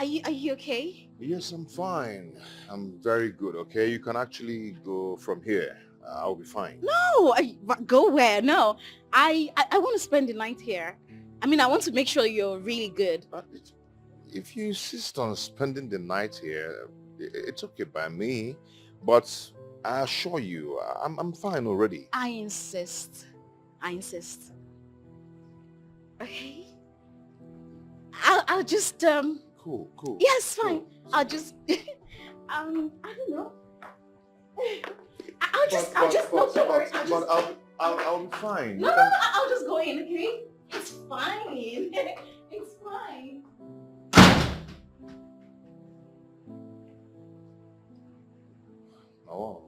Are you okay? Yes, I'm fine. I'm very good, okay? You can actually go from here. I'll be fine. No, go where? No, I want to spend the night here. I want to make sure you're really good. If you insist on spending the night here, it's okay by me. But I assure you, I'm fine already. I insist. Okay. I'll just Cool. Yes, fine. Cool. I'll just I don't know. I'll just no, don't worry. I'll be fine. No, I'll just go in, okay? It's fine. It's fine. Oh.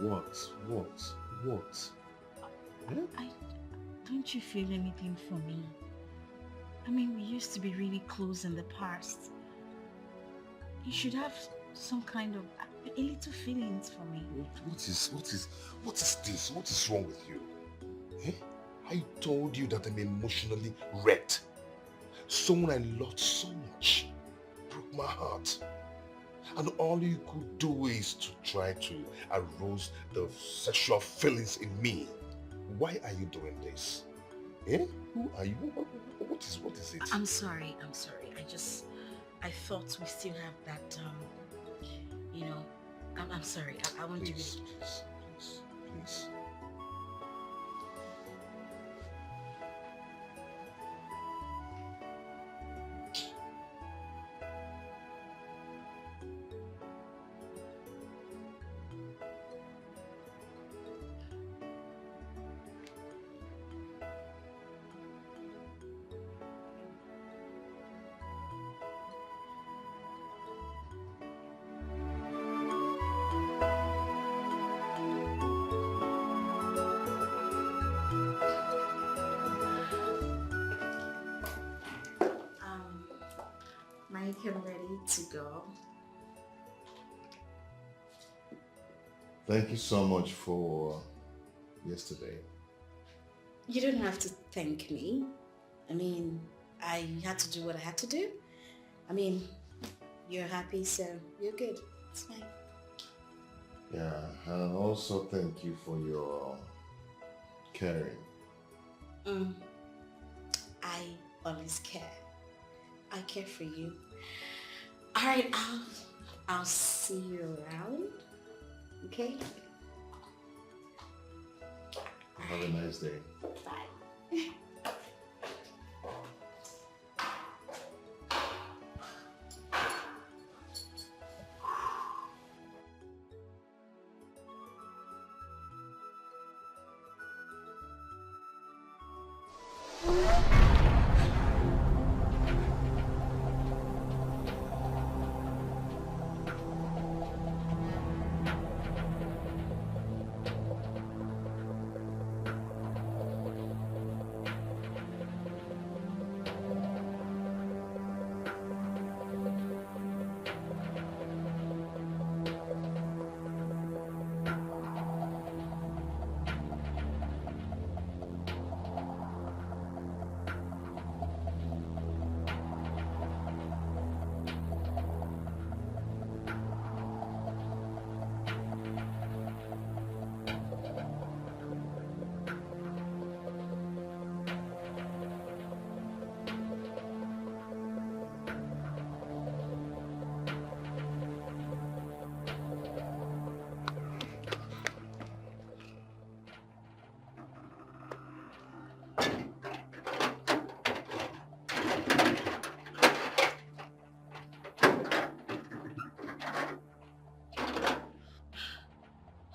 What? Don't you feel anything for me? I mean, we used to be really close in the past. You should have some kind of a little feelings for me. What is this? What is wrong with you? Eh? I told you that I'm emotionally wrecked. Someone I loved so much broke my heart. And all you could do is to try to arouse the sexual feelings in me. Why are you doing this? Eh? Who are you? What is it? I'm sorry. I thought we still have that, I'm sorry. I want you to... Please. Mike, I'm ready to go. Thank you so much for yesterday. You don't have to thank me. I mean, I had to do what I had to do. I mean, you're happy, so you're good. It's fine. Yeah, and also thank you for your caring. I always care. I care for you. All right, I'll see you around. Okay? Have a nice day. Bye.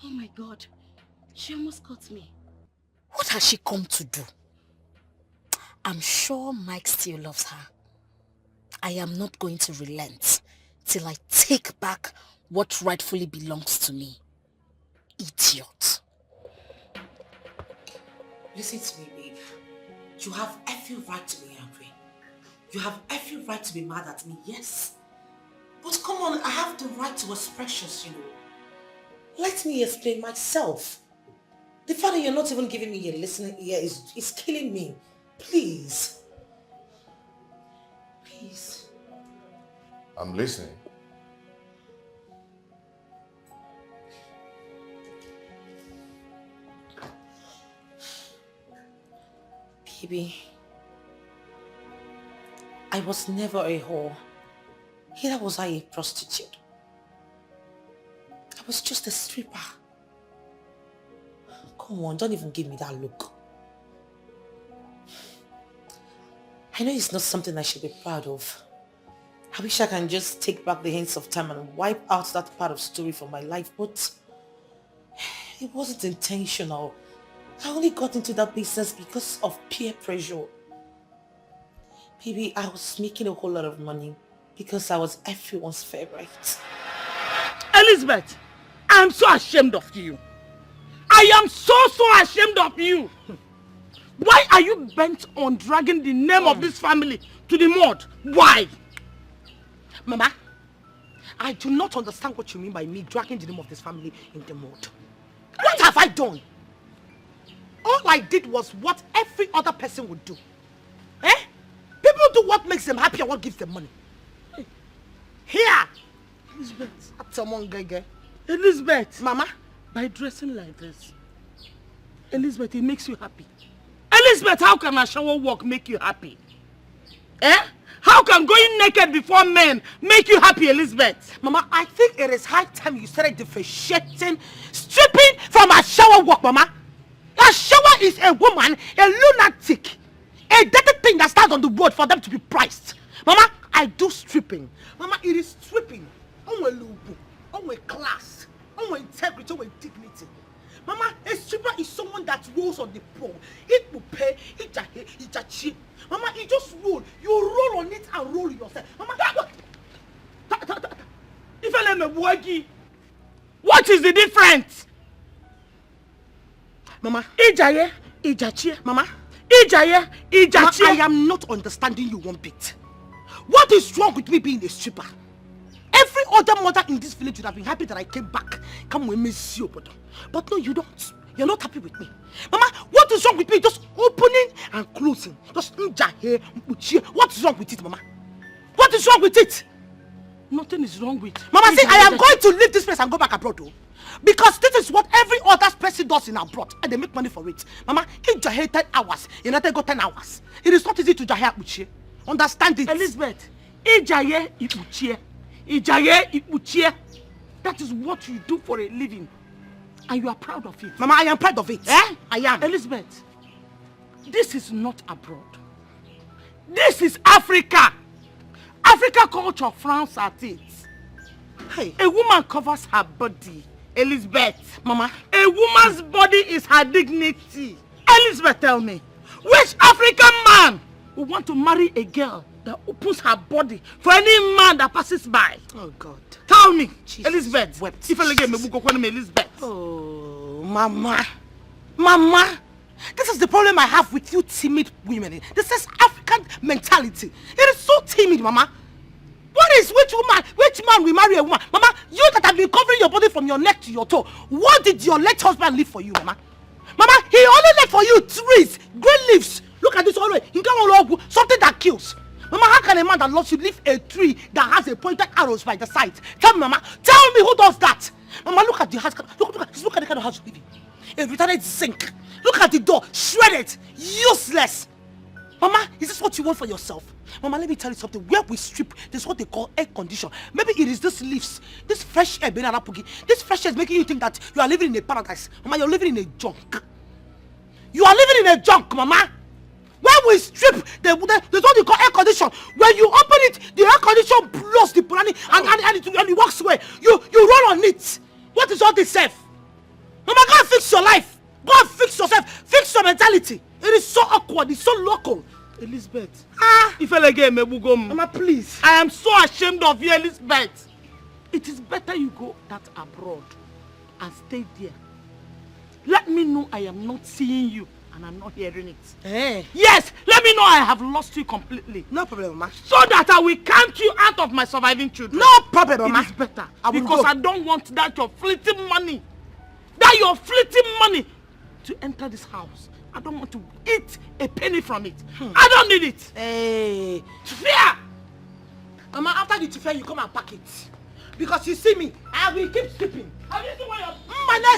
Oh my God, she almost caught me. What has she come to do? I'm sure Mike still loves her. I am not going to relent till I take back what rightfully belongs to me. Idiot. Listen to me, babe. You have every right to be angry. You have every right to be mad at me, yes. But come on, I have the right to expressions, you know. Let me explain myself. The fact that you're not even giving me a listening ear is killing me. Please. Please. I'm listening. Baby, I was never a whore. Neither was I a prostitute. I was just a stripper. Come on, don't even give me that look. I know it's not something I should be proud of. I wish I can just take back the hints of time and wipe out that part of story from my life, but it wasn't intentional. I only got into that business because of peer pressure. Maybe I was making a whole lot of money because I was everyone's favorite. Elizabeth, I'm so ashamed of you. I am so ashamed of you. Why are you bent on dragging the name of this family to the mud? Why? Mama, I do not understand what you mean by me dragging the name of this family in the mud. What have I done? All I did was what every other person would do. Eh? People do what makes them happy and what gives them money. Here! Elizabeth. Elizabeth. Mama. By dressing like this. Elizabeth, it makes you happy. Elizabeth, how can a shower walk make you happy? Eh? How can going naked before men make you happy, Elizabeth? Mama, I think it is high time you started differentiating stripping from a shower walk, Mama. A shower is a woman, a lunatic, a dirty thing that stands on the road for them to be priced. Mama, I do stripping. Mama, it is stripping. On a class, on integrity, on dignity. Mama, a stripper is someone that rolls on the pole. It will pay, it's a cheap. Mama, it just roll. You roll on it and roll yourself. Mama, if I let me work, what is the difference? Mama, Ijaye, Mama, Ijaye. I am not understanding you one bit. What is wrong with me being a stripper? Every other mother in this village would have been happy that I came back. Come with me, see you, but no, you don't. You're not happy with me. Mama, what is wrong with me? Just opening and closing. Just Ijaye. What is wrong with it, Mama? What is wrong with it? Nothing is wrong with it. Mama, see, I am going to leave this place and go back abroad, though. Because this is what every other person does in abroad, and they make money for it. Mama, Ijaye 10 hours, United go 10 hours. It is not easy to Ijaye Uche. Understand it. Elizabeth, Ijaye Uche. Ijaye Uche. That is what you do for a living. And you are proud of it. Mama, I am proud of it. Eh? I am. Elizabeth, this is not abroad. This is Africa. Africa culture frowns at it. Hey. A woman covers her body. Elizabeth, Mama, a woman's body is her dignity. Elizabeth, tell me, which African man would want to marry a girl that opens her body for any man that passes by? Oh God. Tell me, Jesus. Elizabeth. Wept. If I get me, Elizabeth. Oh, Mama. Mama. This is the problem I have with you timid women. This is African mentality. It is so timid, Mama. What is which man will marry a woman? Mama, you that have been covering your body from your neck to your toe, what did your late husband leave for you, Mama? Mama, he only left for you trees, green leaves. Look at this already. Something that kills. Mama, how can a man that loves you leave a tree that has a pointed arrows by the side? Tell me, Mama. Tell me who does that. Mama, look at the house. Look at the kind of house you live in. A retarded sink. Look at the door. Shredded. Useless. Mama, is this what you want for yourself? Mama, let me tell you something. Where we strip, this is what they call air condition. Maybe it is this leaves, this fresh air, this fresh air is making you think that you are living in a paradise. Mama, you're living in a junk. You are living in a junk, Mama. When we strip, there's what they call air condition. When you open it, the air condition blows the planning and it walks away. You run on it. What is all this self? Mama, go and fix your life. Go and fix yourself. Fix your mentality. It is so awkward. It's so local. Elizabeth. If I get me, Mama, please. I am so ashamed of you, Elizabeth. It is better you go that abroad and stay there. Let me know I am not seeing you and I'm not hearing it. Hey. Yes, let me know I have lost you completely. No problem, Mama. So that I will count you out of my surviving children. No problem, Mama. It is better. Because I don't want that your fleeting money. To enter this house. I don't want to eat a penny from it. I don't need it. Hey, fear. Mama, after the fair, you come and pack it. Because you see me, I will keep stripping. Have you seen what your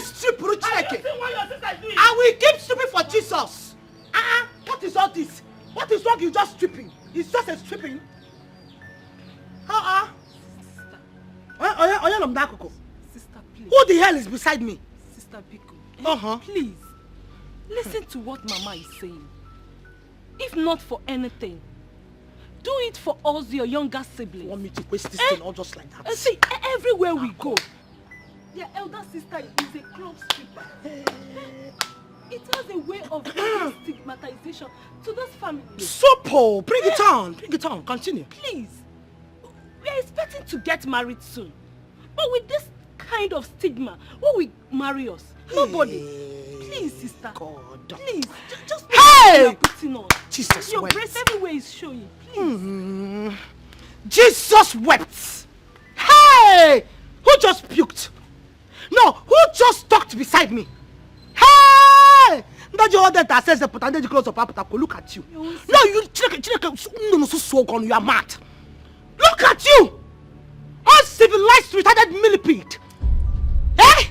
strip? Have you seen what your sister is doing? I will keep stripping for Jesus. What is all this? What is wrong? You just stripping? It's just a stripping. Sister, please. Who the hell is beside me? Sister Biko. Please. Listen to what Mama is saying. If not for anything, do it for us, your younger siblings. You want me to waste this thing all just like that? See, everywhere we go, their elder sister is a club stripper. It has a way of bringing stigmatization to those families. So, bring it on. Bring it on. Continue. Please. We are expecting to get married soon. But with this kind of stigma, who will marry us? Nobody. Please, sister. God. Please, just hey! you're putting on. Jesus Your wept. breast everywhere is showing. Please. Jesus wept. Hey! Who just puked? No, who just talked beside me? Hey! That you ordered that says the put under the clothes of Papa. Look at you. No, you you are mad. Look at you! Uncivilized, retarded millipede. Eh?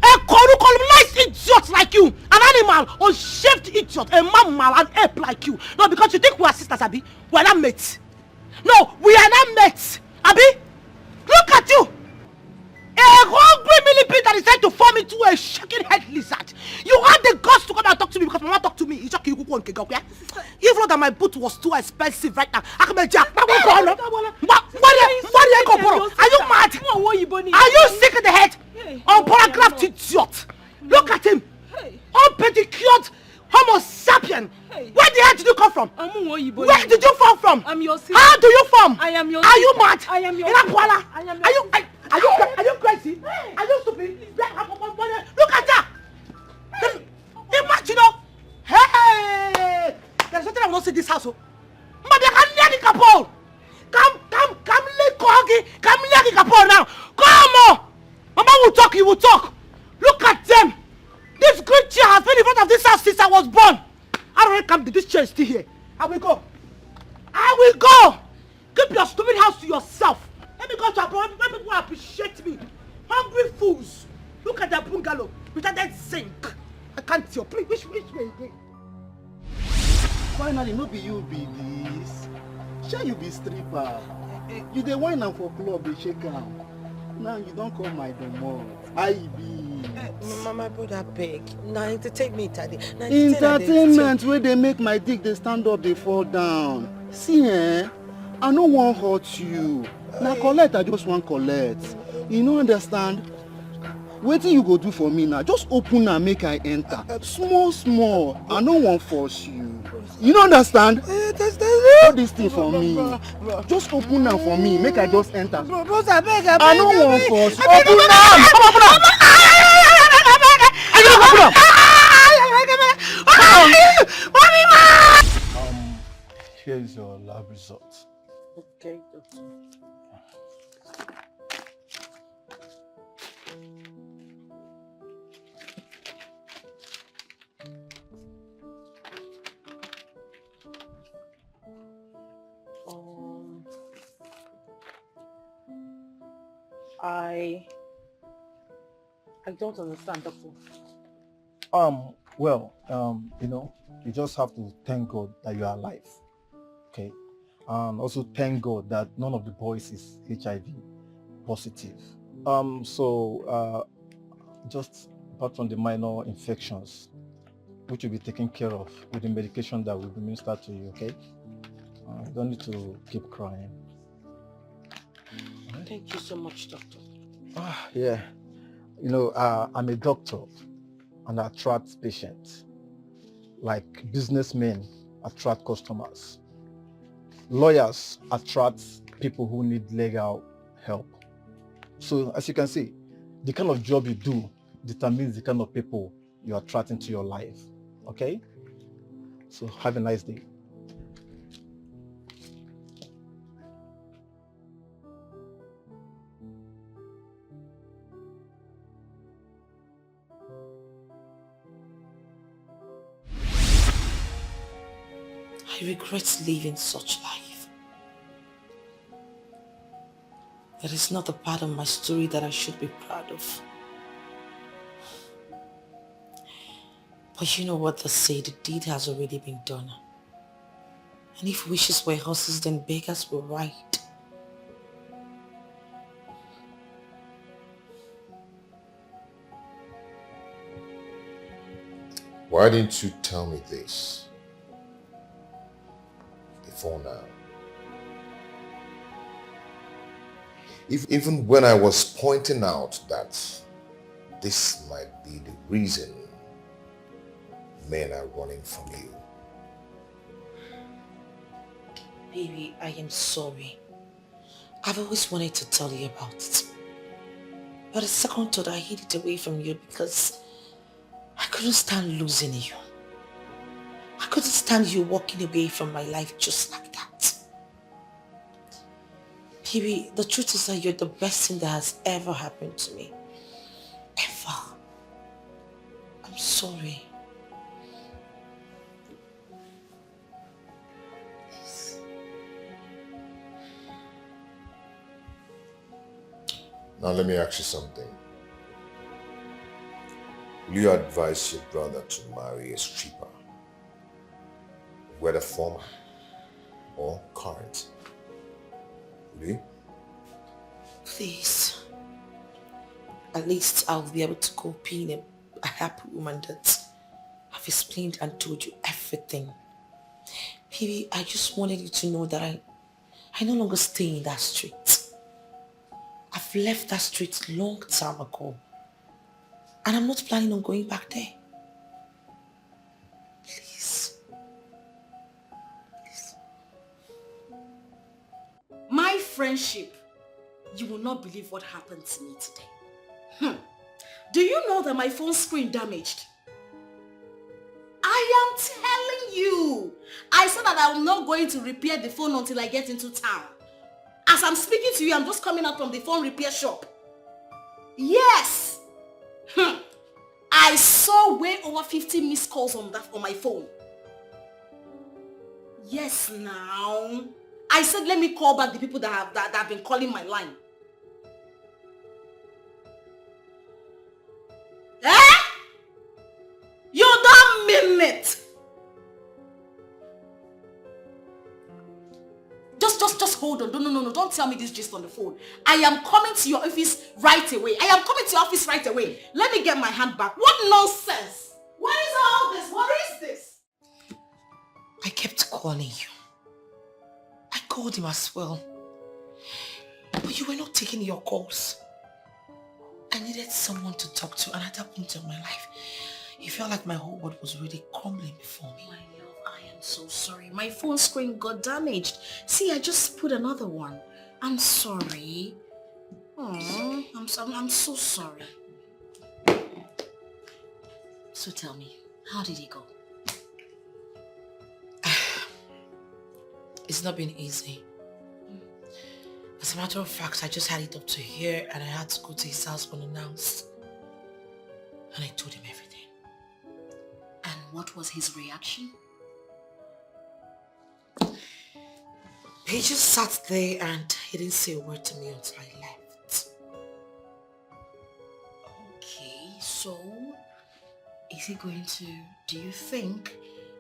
A colonized idiot like you, an animal, unshaved idiot, a mammal, an ape like you. No, because you think we are sisters, Abi. We are not mates. No, we are not mates, Abi. Look at you. A hungry millipede that is trying to form into a shaking head lizard. You had the guts to come and talk to me because Mama talked to me. Even though that my boot was too expensive right now. Are you mad? Are you sick in the head? Unpolygraphed idiot. Look at him. Unpedicured Homo sapien. Where the hell did you come from? Where did you fall from? I'm your sister. How do you form? I am your Are you sister. mad? I am your Are you crazy? Are you stupid? Look at that! Imagine, hey! There's something I will not see in this house. But they can hear the couple. Come, hear the couple now. Come on! Mama will talk, you will talk. Look at them. This great chair has been in front of this house since I was born. I don't come to this chair is still here. I will go. Keep your stupid house to yourself. Let me go to abroad. Let people appreciate me. Hungry fools. Look at that bungalow. With that sink. I can't tell. Please, which way again? Finally, no be you be this. Shall you be stripper? You the wine and for club, they shake am. Now you don't call my domot. I be. Mama, brother, beg. Now entertain me, Taddy. Entertainment where they make my dick, they stand up, they fall down. See, I no wan hurt you. Now collect, I just want collect. You no understand? Wetin you go do for me now? Just open and make I enter. Small. I no wan force you. You no understand? Do this thing for me. Just open am for me. Make I just enter. I no wan force you. Open am. Here is your lab result. Okay, doctor. I don't understand, doctor. Well, you just have to thank God that you are alive. Okay? And also thank God that none of the boys is HIV positive. Just apart from the minor infections, which will be taken care of with the medication that will be administered to you, okay? You don't need to keep crying. Thank you so much, doctor. Yeah. I'm a doctor and I attract patients. Like businessmen attract customers. Lawyers attract people who need legal help. So as you can see, the kind of job you do determines the kind of people you attract into your life. Okay? So have a nice day. I regret living such life. That is not the part of my story that I should be proud of. But you know what they say, the deed has already been done. And if wishes were horses, then beggars will ride. Why didn't you tell me this before now? Even when I was pointing out that this might be the reason men are running from you. Baby, I am sorry. I've always wanted to tell you about it. But the second thought, I hid it away from you because I couldn't stand losing you. I couldn't stand you walking away from my life just like that. Baby, the truth is that you're the best thing that has ever happened to me. Ever. I'm sorry. Now let me ask you something. Will you advise your brother to marry a stripper? Whether former or current? Will you? Please. At least I'll be able to go being a happy woman that I've explained and told you everything. Baby, I just wanted you to know that I no longer stay in that street. I've left that street long time ago. And I'm not planning on going back there. Please. Please. My friendship, you will not believe what happened to me today. Do you know that my phone screen damaged? I am telling you. I said that I'm not going to repair the phone until I get into town. As I'm speaking to you, I'm just coming out from the phone repair shop. Yes. I saw way over 50 missed calls on my phone. Yes, now. I said let me call back the people that have been calling my line. Eh? You don't mean it. Just hold on. No. Don't tell me this just on the phone. I am coming to your office right away. Let me get my hand back. What nonsense? What is all this? What is this? I kept calling you. I called him as well. But you were not taking your calls. I needed someone to talk to, and at that point of my life, it felt like my whole world was really crumbling before me. My love, I am so sorry. My phone screen got damaged. See, I just put another one. I'm sorry. Oh, I'm so sorry. So tell me, how did it go? It's not been easy. As a matter of fact, I just had it up to here and I had to go to his house unannounced. And I told him everything. And what was his reaction? He just sat there and he didn't say a word to me until I left. Okay, so is he going to, do you think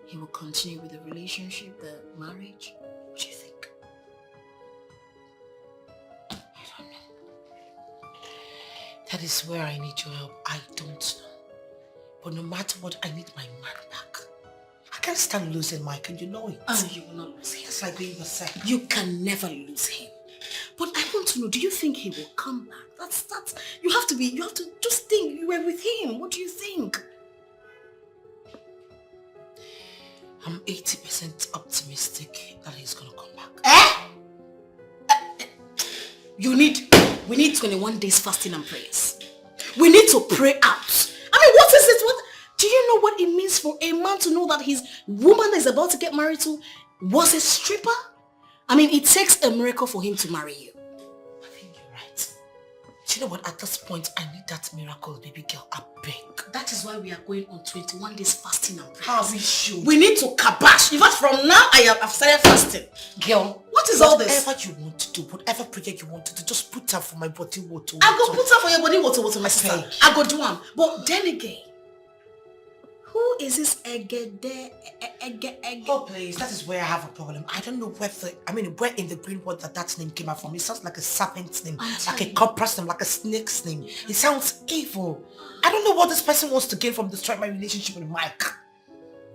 he will continue with the relationship, the marriage? What do you think? I don't know. That is where I need your help. I don't know. But no matter what, I need my man back. I can't stand losing Mike, and you know it. Oh, you will not lose him. It's like being yourself. You can never lose him. But I want to know, do you think he will come back? That's, you have to just think you were with him. What do you think? I'm 80% optimistic that he's gonna come back. We need 21 days fasting and prayers. We need to pray out. I mean, what is it? What do you know what it means for a man to know that his woman that is about to get married to was a stripper? I mean, it takes a miracle for him to marry you. I think you're right. Do you know what? At this point, I need that miracle, baby girl. I beg. That is why we are going on 21 days fasting and prayers. How we should. We need to kabash. In fact, from now, I've started fasting. Girl, what is all this? Whatever you want to do, whatever project you want to do, just put her for my body water. I go put her for your body water, my sister. I go do one. But then again, who is this Egede? Oh please, that is where I have a problem. I don't know where in the green world that name came out from. It sounds like a serpent's name, like a cobra's name, like a snake's name. It sounds evil. I don't know what this person wants to gain from destroying my relationship with Mike.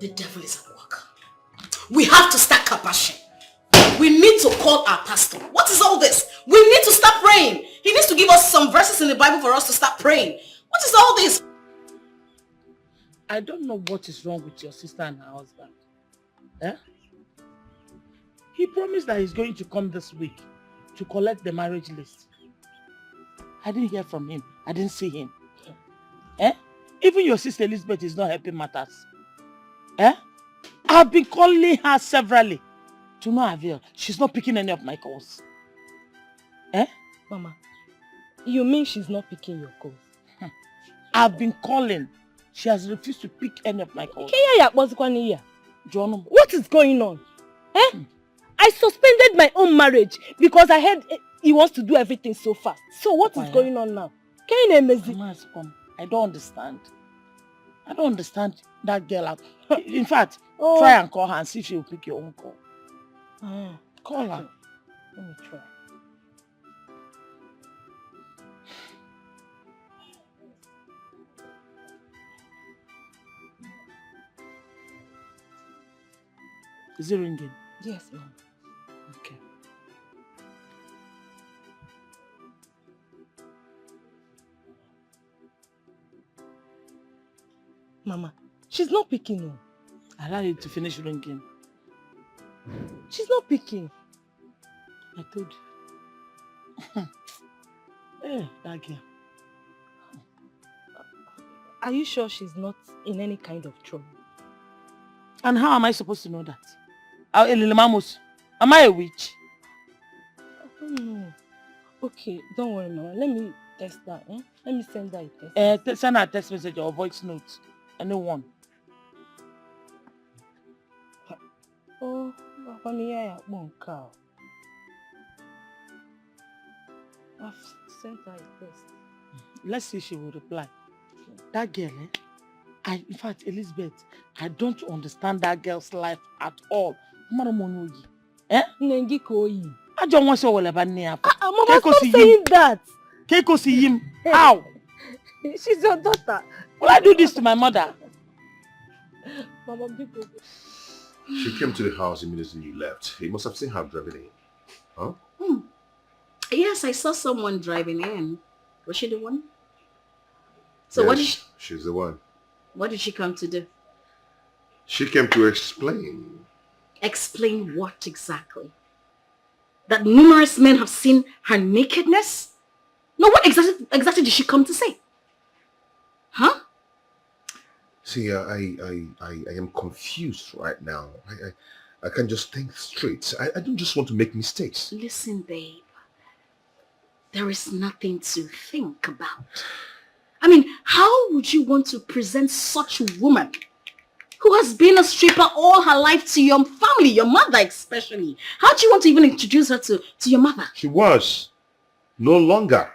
The devil is at work. We have to start kabashing. We need to call our pastor. What is all this? We need to start praying. He needs to give us some verses in the Bible for us to start praying. What is all this? I don't know what is wrong with your sister and her husband. He promised that he's going to come this week to collect the marriage list. I didn't hear from him. I didn't see him. Eh? Even your sister Elizabeth is not helping matters. Eh? I've been calling her severally. To no avail. She's not picking any of my calls. Eh? Mama, you mean she's not picking your calls? I've been calling. She has refused to pick any of my calls. What is going on? Eh? I suspended my own marriage because I heard he wants to do everything so fast. So what is going on now? I don't understand. I don't understand that girl. In fact, try and call her and see if she will pick your own call. Call her. Let me try. Is it ringing? Yes, ma'am. Okay. Mama, she's not picking you. Allow it to finish ringing. She's not picking. I told you. Hey, that girl. Are you sure she's not in any kind of trouble? And how am I supposed to know that? Am I a witch? I don't know. Okay, don't worry, Mama. Let me text her. Eh? Let me send her a text. Send her a text message or voice note. Anyone. Oh, Papa, me I won't cow. I've sent her a text. Let's see if she will reply. That girl, in fact, Elizabeth, I don't understand that girl's life at all. Eh? I don't want to say about Nia. Mama, stop saying that. Keiko see him. How? She's your daughter. Will I do this to my mother? Mama, people. She came to the house immediately you left. You must have seen her driving in. Huh? Yes, I saw someone driving in. Was she the one? So yes, she's the one. What did she come to do? She came to explain. Explain what exactly? That numerous men have seen her nakedness? No, what exactly did she come to say? Huh? See, I am confused right now. I can't just think straight. I don't just want to make mistakes. Listen, babe. There is nothing to think about. I mean, how would you want to present such a woman who has been a stripper all her life to your family, your mother especially? How do you want to even introduce her to your mother? She was. No longer.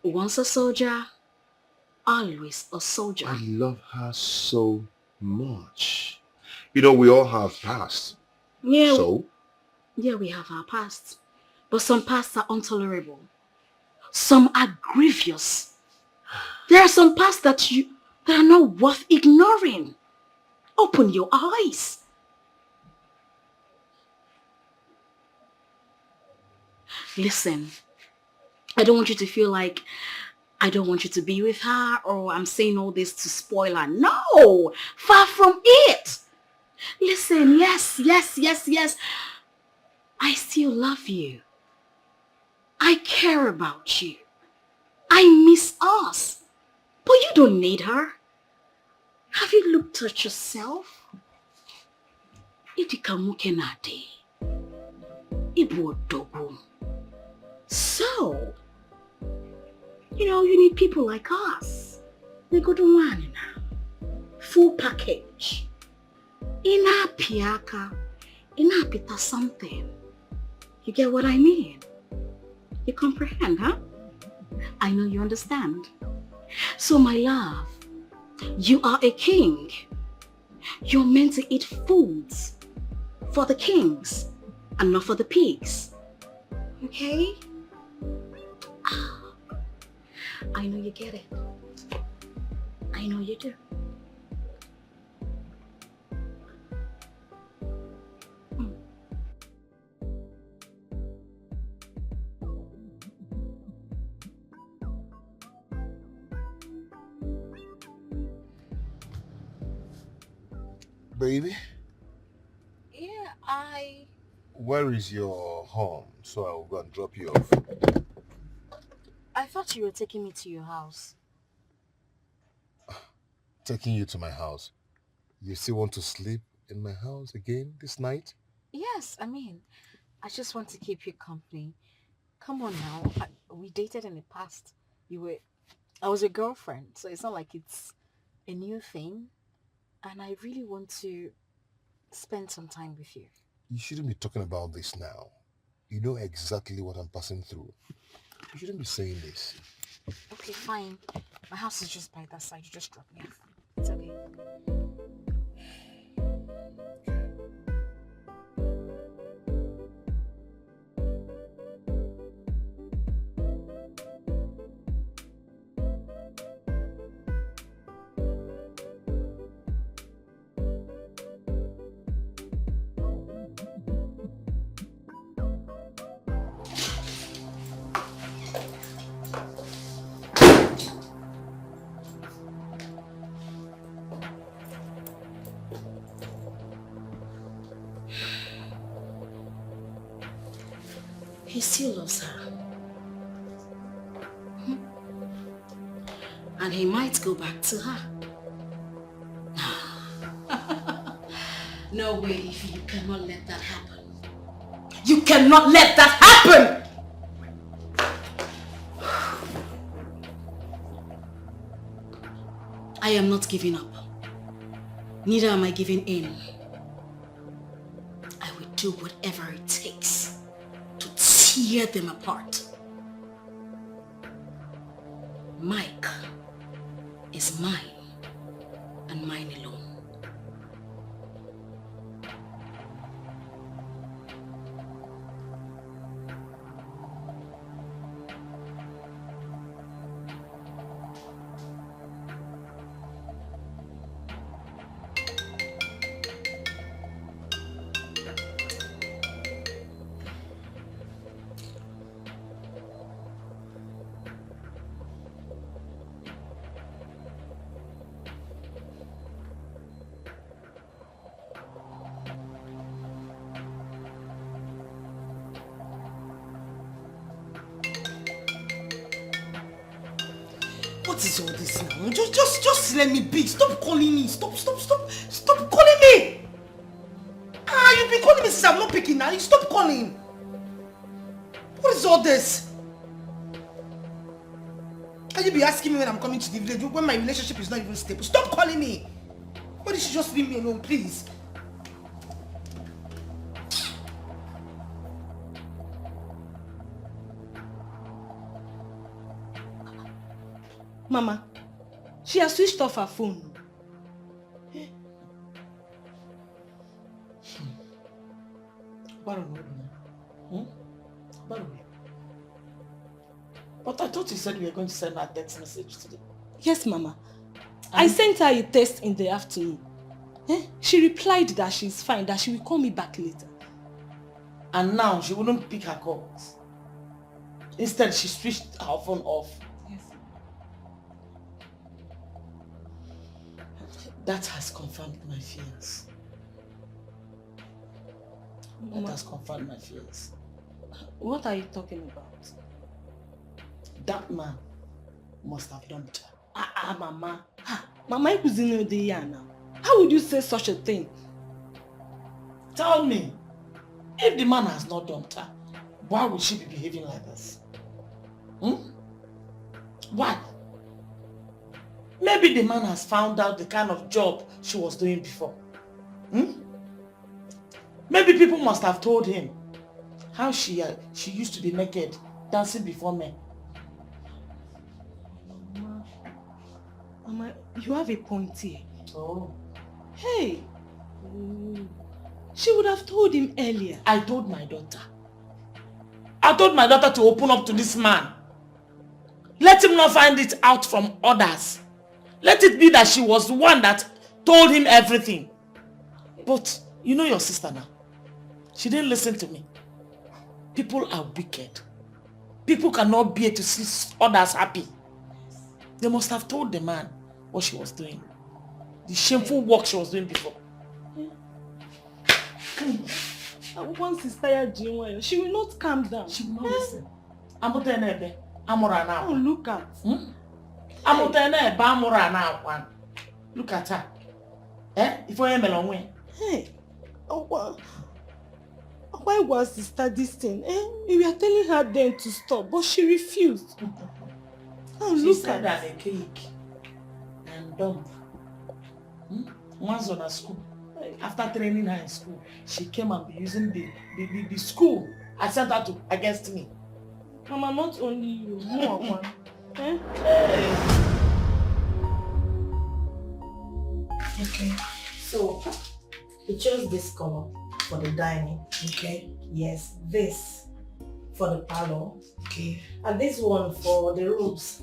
Once a soldier, always a soldier. I love her so much. You know, we all have past. Yeah. So? Yeah, we have our past. But some pasts are intolerable. Some are grievous. There are some pasts that are not worth ignoring. Open your eyes. Listen, I don't want you to feel like I don't want you to be with her or I'm saying all this to spoil her. No, far from it. Listen, yes. I still love you. I care about you. I miss us. But you don't need her. Have you looked at yourself? So, you need people like us. We go to one now. Full package. Ina piaka. Ina pita something. You get what I mean? You comprehend, huh? I know you understand. So my love, you are a king. You're meant to eat foods for the kings and not for the pigs. Okay? I know you get it. I know you do. Baby? Yeah, Where is your home? So I'll go and drop you off. I thought you were taking me to your house. Taking you to my house. You still want to sleep in my house again this night? Yes, I mean, I just want to keep you company. Come on now. We dated in the past. I was your girlfriend, so it's not like it's a new thing. And I really want to spend some time with you. You shouldn't be talking about this now. You know exactly what I'm passing through. You shouldn't be saying this. Okay, fine. My house is just by that side. You just drop me off. It's okay. He still loves her. And he might go back to her. No way, you cannot let that happen. You cannot let that happen! I am not giving up. Neither am I giving in. I will do whatever it takes to tear them apart. Mike is mine and mine alone. What is all this now? Just let me be. Stop calling me. Stop calling me. You've been calling me since I'm not picking now. Stop calling. What is all this? Can you be asking me when I'm coming to the village when my relationship is not even stable? Stop calling me. Why did you just leave me alone, please? Mama, she has switched off her phone. But I thought you said you were going to send her a text message today. Yes, Mama. I sent her a text in the afternoon. She replied that she's fine, that she will call me back later. And now she wouldn't pick her calls. Instead, she switched her phone off. Yes. That has confirmed my fears. Mama, that has confirmed my fears. What are you talking about? That man must have dumped her. Mama. Mama, you couldn't know the year now. How would you say such a thing? Tell me, if the man has not dumped her, why would she be behaving like this? Why? Maybe the man has found out the kind of job she was doing before. Maybe people must have told him how she used to be naked, dancing before men. Mama, you have a point here. Oh. Hey. She would have told him earlier. I told my daughter. I told my daughter to open up to this man. Let him not find it out from others. Let it be that she was the one that told him everything. But you know your sister now. She didn't listen to me. People are wicked. People cannot bear to see others happy. They must have told the man what she was doing. The shameful work she was doing before. Once she's tired, she will not calm down. She will not listen. I'm not there. Amurana. Oh, look at. Amutene ba amurana akwan. Look at her. If I am alone. Hey. Why was sister this thing? We were telling her then to stop, but she refused. Oh, She look said at I'm a cake and dumb. Once on a school, after training her in school, she came and be using the school. I sent her to against me. Mama, not only you, more one. Okay. So, we chose this color for the dining. Okay. Yes, this for the parlor. Okay. And this one for the rooms.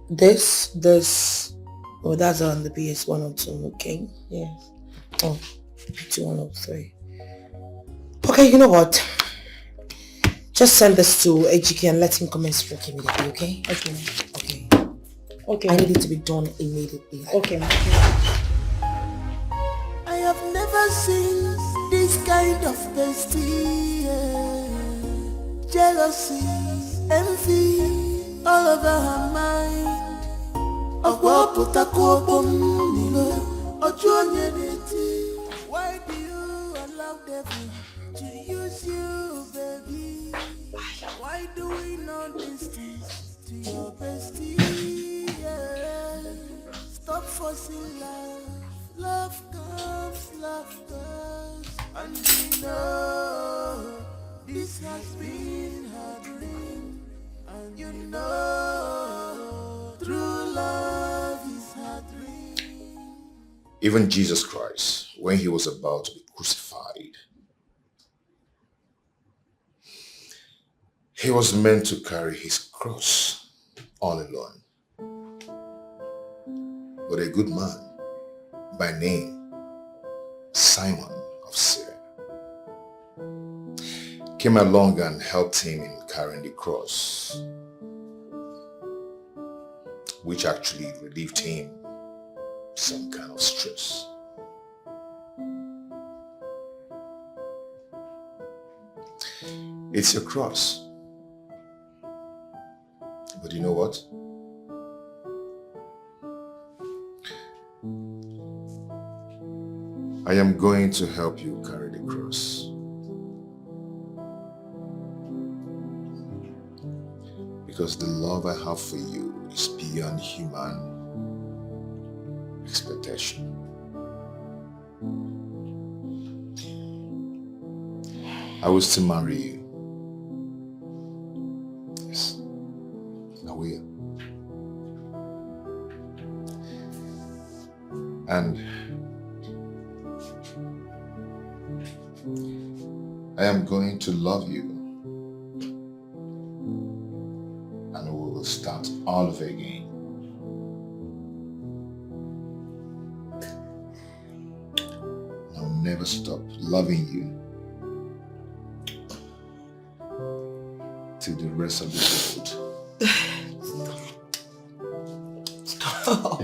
This. Oh, that's on the PS 102, okay? Yes. Oh, PS 103. Okay, you know what? Just send this to AGK and let him come and speak immediately, okay? Okay. Okay. Okay. I need it to be done immediately. Okay. I have never seen this kind of bestie. Jealousy, envy, all over her mind. Why do you allow devil to use you, baby? Why do we know this things to your bestie? Stop forcing love. Love comes, and we know this has been her dream, and you know true love is her dream. Even Jesus Christ, when he was about to be crucified, he was meant to carry his cross all alone. But a good man by name Simon of Syria came along and helped him in carrying the cross, which actually relieved him some kind of stress. It's your cross. But you know what? I am going to help you carry the cross. Because the love I have for you is beyond human expectation. I will still marry you. Yes, I will. And I am going to love you, and we will start all over again. I'll never stop loving you till the rest of the world. Stop.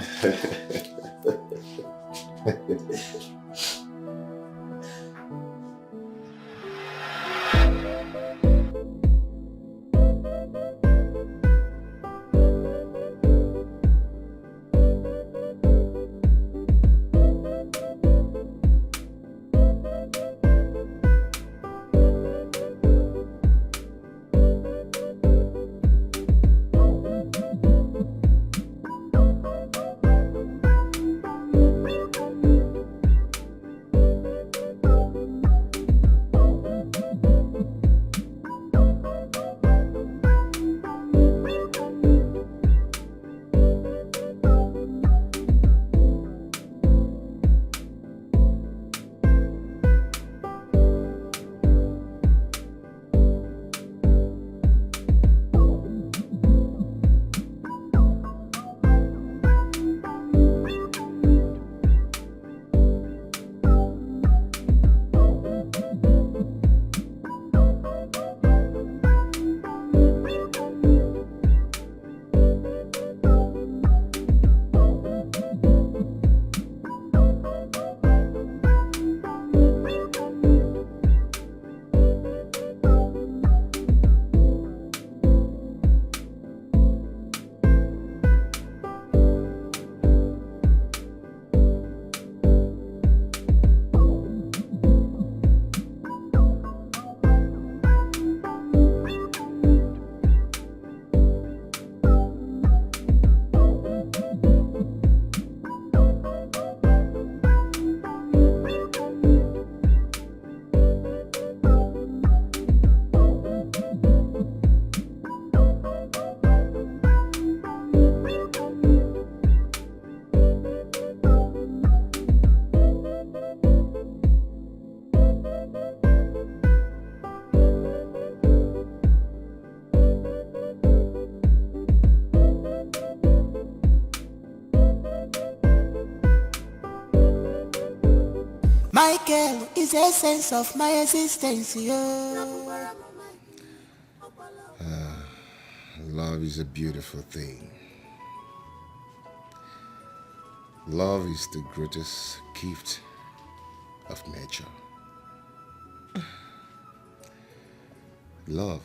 My girl is the essence of my existence, yo. Love is a beautiful thing. Love is the greatest gift of nature. Love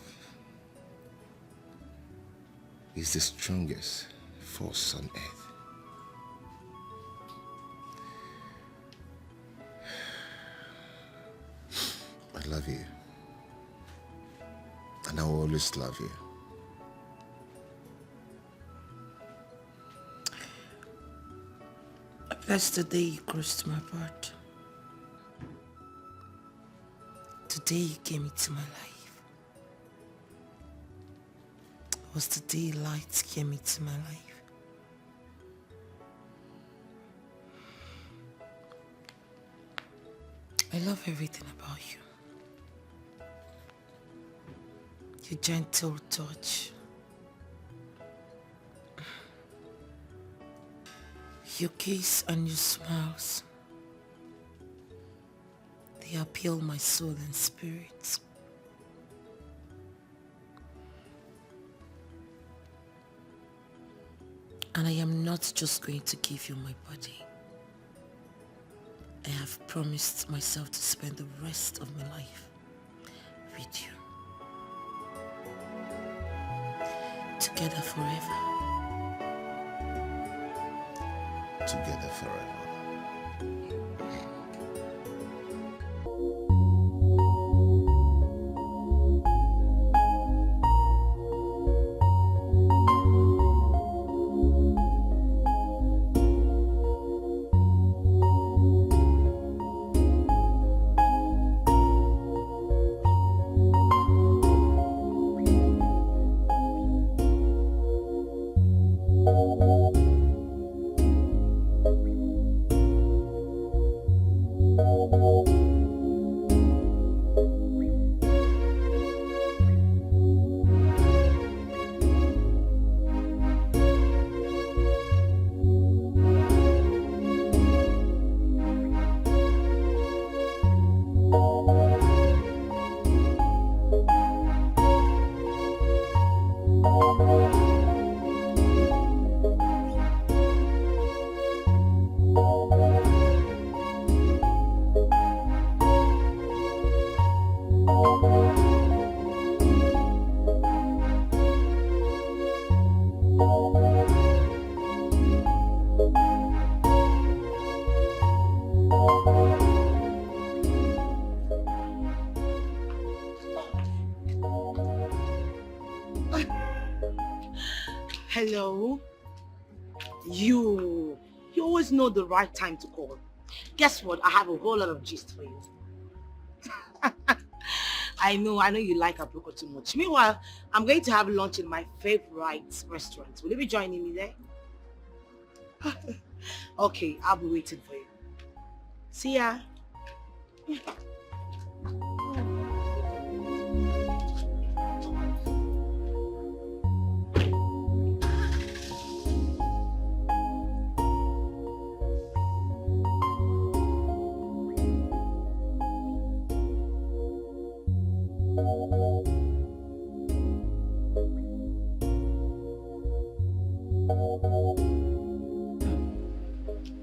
is the strongest force on earth. I love you. And I will always love you. That's the day you crossed my path. Today you came into my life. It was the day light came into my life. I love everything about you. Your gentle touch. Your kiss and your smiles. They appeal my soul and spirit. And I am not just going to give you my body. I have promised myself to spend the rest of my life with you. Together forever. Together forever. Hello? You always know the right time to call. Guess what? I have a whole lot of gist for you. I know you like Abroko too much. Meanwhile, I'm going to have lunch in my favorite restaurant. Will you be joining me there? Okay, I'll be waiting for you. See ya.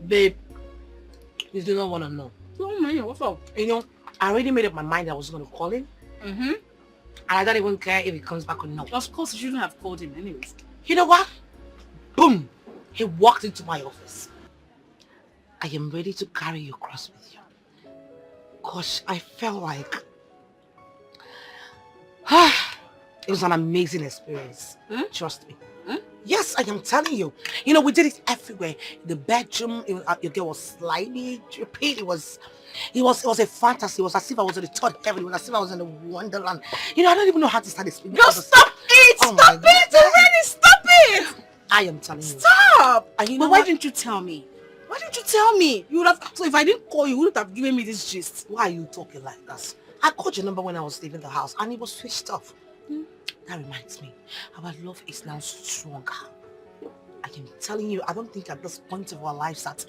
Babe, you do not want to know. Oh man, what's up? You know, I already made up my mind I was going to call him. Mm-hmm. And I don't even care if he comes back or not. Of course, you shouldn't have called him anyways. You know what? Boom! He walked into my office. I am ready to carry you across with you. Gosh, I felt like... it was an amazing experience. Trust me. Yes, I am telling you. You know, we did it everywhere. The bedroom, your girl was sliding, dripping. It was a fantasy. It was as if I was in the third heaven. It was as if I was in a wonderland. You know, I don't even know how to start explaining. Girl, stop it! Oh Stop it already! Stop it! I am telling you. Stop! And you know but why what? didn't you tell me? Why didn't you tell me? You would have. So if I didn't call you, you wouldn't have given me this gist. Why are you talking like that? I called your number when I was leaving the house and it was switched off. That reminds me, our love is now stronger. I am telling you, I don't think at this point of our lives that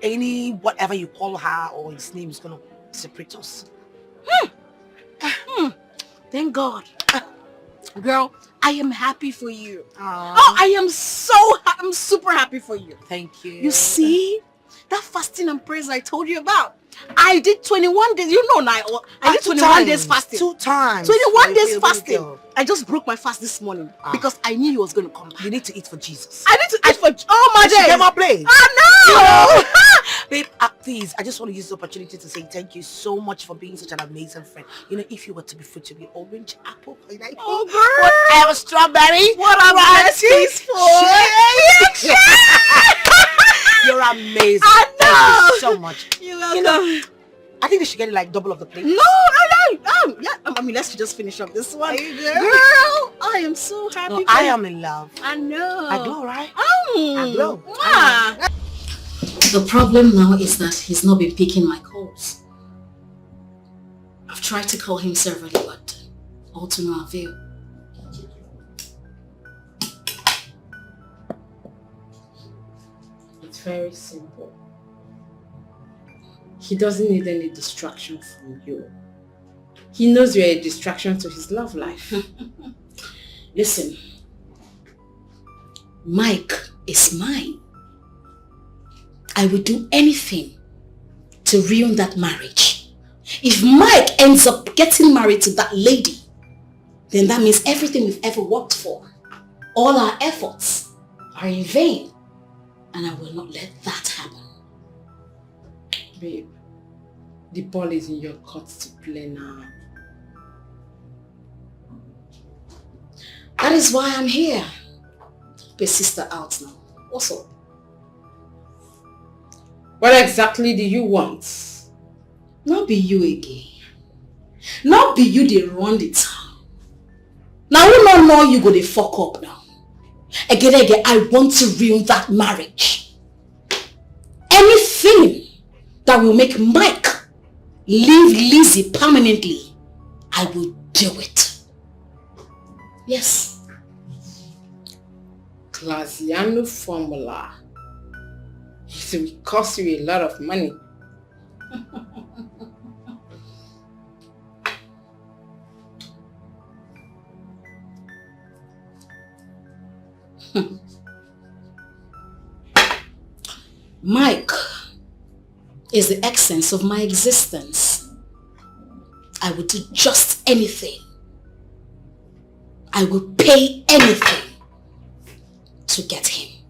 any whatever you call her or his name is gonna separate us. Thank God. Girl, I am happy for you. Aww. Oh, I'm super happy for you. Thank you. You see, that fasting and prayers I told you about, I did 21 days. You know now, I did 21 days fasting. 2 times. 21 days fasting. I just broke my fast this morning because I knew he was going to come back. You need to eat for Jesus. I need to eat for my days. Get my place. I know. Babe, please, I just want to use the opportunity to say thank you so much for being such an amazing friend. You know, if you were to be fruit, to be orange, apple, pineapple, whatever, strawberry, what a blessings for You're amazing. I know. Thank you so much. You're welcome. You know, I think they should get it like double of the plate. No. Yeah, I mean, let's just finish up this one. Girl, I am so happy. No, I am in love. I know. I glow, right? I glow. The problem now is that he's not been picking my calls. I've tried to call him severally, but all to no avail. It's very simple. He doesn't need any distraction from you. He knows you're a distraction to his love life. Listen, Mike is mine. I will do anything to ruin that marriage. If Mike ends up getting married to that lady, then that means everything we've ever worked for, all our efforts are in vain. And I will not let that happen. Babe, the ball is in your court to play now. That is why I'm here. Help your sister out now. What's up? What exactly do you want? Not be you again. Not be you they run the town. Now we not know you go to fuck up now. Again, I want to ruin that marriage. Anything that will make Mike leave Lizzie permanently, I will do it. Yes. Classiano formula. It will cost you a lot of money. Mike is the essence of my existence. I will do just anything. I will pay anything to get him.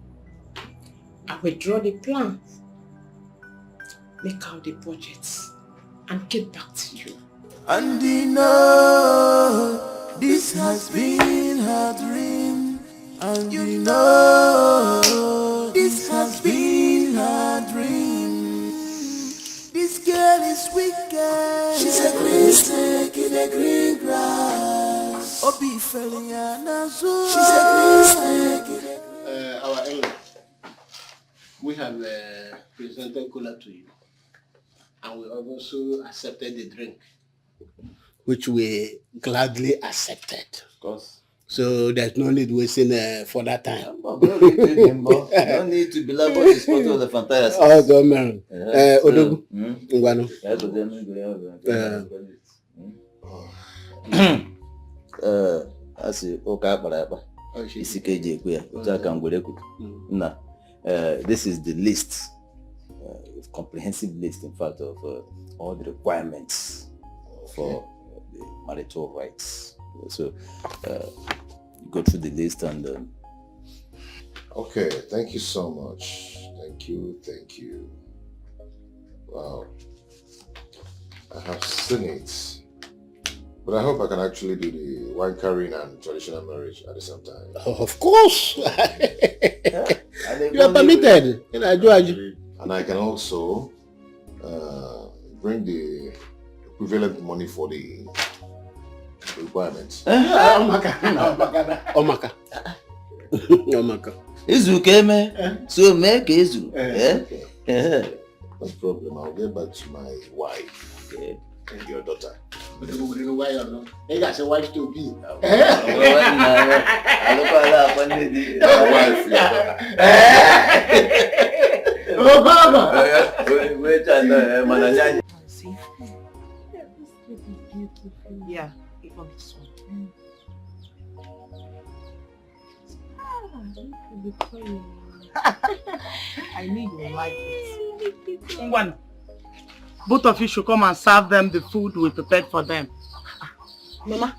I will draw the plans, make out the budgets, and get back to you. And you know, this has been her dream. And you know, this has been her dream. This girl is wicked. She's a green snake in the green grass. Obi Feliana, she's a green snake. Our elder, we have presented cola to you, and we have also accepted the drink, which we gladly accepted. Of course. So there's no need wasting for that time. No need to be like what is part of the fantasy. Oh, God, man. Odogu. I see. This is the list, comprehensive list, in fact, of all the requirements for the marital rights. So, go through the list and... Okay, thank you so much. Thank you. Wow. I have seen it. But I hope I can actually do the wine carrying and traditional marriage at the same time. Oh, of course. You are permitted. And I can also bring the equivalent money for the requirements. Omaka. Izu keme, so make Izu. No problem. I'll get back to my wife and your daughter. You got a wife to be. See? Yeah, even this one. I knew you like it. Ngwan, both of you should come and serve them the food we prepared for them. Mama,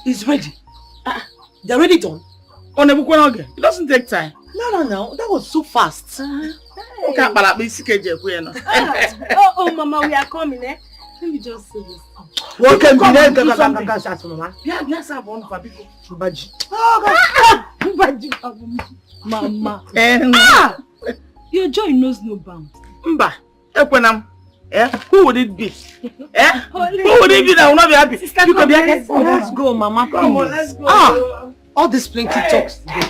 it's ready. They're already done. It doesn't take time. No. That was so fast. Okay, Mama, we are coming, eh? Let me just say this. What can be there? Mama. Yes, I want for people. Mama. Your joy knows no bounds. Mba, who would it be? Who would it be that will not be happy? Sister, let's go, Mama. Come on, let's go. All this plenty talks today.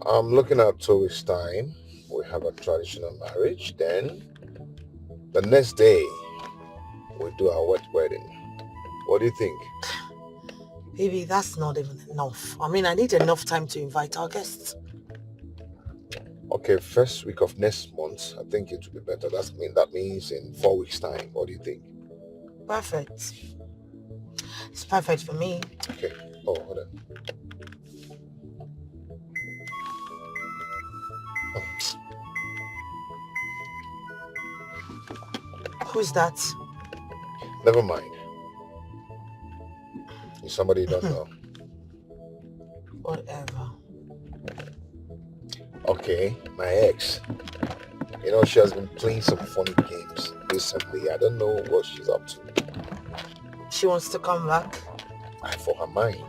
I'm looking at 2 weeks' time. We have a traditional marriage. Then, the next day, we do our wet wedding. What do you think? Baby, that's not even enough. I mean, I need enough time to invite our guests. Okay, first week of next month, I think it will be better. That means in 4 weeks' time. What do you think? Perfect. It's perfect for me. Okay. Oh, hold on. Who's that? Never mind. It's somebody you don't know. Whatever. Okay, my ex. You know, she has been playing some funny games recently. I don't know what she's up to. She wants to come back? For her mind.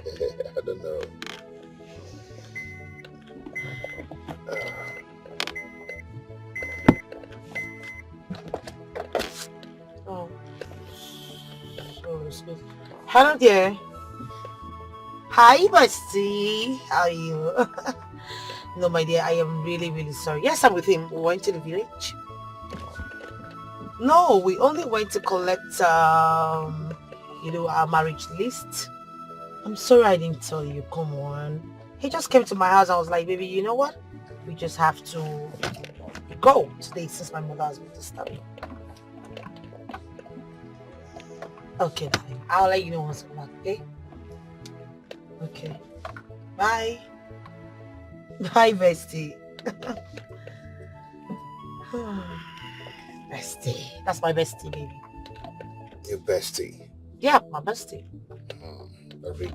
I don't know. Oh. So sweet. Hello there. Hi, bestie. How are you? No, my dear, I am really, really sorry. Yes, I'm with him. We went to the village. No, we only went to collect, our marriage list. I'm sorry I didn't tell you. Come on. He just came to my house. I was like, baby, you know what? We just have to go today since my mother has been disturbing. Okay, darling. I'll let you know once I'm back, okay? Okay. Bye. Bye, bestie. Bestie. That's my bestie, baby. Your bestie? Yeah, my bestie. Every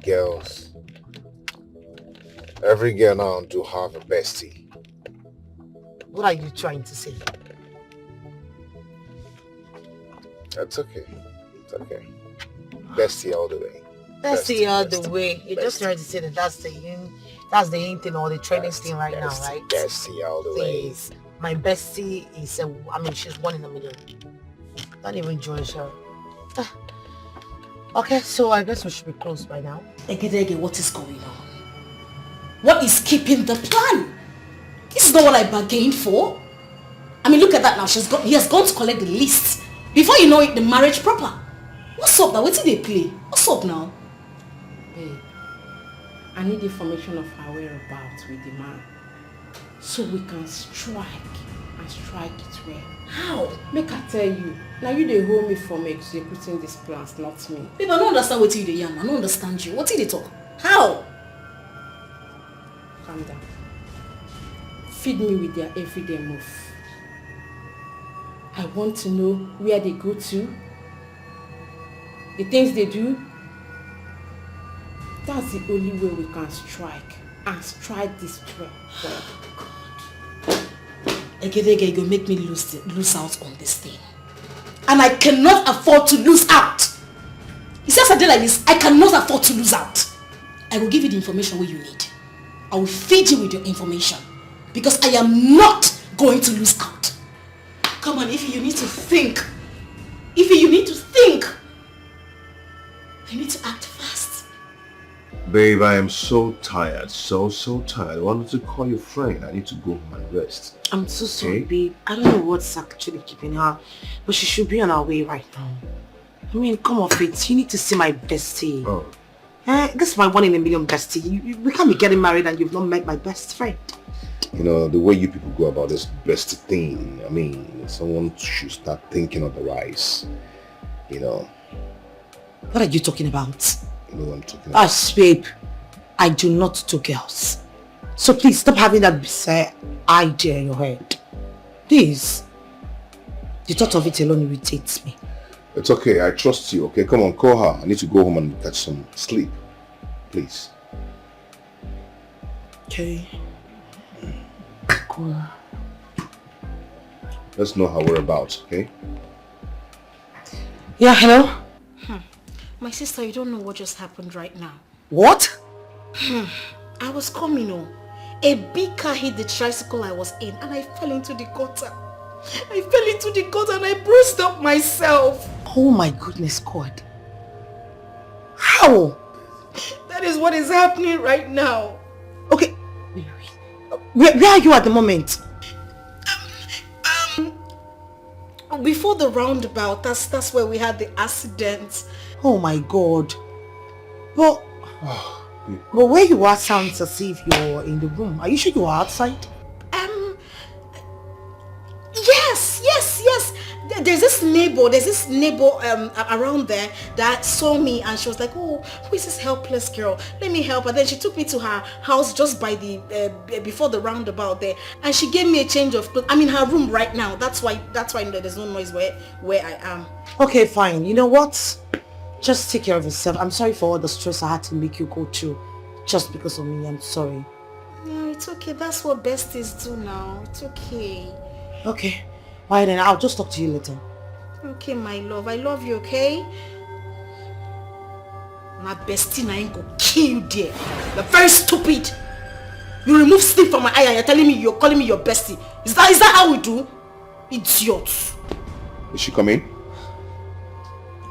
girl now do have a bestie. What are you trying to say? That's okay. It's okay. Bestie all the way. Bestie all the way. You're just trying to say that that's the in thing or the trending thing right now, right? Bestie all the way. Please. My bestie is she's 1 in a million. Don't even join her. Okay, so I guess we should be close by now. Egedege, what is going on? What is keeping the plan? This is not what I bargained for. I mean, look at that now. He has gone to collect the list. Before you know it, the marriage proper. What's up now? What did they play? What's up now? Babe, I need information of her whereabouts with the man, so we can strike it well. How? Make I tell you. Now you dey hold me from executing these plans, not me. Babe, I don't understand what you dey yarn. I don't understand you. What did they talk? How? Calm down. Feed me with their everyday move. I want to know where they go to, the things they do. That's the only way we can strike, and strike this well. Egedege, you go make me lose out on this thing. And I cannot afford to lose out. It's just a day like this, I cannot afford to lose out. I will give you the information where you need. I will feed you with your information. Because I am not going to lose out. Come on, Ify, you need to think. Ify, you need to think. I need to act fast. Babe, I am so tired. So tired. I wanted to call your friend. I need to go home and rest. I'm so sorry, babe. I don't know what's actually keeping her, but she should be on her way right now. I mean, come off it. You need to see my bestie. Oh. This is my 1 in a million bestie. We can't be getting married and you've not met my best friend. You know, the way you people go about this bestie thing, I mean, someone should start thinking otherwise. You know. What are you talking about? You know what I'm talking about? Babe, I do not do girls. So please stop having that bizarre idea in your head. Please. The thought of it alone irritates me. It's okay, I trust you, okay? Come on, call her. I need to go home and catch some sleep. Please. Okay. Cool. Let's know how we're about, okay? Yeah, hello? My sister, you don't know what just happened right now. What? I was coming home. A big car hit the tricycle I was in and I fell into the gutter. I fell into the gutter and I bruised up myself. Oh my goodness, God. How? That is what is happening right now. Okay. Where are you at the moment? Before the roundabout, that's where we had the accident. Oh my God. But where you are sounds as if you're in the room. Are you sure you are outside? Yes. There's this neighbor around there that saw me and she was like, oh, who is this helpless girl? Let me help her. Then she took me to her house just by the before the roundabout there, and she gave me a change of clothes. I'm in her room right now. That's why there's no noise where I am. Okay, fine. You know what? Just take care of yourself. I'm sorry for all the stress I had to make you go through just because of me. I'm sorry. No, it's okay. That's what besties do now. It's okay. Okay. Alright then, I'll just talk to you later. Okay, my love. I love you, okay? My bestie na ain't go kill you there. You're very stupid. You remove sleep from my eye and you're calling me your bestie. Is that how we do? Idiot. Is she coming?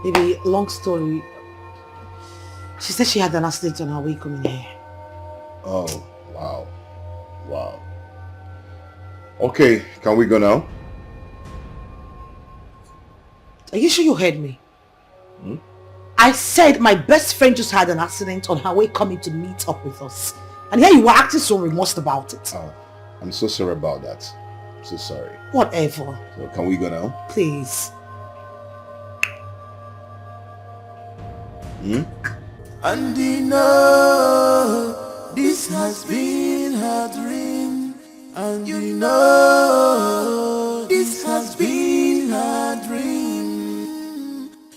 Baby, long story. She said she had an accident on her way coming here. Oh, wow. Okay, can we go now? Are you sure you heard me? I said my best friend just had an accident on her way coming to meet up with us. And here you were acting so remorse about it. Oh, I'm so sorry about that. I'm so sorry. Whatever. So can we go now? Please. And you know this has been her dream. And you know this has been her dream.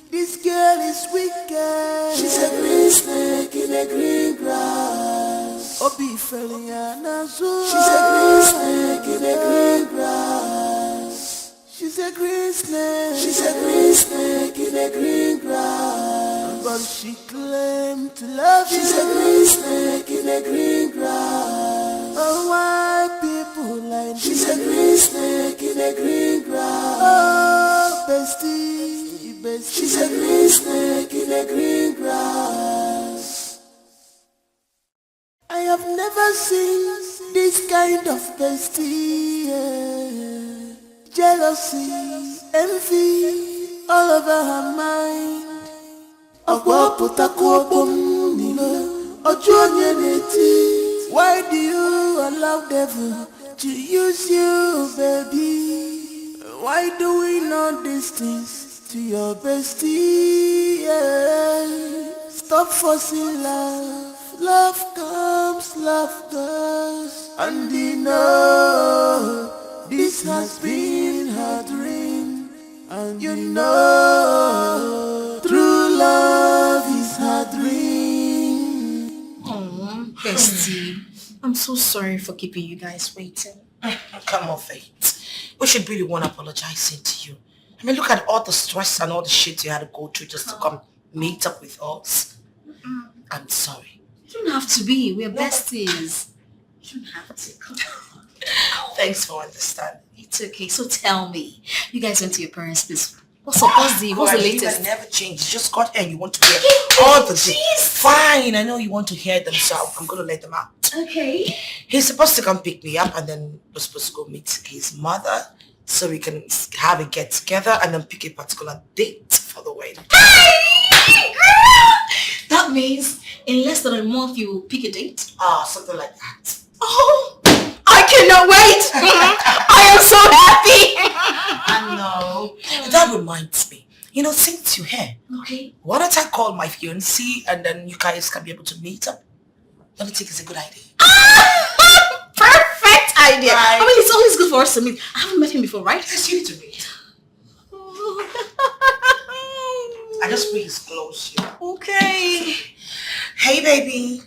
This girl is wicked. She's a green snake in the green grass. Obi Feliana Zoo. She's a green snake in the green grass. She's a green snake. She's a green snake in the green grass. But she claimed to love you. She's a green snake in the green grass. Oh, why people like this? She's a green snake in the green grass. Oh, bestie, bestie. She's a green snake in the green grass. I have never seen this kind of bestie. Yeah. Jealousy, envy, all over her mind. Why do you allow devil to use you, baby? Why do we know these things to your bestie? Yeah. Stop forcing love. Love comes, love goes. And you know this has been her dream. And you know true love is her dream. Oh, bestie. I'm so sorry for keeping you guys waiting. Come off it. We should really want to apologize to you. I mean, look at all the stress and all the shit you had to go through just to come meet up with us. I'm sorry. You don't have to be. We're besties. You don't have to. Come on. Thanks for understanding. It's okay. So tell me, you guys went to your parents' place. What's the latest? You never changed. You just got here and you want to hear all the things. Fine, I know you want to hear them, so I'm going to let them out. Okay. He's supposed to come pick me up and then we're supposed to go meet his mother so we can have a get together and then pick a particular date for the wedding. That means in less than a month you will pick a date? Something like that. Oh, I cannot wait. I am so happy. I know. That reminds me. Since you're here, okay, why don't I call my fiancé and then you guys can be able to meet up? Don't you think it's a good idea? Perfect idea. Right. I mean, it's always good for us to meet. I haven't met him before, right? Yes, you need to meet. I just bring his clothes here. Okay. Hey, baby.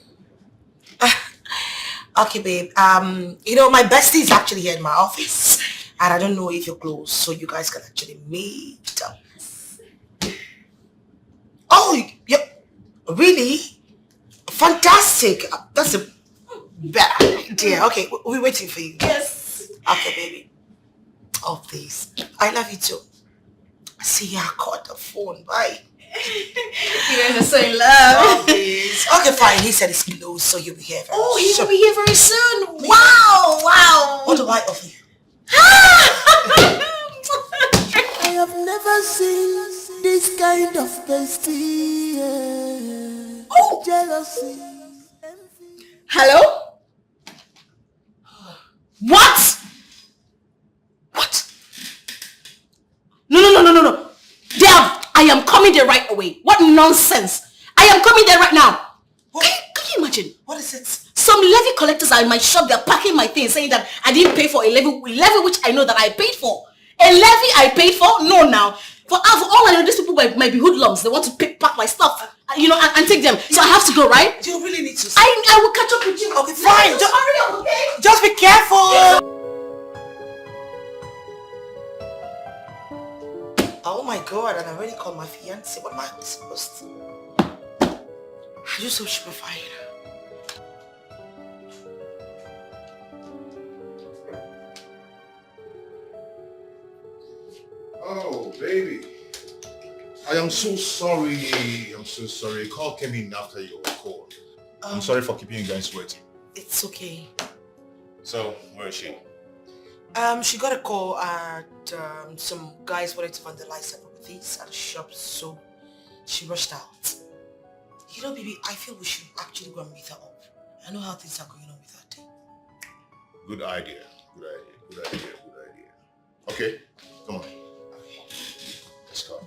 Okay, babe. My bestie is actually here in my office, and I don't know if you're close, so you guys can actually meet up. Oh, really? Fantastic. That's a better idea. Okay, we're waiting for you. Yes. Okay, baby. Oh, please. I love you too. See ya. I caught the phone. Bye. You guys are so in love. Oh, please. Okay, fine. He said it's close, so you'll be here very soon. Oh, he will be here very soon. Wow, wow. What do I offer you? I have never seen this kind of bestie. Oh. Jealousy. Hello? What? No. I am coming there right away. What nonsense. I am coming there right now. Can you imagine? What is it? Some levy collectors are in my shop. They're packing my things, saying that I didn't pay for a levy which I know that I paid for. A levy I paid for? No, now. For all I know, these people might be hoodlums. They want to pack my stuff, and take them. So I have to go, right? Do you really need to? I will catch up with you. Okay, fine. Just hurry up, okay? Just be careful. Oh my God, and I already called my fiancé. What am I supposed to? Are you so stupefied? Oh, baby. I am so sorry. A call came in after your call. I'm sorry for keeping you guys waiting. It's okay. So, where is she? She got a call and some guys wanted to vandalize some properties at the shop, so she rushed out. Baby, I feel we should actually go and meet her up. I know how things are going on with her day. Good idea. Okay, come on. Let's go.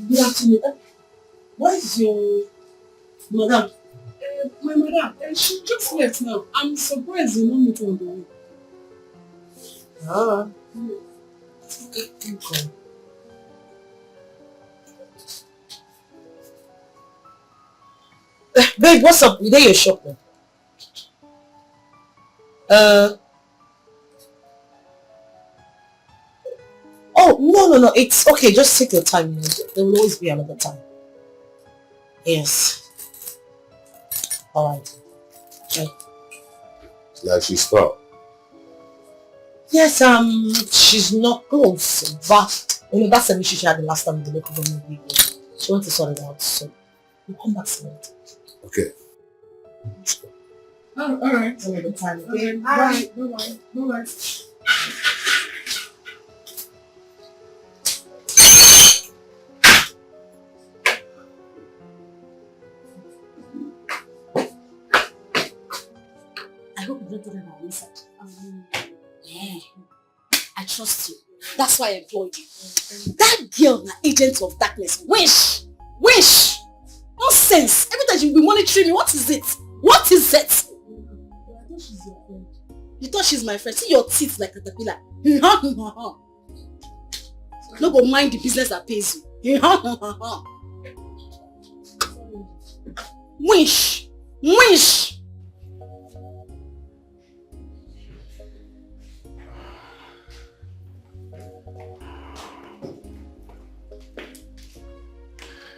Good afternoon. What is your madam? My madam, she just left now. I'm surprised you don't meet her on the way. Okay. Babe, what's up? You there your shop now? Oh, no. It's okay. Just take your time. There will always be another time. Yes. Alright. Okay. It's like she's far. Yes, she's not close, but that's an issue she had the last time in the local government meeting. She wants to sort it out, so we'll come back soon. Okay. Alright. Another time. Okay. Bye. Bye. I hope you don't do that on inside. Yeah. I trust you. That's why I employed you. That girl, the agent of darkness. Wish! Nonsense! Every time you'll be monitoring me, what is it? You thought she's my friend? See your teeth like a caterpillar. No go mind the business that pays you. Wish!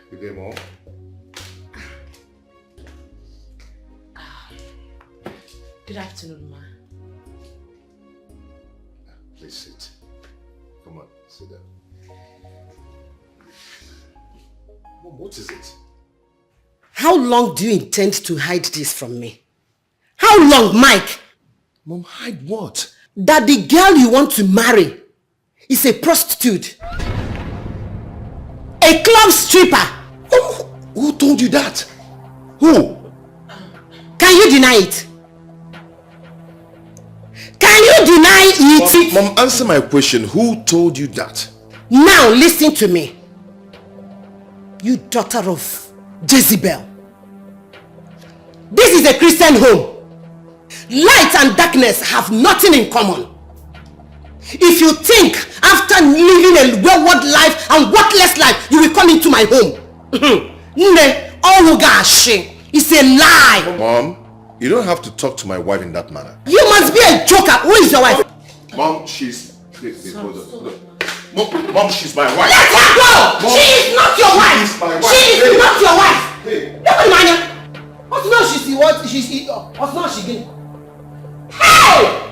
Good day, Mom. Good afternoon, ma. Please sit. Sit down. Mom, what is it? How long do you intend to hide this from me? How long, Mike? Mom, hide what? That the girl you want to marry is a prostitute. A club stripper. Who told you that? Who? Can you deny it? Can you deny it? Mom, answer my question. Who told you that? Now listen to me. You daughter of Jezebel. This is a Christian home. Light and darkness have nothing in common. If you think after living a wayward life and worthless life, you will come into my home. It's a lie. Mom, you don't have to talk to my wife in that manner. You must be a joker. Who is your wife? Mom, she's... Wait, hold on. Mom, she's my wife. Let her go! Mom, she is not your wife. She's my wife. She is not your wife. Hey. What's not she's what? She's what's not she did? Hey!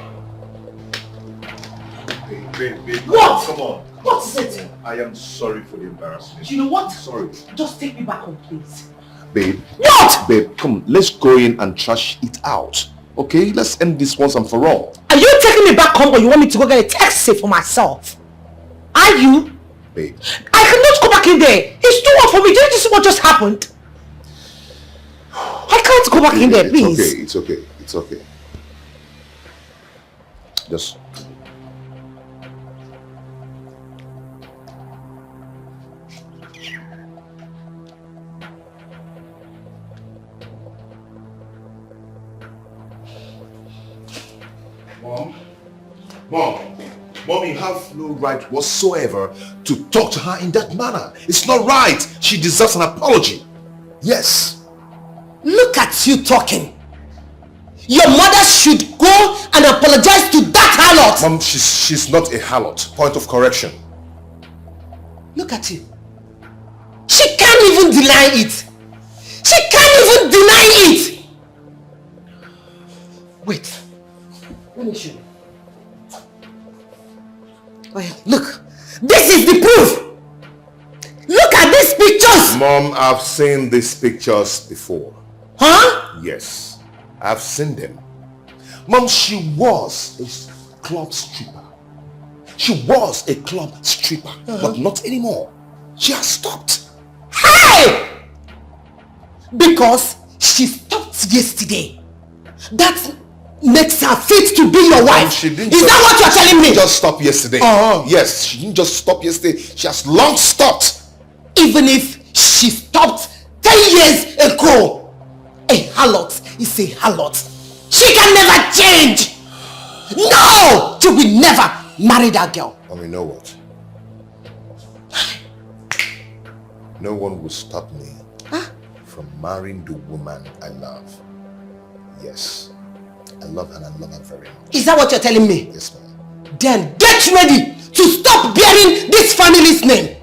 Babe, what? Come on. What is it? I am sorry for the embarrassment. You know what? Sorry. Just take me back home, please. Babe. What? Babe, come, let's go in and trash it out. Okay? Let's end this once and for all. Are you taking me back home or you want me to go get a taxi for myself? Are you? Babe. I cannot go back in there. It's too hot for me. Didn't you see what just happened? I can't go back in there, please. It's okay. Just... Mom, you have no right whatsoever to talk to her in that manner. It's not right. She deserves an apology. Yes. Look at you talking. Your mother should go and apologize to that harlot. Mom, she's not a harlot. Point of correction. Look at you. She can't even deny it. She can't even deny it. Wait. Let me show you. Well, look. This is the proof. Look at these pictures. Mom, I've seen these pictures before. Huh? Yes. I've seen them. Mom, she was a club stripper. She was a club stripper, but not anymore. She has stopped. Hey! Because she stopped yesterday. That makes her fit to be your wife. Is that what you're telling me? She didn't just stop yesterday. Yes, she didn't just stop yesterday. She has long stopped. Even if she stopped 10 years ago, a harlot is a harlot. She can never change. No! She will never marry that girl. You know what? No one will stop me from marrying the woman I love. Yes. I love her and I love her very much. Is that what you're telling me? Yes, ma'am. Then get ready to stop bearing this family's name.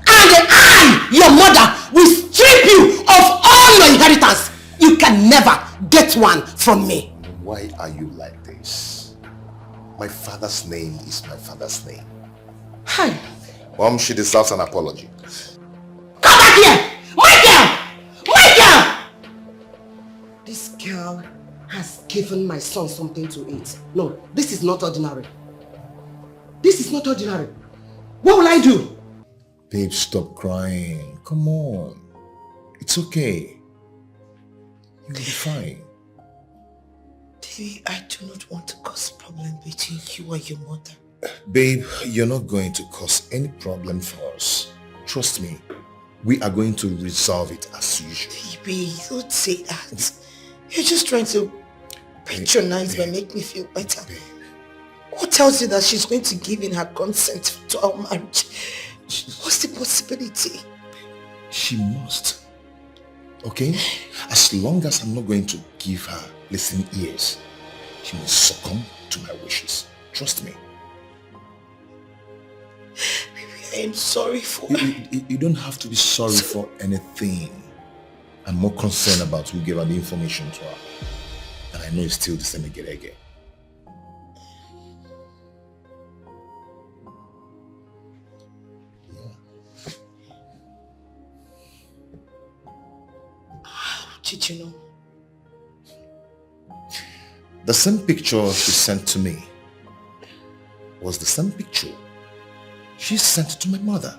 And I, your mother, will strip you of all your inheritance. You can never get one from me. Why are you like this? My father's name is my father's name. Hi. Mom, she deserves an apology. Come back here! Michael! Michael! This girl has given my son something to eat. No, this is not ordinary. This is not ordinary. What will I do? Babe, stop crying. Come on. It's okay. You'll be fine. Baby, I do not want to cause problem between you and your mother. Babe, you're not going to cause any problem for us. Trust me. We are going to resolve it as usual. Baby, don't say that. You're just trying to patronize me and make me feel better. Who tells you that she's going to give in her consent to our marriage? What's the possibility? She must. Okay? As long as I'm not going to give her listening ears, she must succumb to my wishes. Trust me. I am sorry for... You don't have to be sorry for anything. I'm more concerned about who gave her the information to her. And I know it's still the same again. did you know? The same picture she sent to me was the same picture she sent to my mother.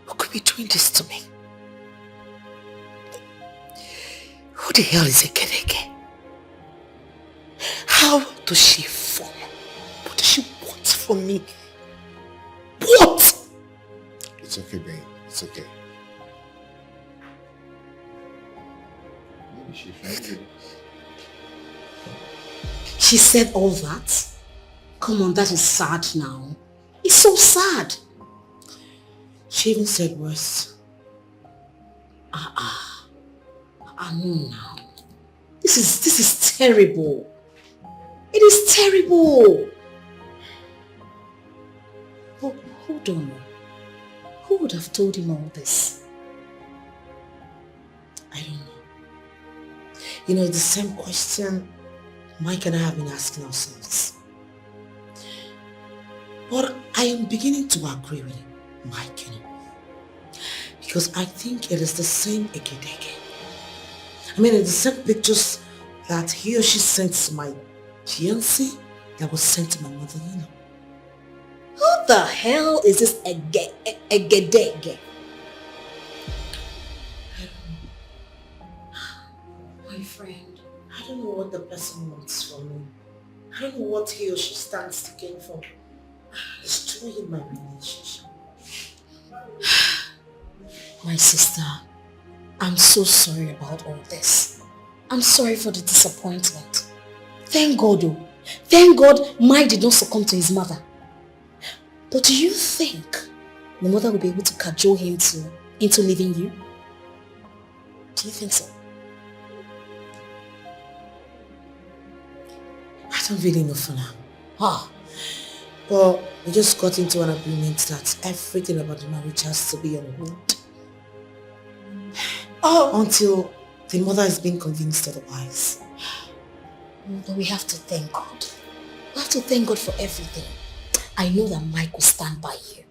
Who could be doing this to me? Who the hell is Dikeh? How does she form? What does she want from me? What? It's okay, babe. It's okay. Maybe she's angry. She said all that? Come on, that is sad now. It's so sad. She even said worse. No now. This is terrible. It is terrible. Oh, hold on. Who would have told him all this? I don't know. You know, it's the same question Mike and I have been asking ourselves. But I am beginning to agree with Mike, you know. Because I think it is the same Dikeh. I mean, it's the same pictures that he or she sent to my fiancé that was sent to my mother, you know. Who the hell is this Dikeh? My friend, I don't know what the person wants from me. I don't know what he or she stands to gain from destroying my relationship. My sister, I'm so sorry about all this. I'm sorry for the disappointment. Thank God though. Thank God Mike did not succumb to his mother. But do you think the mother will be able to cajole him into leaving you? Do you think so? I don't really know for now. Well, we just got into an agreement that everything about the marriage has to be on hold. Until the mother is being convinced otherwise. But we have to thank God. We have to thank God for everything. I know that Mike will stand by you.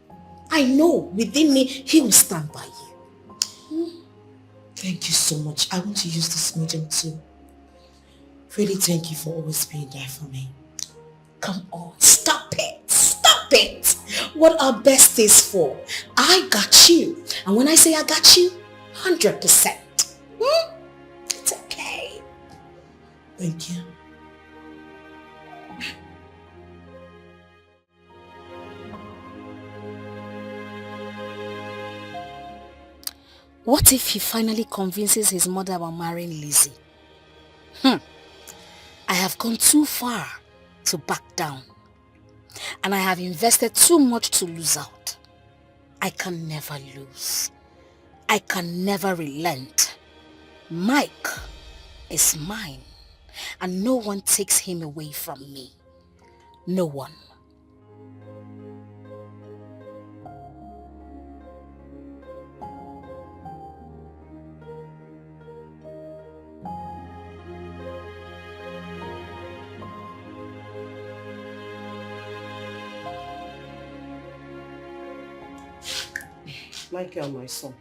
I know within me, he will stand by you. Thank you so much. I want to use this medium to really thank you for always being there for me. Come on, stop it. Stop it. What our best is for. I got you. And when I say I got you, 100%. It's okay. Thank you. What if he finally convinces his mother about marrying Lizzie? I have gone too far to back down. And I have invested too much to lose out. I can never lose. I can never relent. Mike is mine. And no one takes him away from me. No one. Michael, my son,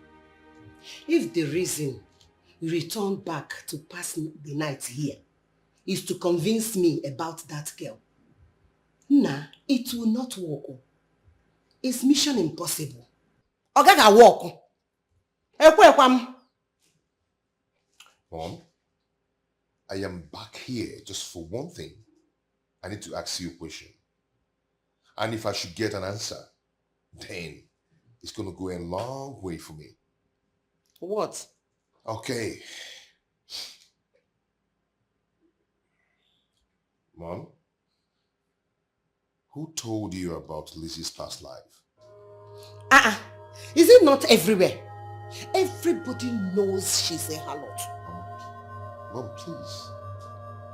if the reason you return back to pass the night here is to convince me about that girl, nah, it will not work. It's mission impossible. Ogaga walk. Mom, I am back here just for one thing. I need to ask you a question. And if I should get an answer, then it's going to go a long way for me. What? Okay. Mom, who told you about Lizzie's past life? Is it not everywhere? Everybody knows she's a harlot. Mom,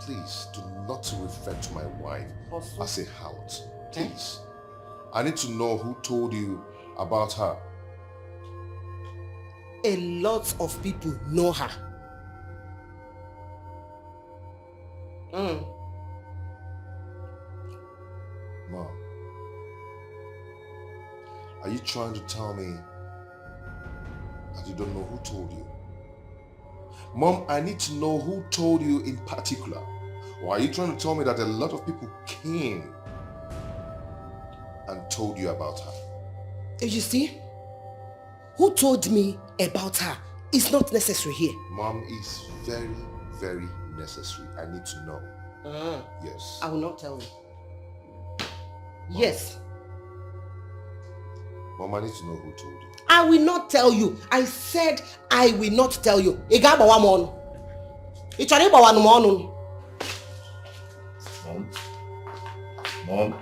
please do not refer to my wife as a harlot. Please. I need to know who told you about her. A lot of people know her. Mom, Are you trying to tell me that you don't know who told you? Mom, I need to know who told you in particular. Or are you trying to tell me that a lot of people came and told you about her? You see, who told me about her is not necessary here. Mom, it's very, very necessary. I need to know. Yes. I will not tell you. Yes. Mom, I need to know who told you. I will not tell you. I said I will not tell you. Mom. Mom.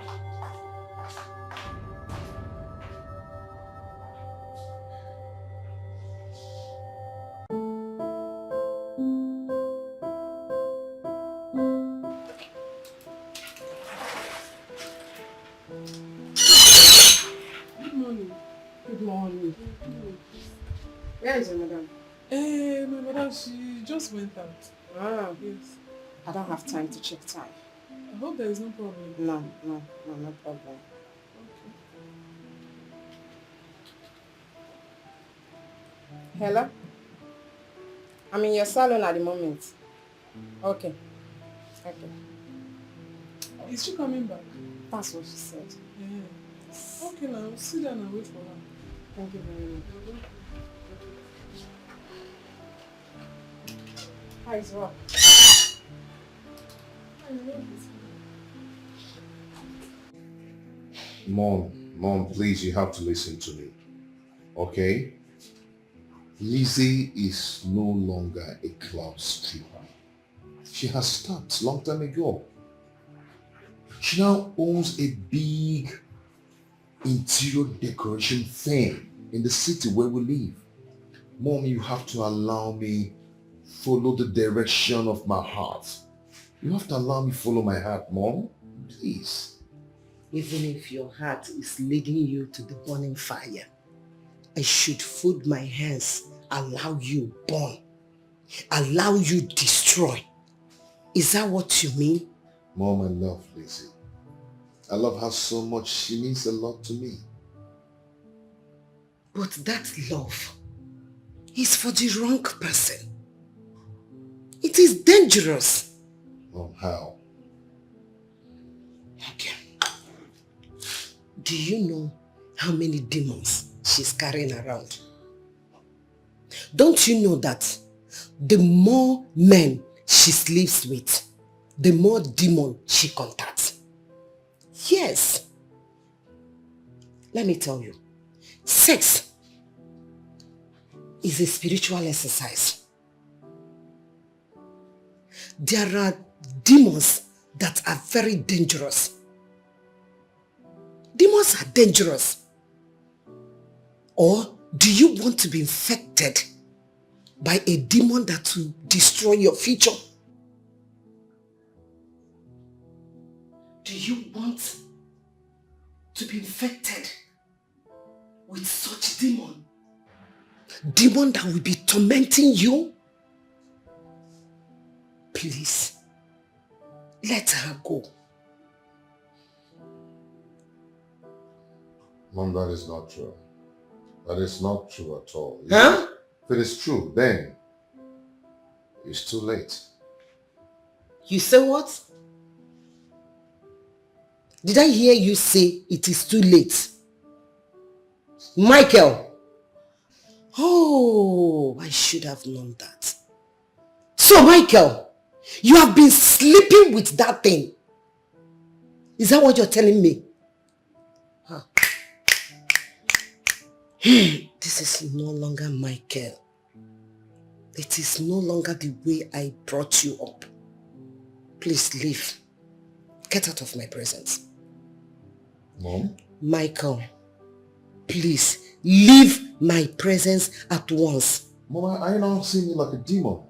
Good morning. Where is your madam? My madam, she just went out. Ah. Yes. I don't have time to check time. I hope there is no problem. No problem. Hello? I'm in your salon at the moment. Okay. Is she coming back? That's what she said. Yeah. Okay, now sit down and wait for her. Thank you very much. How is work? Mom, please, you have to listen to me. Okay? Lizzie is no longer a club stripper. She has stopped long time ago. She now owns a big interior decoration firm in the city where we live. Mom, you have to allow me follow the direction of my heart. You have to allow me follow my heart, Mom. Please. Even if your heart is leading you to the burning fire, I should fold my hands, allow you burn, allow you destroy. Is that what you mean? Mom, I love Lizzie. I love her so much. She means a lot to me. But that love is for the wrong person. It is dangerous. Mom, how? Okay. Do you know how many demons she's carrying around? Don't you know that the more men she sleeps with, the more demon she contacts? Yes. Let me tell you, sex is a spiritual exercise. There are demons that are very dangerous. Demons are dangerous. Or do you want to be infected by a demon that will destroy your future? Do you want to be infected with such demon? Demon that will be tormenting you? Please, let her go. Mom, that is not true. That is not true at all. Huh? If it is true, then it's too late. You say what? Did I hear you say it is too late? Michael! Oh, I should have known that. So, Michael, you have been sleeping with that thing. Is that what you're telling me? Huh. This is no longer Michael. It is no longer the way I brought you up. Please leave. Get out of my presence. Mom? Michael, please leave my presence at once. Mom, are you not seeing me like a demon?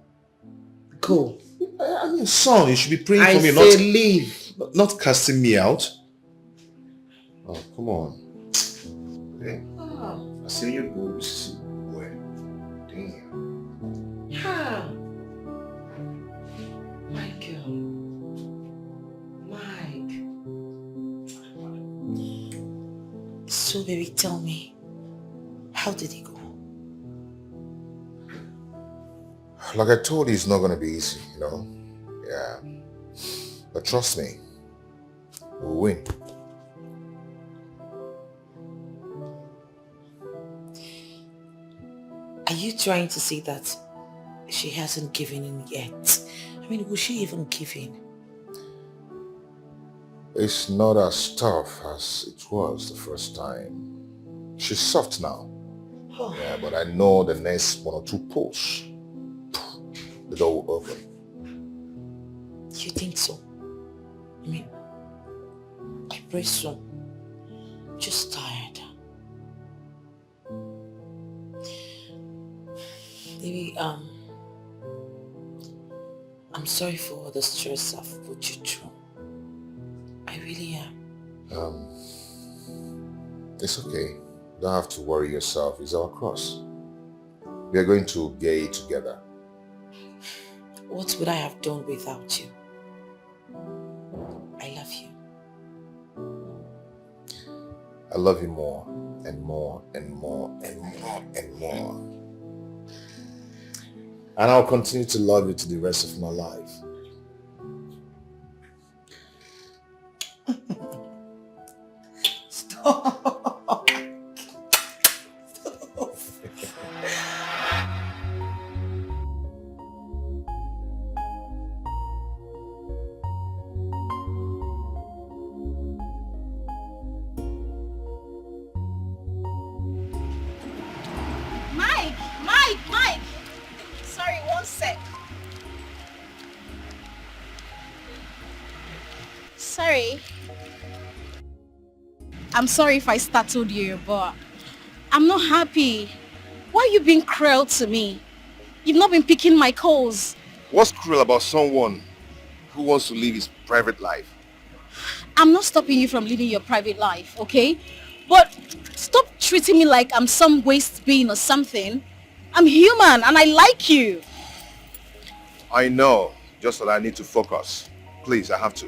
Go. I'm your son. You should be praying I for me, say leave. Not casting me out. Oh, come on. Okay. I see you go. Where? Damn. Yeah. Michael. Mike. So So baby, tell me, how did it go? Like I told you, it's not gonna be easy, you know? Yeah. But trust me, we'll win. Are you trying to say that she hasn't given in yet? I mean, will she even give in? It's not as tough as it was the first time. She's soft now. Oh. Yeah, but I know the next 1 or 2 pulls, the door will open. You think so? I mean, I pray so. Just tired. Maybe, I'm sorry for all the stress I've put you through. I really am. It's okay. You don't have to worry yourself. It's our cross. We are going to get it together. What would I have done without you? I love you. I love you more and more and more and more and more. And I'll continue to love you to the rest of my life. Stop. Mike! Sorry, one sec. Sorry. I'm sorry if I startled you, but I'm not happy. Why are you being cruel to me? You've not been picking my calls. What's cruel about someone who wants to live his private life? I'm not stopping you from living your private life, okay? But stop treating me like I'm some waste being or something. I'm human and I like you. I know, just that I need to focus. Please, I have to.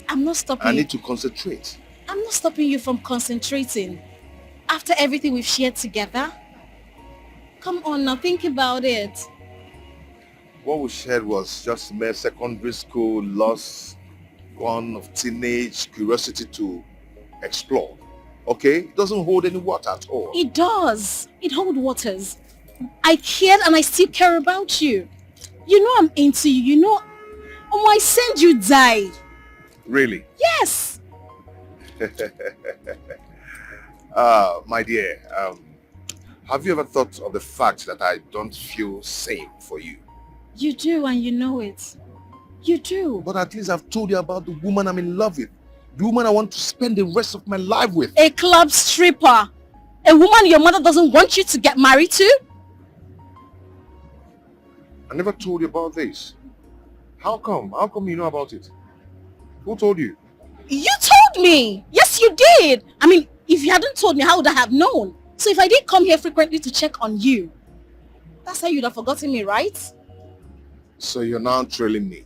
I'm not stopping I you. need to concentrate. I'm not stopping you from concentrating. After everything we've shared together. Come on now, think about it. What we shared was just mere secondary school loss, one of teenage curiosity to explore. Okay? It doesn't hold any water at all. It does. It holds waters. I cared and I still care about you. You know I'm into you. You know, I send you die. Really? Yes. My dear, have you ever thought of the fact that I don't feel same for you? You do and you know it. You do. But at least I've told you about the woman I'm in love with. The woman I want to spend the rest of my life with. A club stripper. A woman your mother doesn't want you to get married to? I never told you about this. How come? How come you know about it? Who told you? You told me. Yes, you did. I mean, if you hadn't told me, how would I have known? So if I did come here frequently to check on you, that's how you'd have forgotten me, right? So you're now trailing me.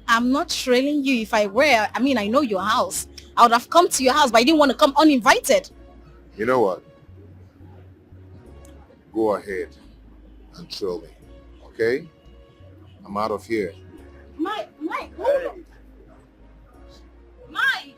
I'm not trailing you. If I were, I mean, I know your house. I would have come to your house, but I didn't want to come uninvited. You know what? Go ahead and trail me. Okay? I'm out of here. Mike, hold on. Mike!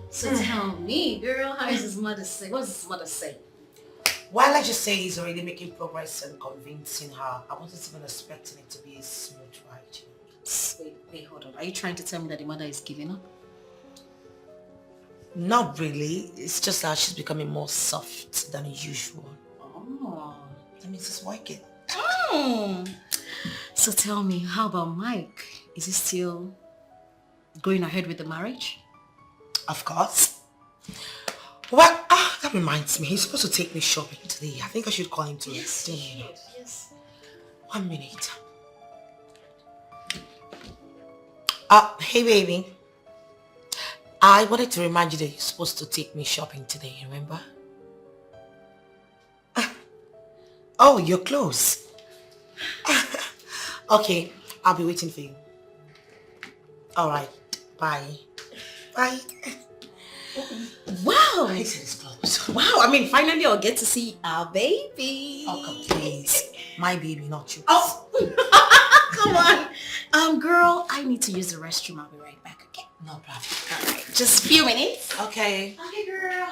So tell me, girl, how is his mother say? What does his mother say? While I just say he's already making progress and convincing her, I wasn't even expecting it to be a smooth ride. Wait, hold on. Are you trying to tell me that the mother is giving up? Not really. It's just that she's becoming more soft than usual. Oh. That means it's working. So tell me, how about Mike? Is he still going ahead with the marriage? Of course. Well, that reminds me. He's supposed to take me shopping today. I think I should call him to Yes, dinner. yes. 1 minute. Hey baby. I wanted to remind you that you're supposed to take me shopping today, remember? Oh, you're close. Okay, I'll be waiting for you. Alright, bye. Bye. Wow! He said it's close. Wow, I mean, finally I'll get to see our baby. Oh, come please. My baby, not you. Oh! Come on. Girl, I need to use the restroom. I'll be right back, okay? No problem. Alright, just a few minutes. Okay. Okay, girl.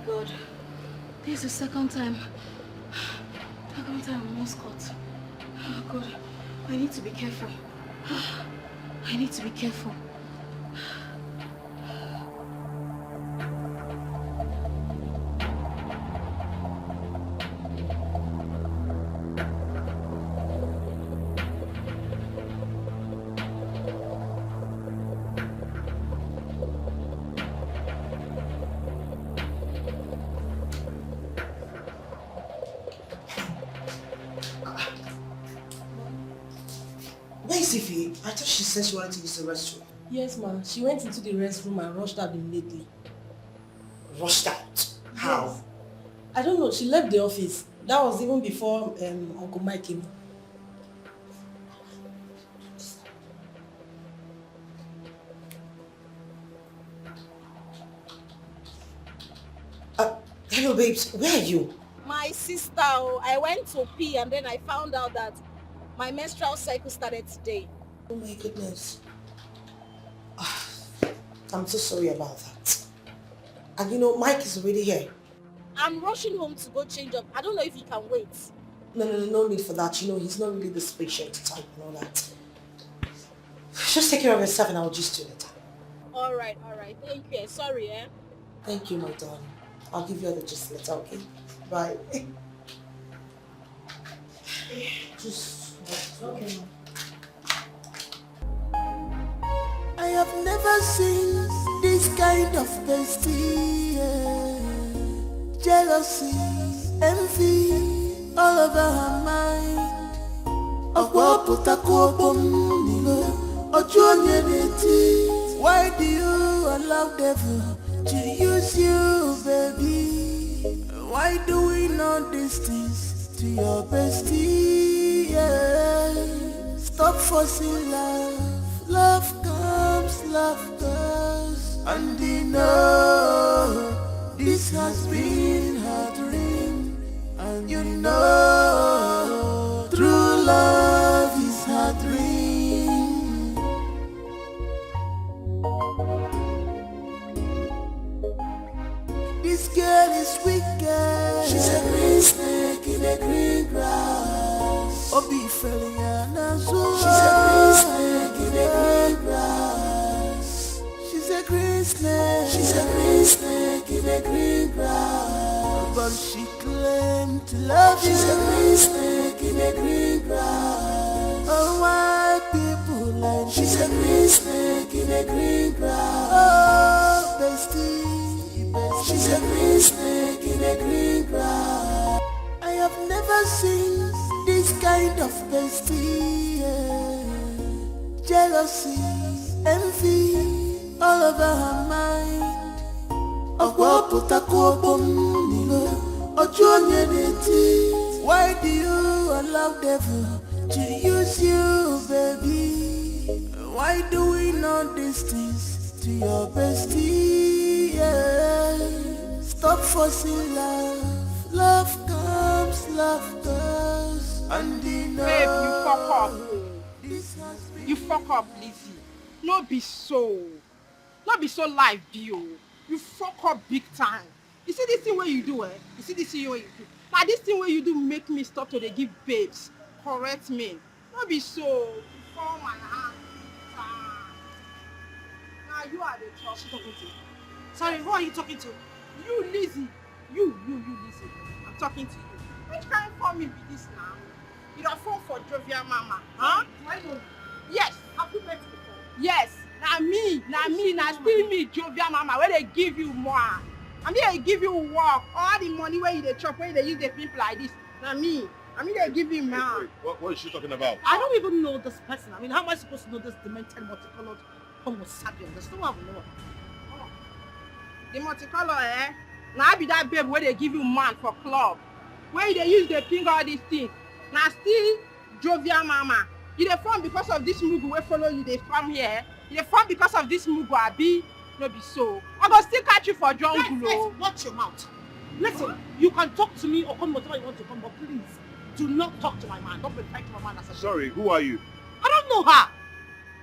God. This is the second time I'm almost caught. Oh God, I need to be careful. I need to be careful. I thought she said she wanted to use the restroom. Yes, ma. She went into the restroom and rushed out immediately. Rushed out? How? Yes. I don't know. She left the office. That was even before Uncle Mike came. Hello, babes. Where are you? My sister, I went to pee and then I found out that my menstrual cycle started today. Oh my goodness. I'm so sorry about that. And you know, Mike is already here. I'm rushing home to go change up. I don't know if he can wait. No need for that. You know, he's not really this patient type and all that. Just take care of yourself and I'll just do it. Alright. Thank you. Sorry, eh? Thank you, my darling. I'll give you all the gist later, okay? Bye. Just okay. I have never seen this kind of bestie. Jealousy, envy, all over her mind. Why do you allow devil to use you, baby? Why do we know these things to your bestie? Stop forcing love. Love comes, love goes. And you know this has been her dream. And you know true love is her dream. This girl is wicked. She's a green snake in the green grass. Obi Feliana Zoo. She's a green snake in the green grass. She's a green snake. She's a green snake in the green grass. But she claimed to love you. She's a green snake in the green grass. Oh, why people like me? She's a green snake in the green grass. Oh, bestie. She's a green snake in the green grass. I have never seen this kind of bestie. jealousy, envy, all over her mind. Why do you allow devil to use you, baby? Why do we know these things to your bestie? Yeah. Stop forcing love. Love comes, love goes. And you know, Babe, you fuck up. You fuck up, Lizzie. No be so. No be so life, you. You fuck up big time. You see this thing where you do, eh? You see this thing where you do. Now this thing where you do make me stop to dey give babes. Correct me. No be so. You fall my hand. Now you are the trouble. Talking to. Sorry, who are you talking to? You, Lizzie. You, Lizzie. I'm talking to you. Which kind of phone me be this now? You don't phone for Jovial Mama, huh? I know. Yes. Have you met before? Yes. Now still me, Jovial Mama, where they give you more. I mean, they give you work. All the money where you they chop, where they use the people like this. Now me. I mean, they give you more. What is she talking about? I don't even know this person. I mean, how am I supposed to know this demented multicolored homo sapien? There's no one I know. The multicolor, eh? Now I be that babe where they give you man for club. Where they use the finger all these things. Now still Jovial Mama. You dey form because of this mugu wey follow you dey form here. You dey form because of this mugu abi no be so. I go still catch you for jungle. Let's watch your mouth. Listen, you can talk to me or come whatever you want to come, but please do not talk to my man. Don't reply to my man as a Sorry, who are you? I don't know her.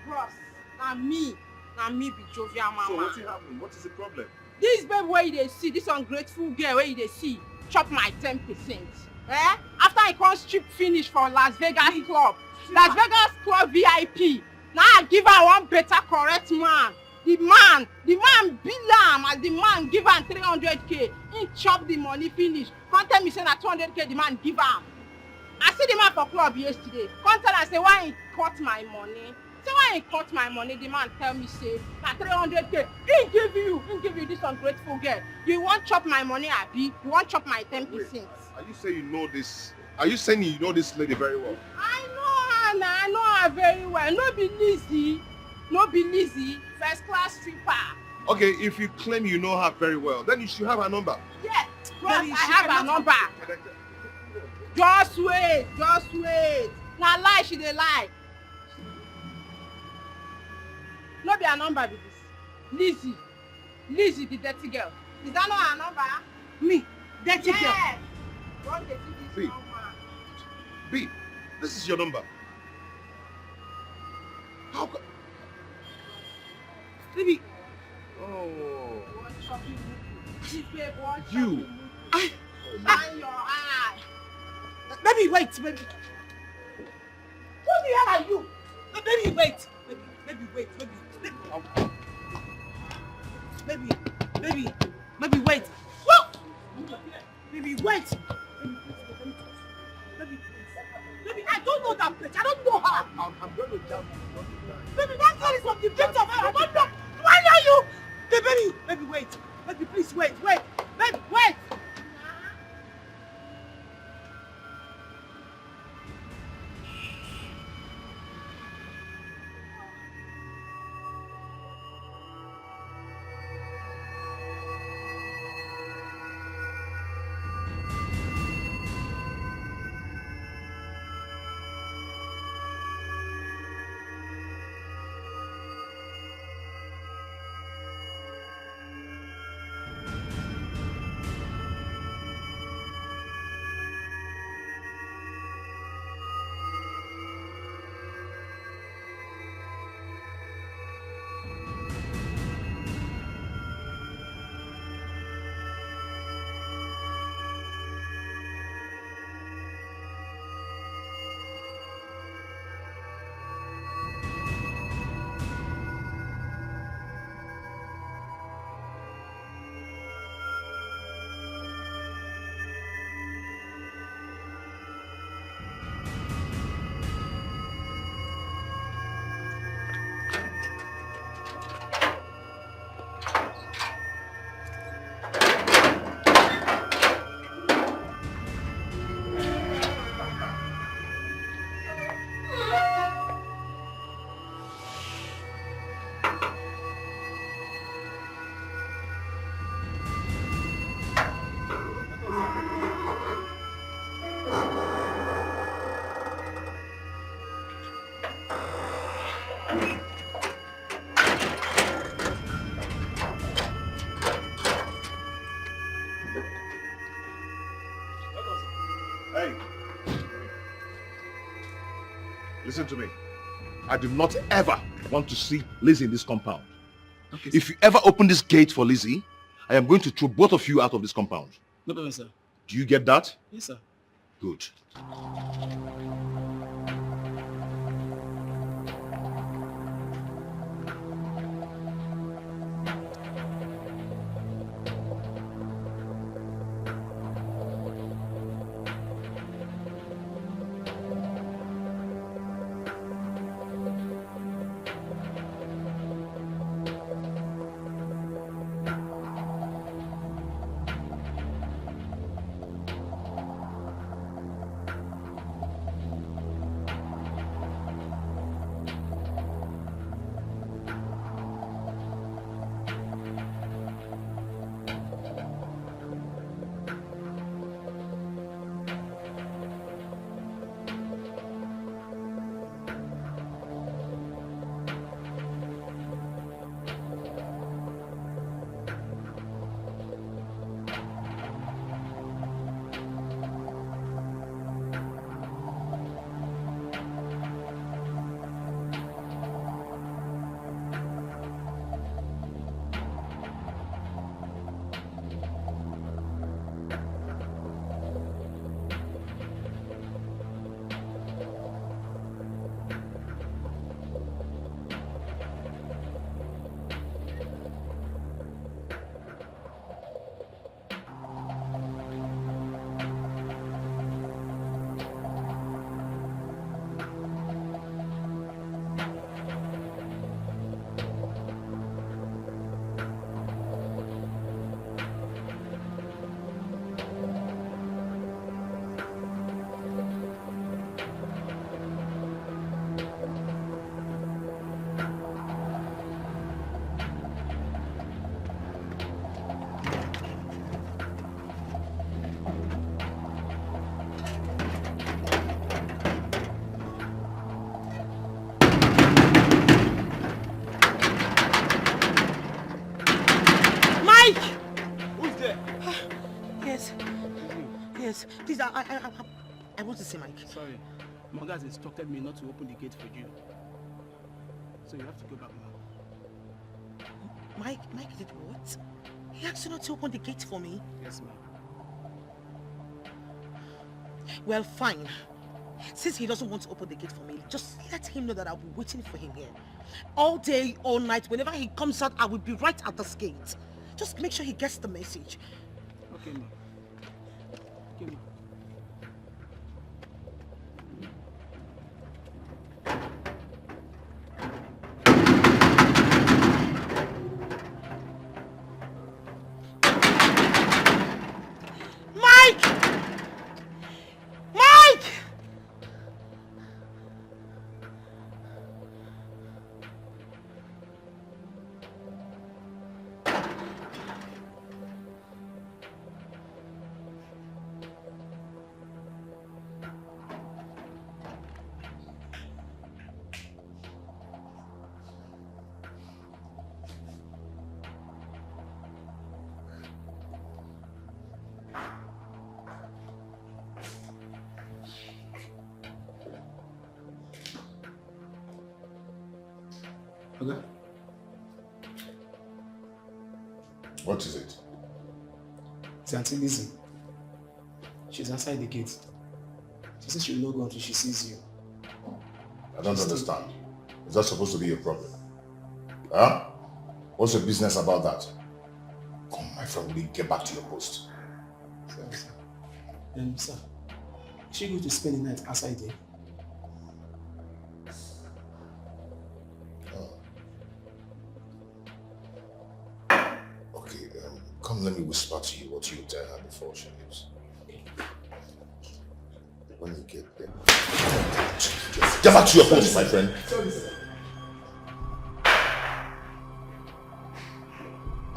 Bros, na me be Jovial Mama. So what happened? What is the problem? This babe where you dey see, this ungrateful girl where you dey see, chop my 10%. Eh? After I come strip finish for Las Vegas club. Las Vegas club VIP. Now I give her one better correct man. The man bill am as the man give am 300k. He chop the money finish. Come tell me say na 200k the man give am. I see the man for club yesterday. Come tell am say why he cut my money. Say why he cut my money, the man tell me say na 300k. He give you this ungrateful girl. You want chop my money, abi? You want chop my 10%? Wait, are you saying you know this? Are you saying you know this lady very well? I know her very well. No be Lizzie. First class stripper. Okay, if you claim you know her very well, then you should have her number. Yes, I have her number. Just wait. Now lie, she dey lie. No be her number be this. Lizzie, the dirty girl. Is that not her number? Me, dirty girl. Don't get this number. B, this is your number. How come? Baby. Oh. You. Shine your eye. Baby, wait, baby. Who the hell are you? Baby, wait. Baby, wait. Baby, wait. Whoa! Baby, wait. Baby, I don't know that bitch. I don't know her. I'm going to jump. Baby, that girl is from the picture of her. I don't know. Why are you? Baby, wait. Baby, please wait. Baby, wait. Listen to me. I do not ever want to see Lizzie in this compound. Okay, if you ever open this gate for Lizzie, I am going to throw both of you out of this compound. No problem, sir. Do you get that? Yes, sir. Good. Yes, please, I want to see Mike. Sorry, Monga has instructed me not to open the gate for you. So you have to go back now. Mike did what? He asked you not to open the gate for me? Yes, ma'am. Well, fine. Since he doesn't want to open the gate for me, just let him know that I'll be waiting for him here. All day, all night, whenever he comes out, I will be right at this gate. Just make sure he gets the message. Okay, ma'am. Okay, ma'am. Okay. What is it? It's Auntie Lizzie. She's outside the gate. She says she'll not go until she sees you. I don't understand. Is that supposed to be a problem? Huh? What's your business about that? Come, my friend, will you get back to your post? Sorry, sir. Sir, is she going to spend the night outside there? Come, let me whisper to you what you tell her before she leaves. When you get there, get back to your post, my friend. Sorry, sir.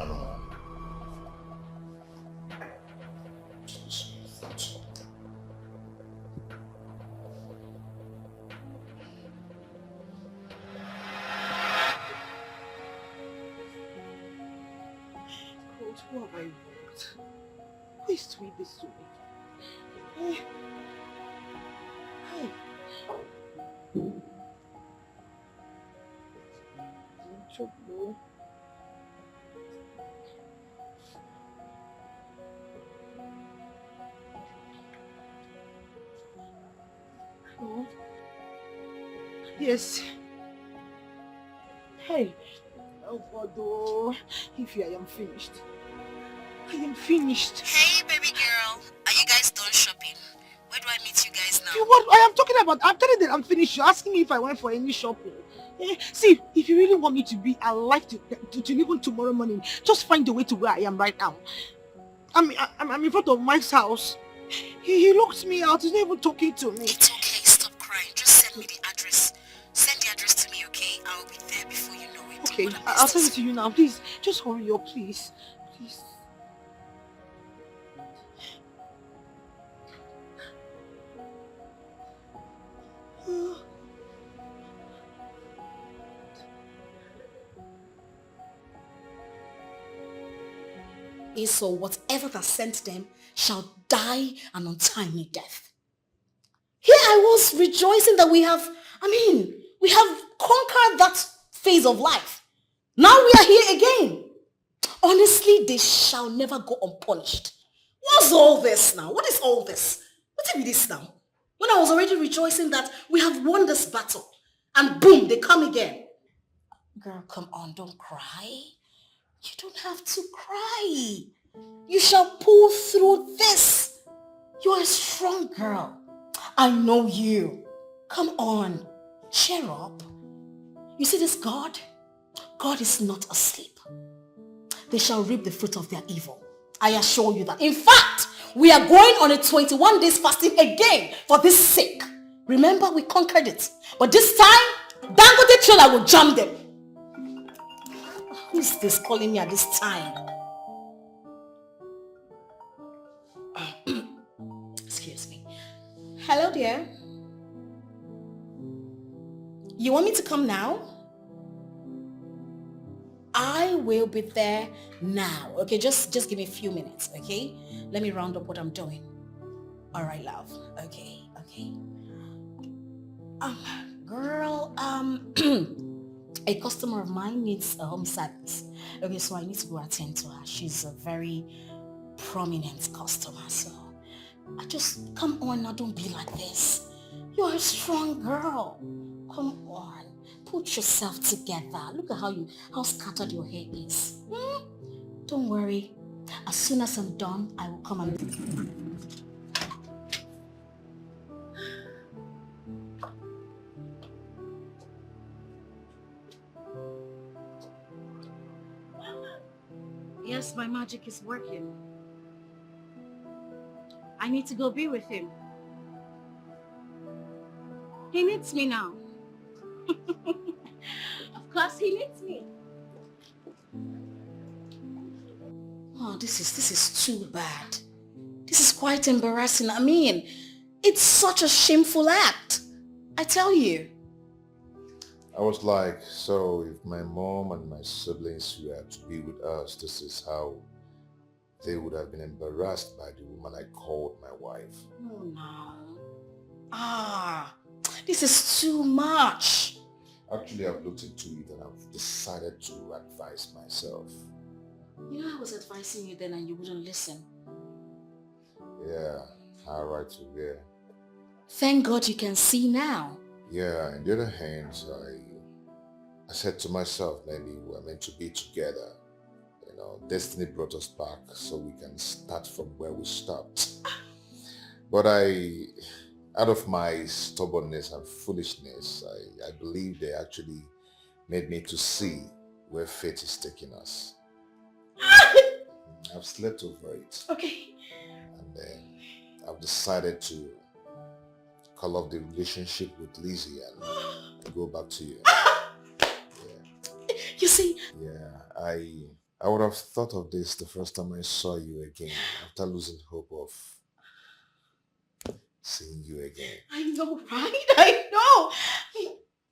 I don't know. Who have I wronged? Who is doing this to me? Hello? Yes. Hey. Oh God, oh. If I am finished. I am finished. Hey, baby girl. Are you guys done shopping? Where do I meet you guys now? What I am talking about? I'm telling you that I'm finished. You're asking me if I went for any shopping. See, if you really want me to be alive to even tomorrow morning, just find a way to where I am right now. I'm in front of Mike's house. He locked me out. He's not even talking to me. It's okay. Stop crying. Just send me the address. Send the address to me, okay? I'll be there before you know it. Okay, I'll send it to you now. Please, just hurry up, please. Please. So whatever that sent them shall die an untimely death. Here I was rejoicing that we have conquered that phase of life. Now we are here again. Honestly, they shall never go unpunished. What's all this now? What is all this? What is this now? When I was already rejoicing that we have won this battle, and boom, they come again. Girl, come on, don't cry. You don't have to cry. You shall pull through this. You're a strong girl. I know you. Come on, cheer up. You see this God? God is not asleep. They shall reap the fruit of their evil. I assure you that. In fact, we are going on a 21 days fasting again for this sake. Remember, we conquered it. But this time, Dangote trailer will jam them. Who is this calling me at this time? Excuse me. Hello, dear. You want me to come now? I will be there now. Okay, just give me a few minutes, okay? Let me round up what I'm doing. All right, love. Okay. Girl, a customer of mine needs a home service. Okay, so I need to go attend to her. She's a very prominent customer, so I just, come on now, don't be like this. You're a strong girl. Come on, put yourself together. Look at how scattered your hair is. Don't worry. As soon as I'm done, I will come and... Yes, my magic is working. I need to go be with him. He needs me now. Of course he needs me. Oh, this is too bad. This is quite embarrassing. I mean, it's such a shameful act. I tell you. I was like, so if my mom and my siblings were to be with us, this is how they would have been embarrassed by the woman I called my wife. Oh no. This is too much. Actually, I've looked into it and I've decided to advise myself. You know, I was advising you then and you wouldn't listen. Yeah, how right to hear. Thank God you can see now. Yeah, on the other hand, I said to myself, maybe we're meant to be together. You know, destiny brought us back so we can start from where we stopped. But out of my stubbornness and foolishness, I believe they actually made me to see where fate is taking us. I've slept over it. Okay. And then I've decided to call off the relationship with Lizzie and go back to you. You see? Yeah, I would have thought of this the first time I saw you again, after losing hope of seeing you again. I know, right? I know.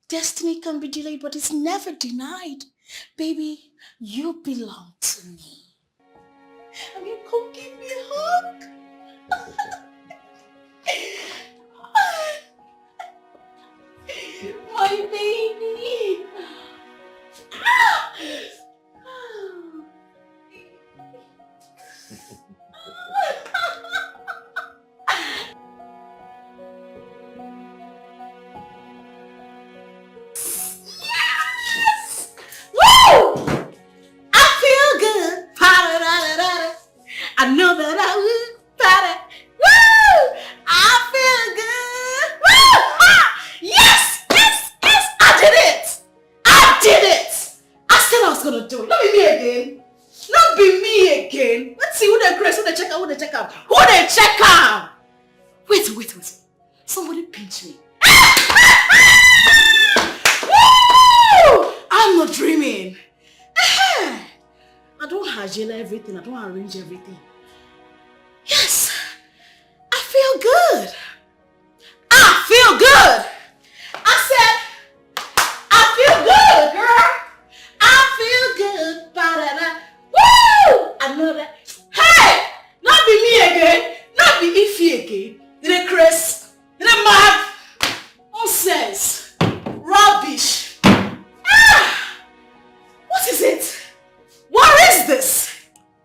Destiny can be delayed, but it's never denied. Baby, you belong to me. I mean, come give me a hug. am? Who they check am? Wait. Somebody pinch me. Woo! I'm not dreaming. I don't agenda everything. I don't arrange everything. Yes, I feel good. I feel good. I said, I feel good, girl. I feel good. Ba-da-da. Woo! I know that. Hey! Not be me again. Not be Ify again. Did it, Chris? Did it, mad? Nonsense. Rubbish. What is it? What is this?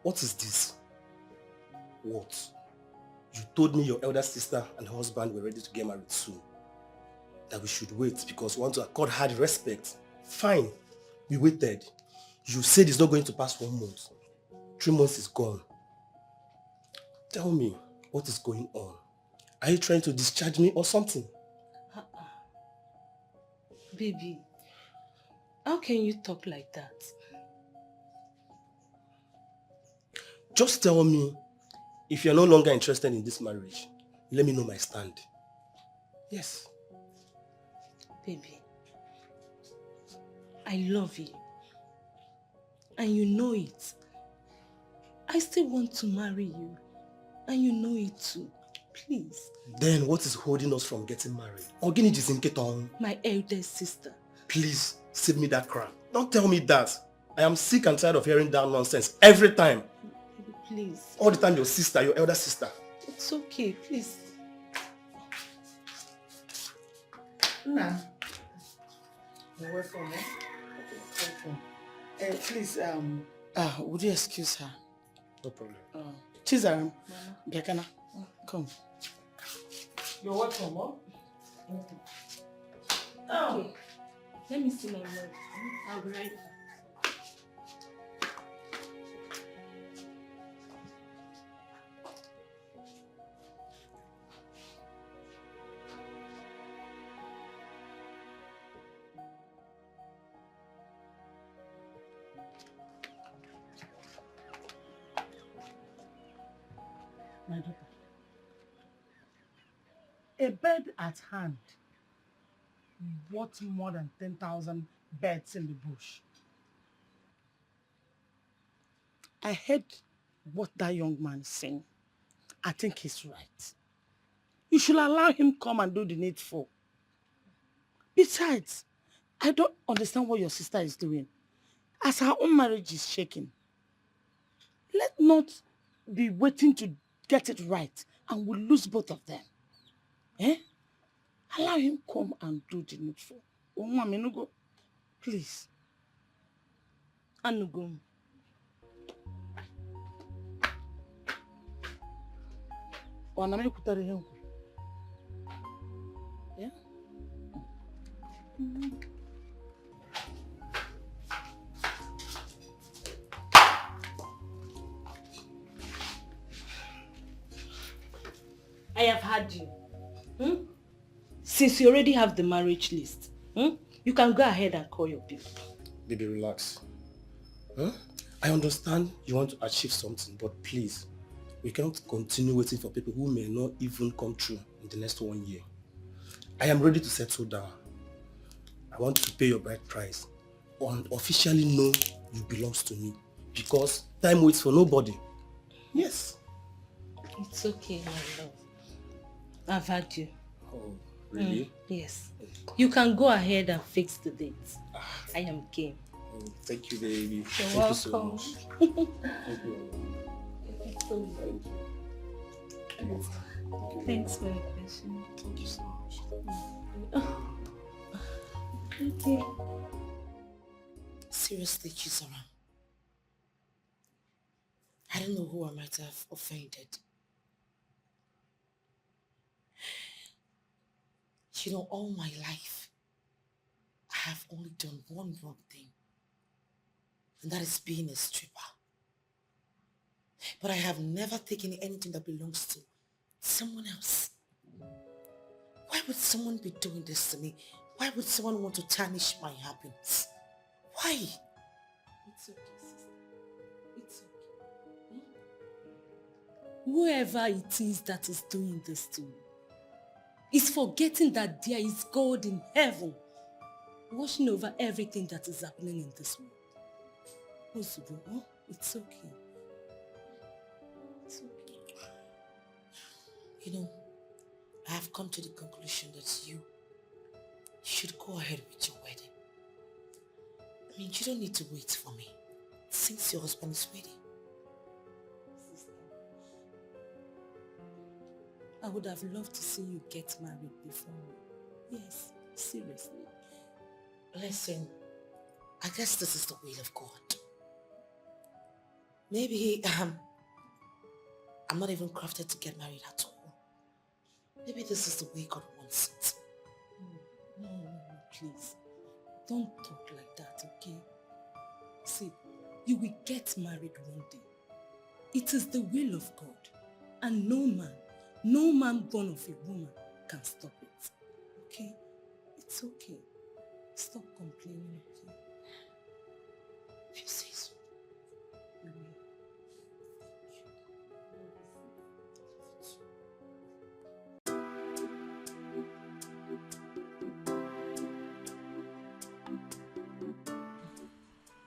What is this? What? You told me your elder sister and her husband were ready to get married soon. That we should wait because we want to accord her the respect. Fine. We waited. You said it's not going to pass 1 month. 3 months is gone. Tell me, what is going on? Are you trying to discharge me or something? Baby, how can you talk like that? Just tell me, if you're no longer interested in this marriage, let me know my stand. Yes. Baby, I love you. And you know it. I still want to marry you. And you know it too. Please. Then what is holding us from getting married? Ogini Jizinketong. My eldest sister. Please, save me that crap. Don't tell me that. I am sick and tired of hearing that nonsense every time. Baby, please. All the time your sister, your elder sister. It's okay, please. Nah. You're welcome, eh? Welcome. Please, would you excuse her? No problem. Chizaram, Biakana, come. You're welcome, huh? Oh. Okay. Let me see my mom. I'll be right back. My daughter. A bird at hand worth more than 10,000 birds in the bush. I heard what that young man is saying. I think he's right. You should allow him come and do the needful. Besides, I don't understand what your sister is doing. As her own marriage is shaking, let not be waiting to get it right and we'll lose both of them. Eh? Allow him come and do the needful. Go. Please. Anugo. Yeah? I have had you. Since you already have the marriage list, you can go ahead and call your people. Baby, relax. I understand you want to achieve something, but please, we cannot continue waiting for people who may not even come true in the next 1 year. I am ready to settle down. I want to pay your bride price and officially know you belongs to me because time waits for nobody. Yes. It's okay, my love. I've had you. Oh, really? Yes. You can go ahead and fix the dates. I am game. Oh, thank you, baby. You're Thank welcome. you so much. Thank you. Thanks for your question. Thank you so much. Okay. Seriously, Chizaram. I don't know who I might have offended. You know, all my life, I have only done one wrong thing. And that is being a stripper. But I have never taken anything that belongs to someone else. Why would someone be doing this to me? Why would someone want to tarnish my happiness? Why? It's okay, sister. It's okay. whoever it is that is doing this to me is forgetting that there is God in heaven watching over everything that is happening in this world. Ozugbo, oh, it's okay. It's okay. You know, I have come to the conclusion that you should go ahead with your wedding. I mean, you don't need to wait for me since your husband is waiting. I would have loved to see you get married before me. Yes, seriously. Listen, I guess this is the will of God. Maybe I'm not even crafted to get married at all. Maybe this is the way God wants it. No, please. Don't talk like that, okay? See, you will get married one day. It is the will of God. And no man born of a woman can stop it. Okay? It's okay. Stop complaining, okay? If you say so. You will.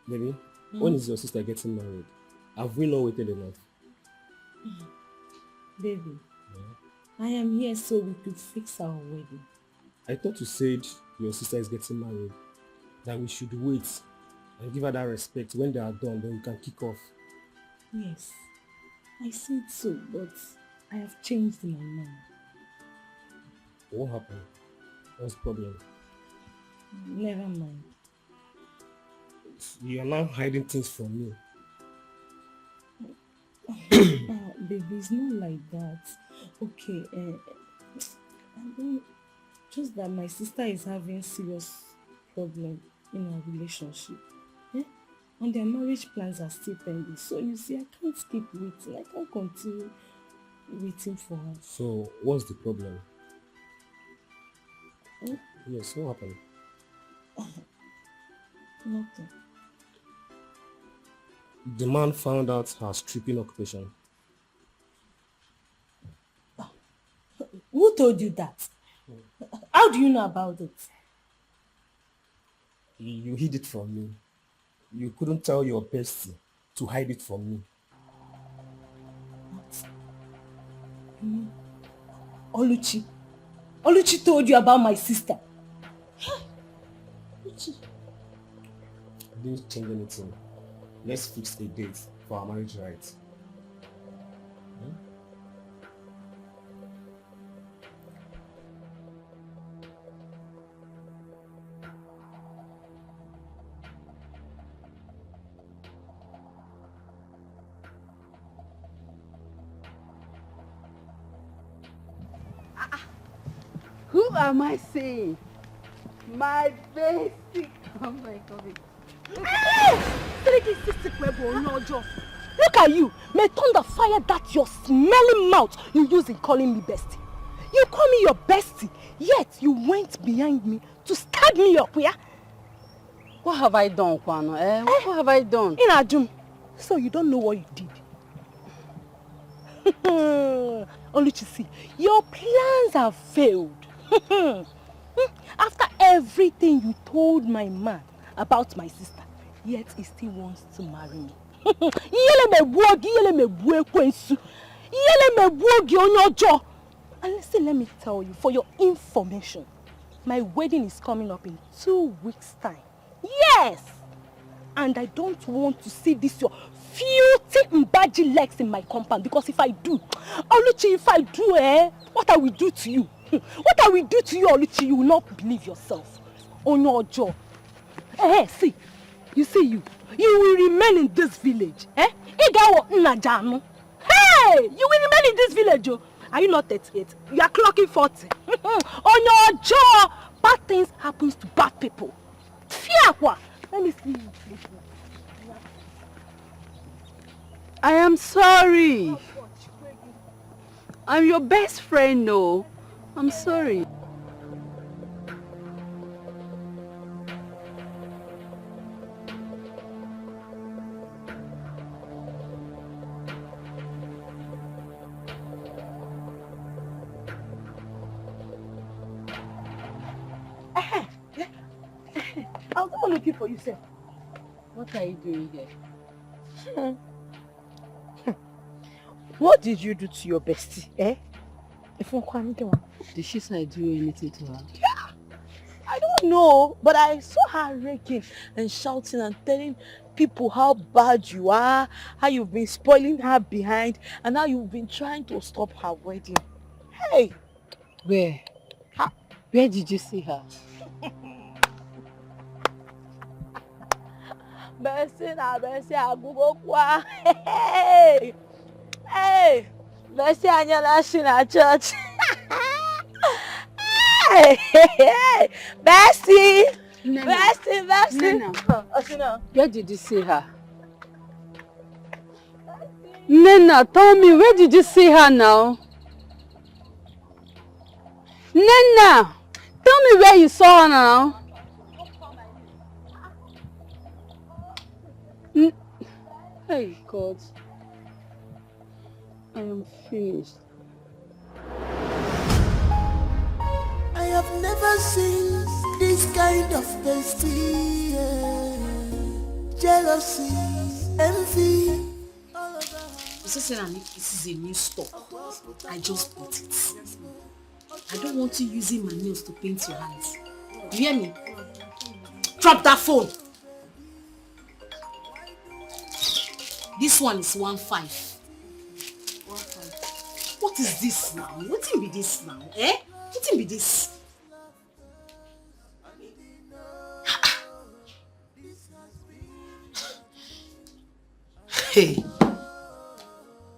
Baby, when is your sister getting married? Have we not waited enough? Baby, I am here so we could fix our wedding. I thought you said your sister is getting married, that we should wait and give her that respect. When they are done, then we can kick off. Yes, I said so, but I have changed my mind. What happened? What's the problem? Never mind. You are now hiding things from me. Baby, it's not like that. Okay, just that my sister is having serious problem in our relationship. And their marriage plans are still pending. So you see, I can't keep waiting. I can't continue waiting for her. So, what's the problem? Hmm? Yes, what happened? Nothing. The man found out her stripping occupation. Who told you that? How do you know about it? You hid it from me. You couldn't tell your bestie to hide it from me. Oluchi. Oluchi told you about my sister. Oluchi. I didn't change anything. Let's fix a date for our marriage rights. Who am I saying? My basic. Oh my God. Look at you. May thunder fire that your smelling mouth you use in calling me bestie. You call me your bestie, yet you went behind me to stab me up, yeah? What have I done, Kwano? What have I done? Inajum, so you don't know what you did. Oluchi, see, your plans have failed. After everything you told my man about my sister, yet he still wants to marry me. And listen, let me tell you, for your information, my wedding is coming up in 2 weeks' time. Yes! And I don't want to see this your filthy mbaji legs in my compound, because if I do, Oluchi, if I do, what I will do to you? What I will do to you, Oluchi, you will not believe yourself. On your jaw. See, you see you will remain in this village. Hey, you will remain in this village. Are you not 38? You are clocking 40. On your jaw, bad things happens to bad people. Fiakwa. Let me see you. I am sorry. I'm your best friend, no. I'm sorry. I was even looking for you, sir. What are you doing here? What did you do to your bestie, eh? Did she say do anything to her? I don't know, but I saw her raking and shouting and telling people how bad you are, how you've been spoiling her behind, and how you've been trying to stop her wedding. Hey! Where? Where did you see her? Bessie na Bessie agugo kwa. Hey! Hey! Bessie anyala she na church. Hey! Hey! Bessie! Bessie! Nena, where did you see her? Nena, tell me, where did you see her now? Nena, tell me where you saw her now. Hey, God. I am finished. I have never seen this kind of bestie. Jealousy, envy. You see, this is a new stock. I just bought it. I don't want you using my nails to paint your hands. You hear me? Drop that phone. This one is 1.5. What is this now? What can be this now? Eh? What can be this? Hey,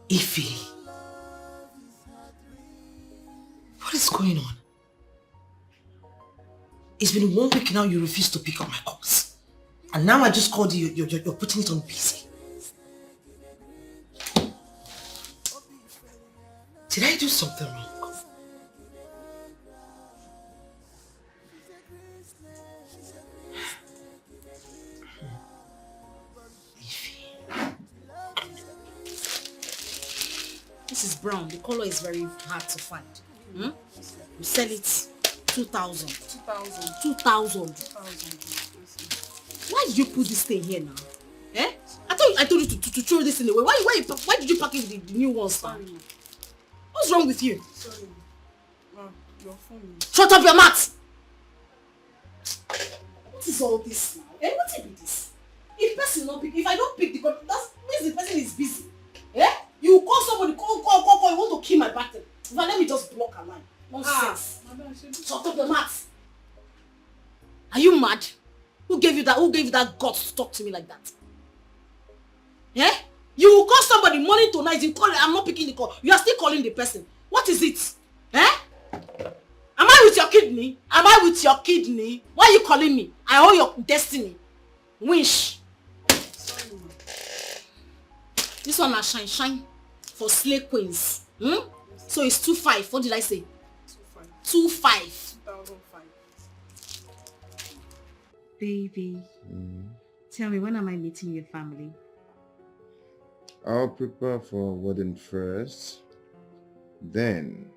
Ify, what is going on? It's been 1 week now you refuse to pick up my calls. And now I just called you, you're putting it on busy. Did I do something wrong? This is brown. The color is very hard to find. Hmm? You sell it 2,000. 2,000. 2,000. Why did you put this thing here now? Eh? I told you to throw this thing away. Why did you pack it with the new ones now? What's wrong with you? Sorry. Your phone. Shut up your mouth! What is all this now? Eh? What is this? If I don't pick the call, that means the person is busy. Eh? You call somebody, call, you want to kill my battle. Now let me just block a line. Nonsense. Shut up your mouth. Are you mad? Who gave you that guts to talk to me like that? Eh? You will call somebody morning to night, you call it, I'm not picking the call. You are still calling the person. What is it? Eh? Am I with your kidney? Am I with your kidney? Why are you calling me? I owe your destiny. Wish. This one is shine for slay queens. Hmm? So it's 2.5. What did I say? 2.5. 2005. Baby, tell me, when am I meeting your family? I'll prepare for wedding first. Then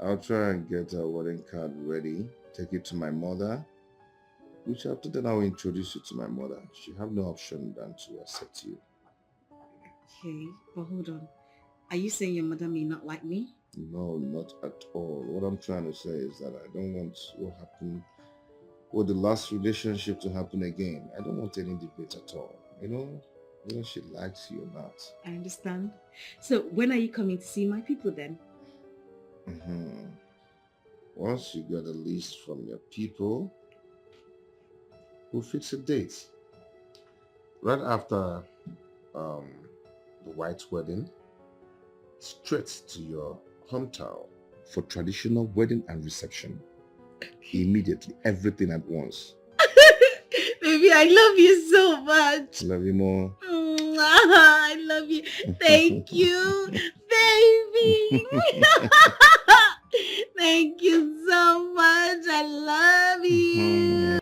I'll try and get a wedding card ready. Take it to my mother. Which after then I'll introduce you to my mother. She have no option than to accept you. Okay, but hold on. Are you saying your mother may not like me? No, not at all. What I'm trying to say is that I don't want what happened with the last relationship to happen again. I don't want any debate at all. You know, whether she likes you or not. I understand. So when are you coming to see my people then? Once you get a list from your people, we'll fix a date. Right after the white wedding, straight to your hometown for traditional wedding and reception. Immediately, everything at once. Baby, I love you so much. Love you more. I love you. Thank you, baby. Thank you so much. I love you.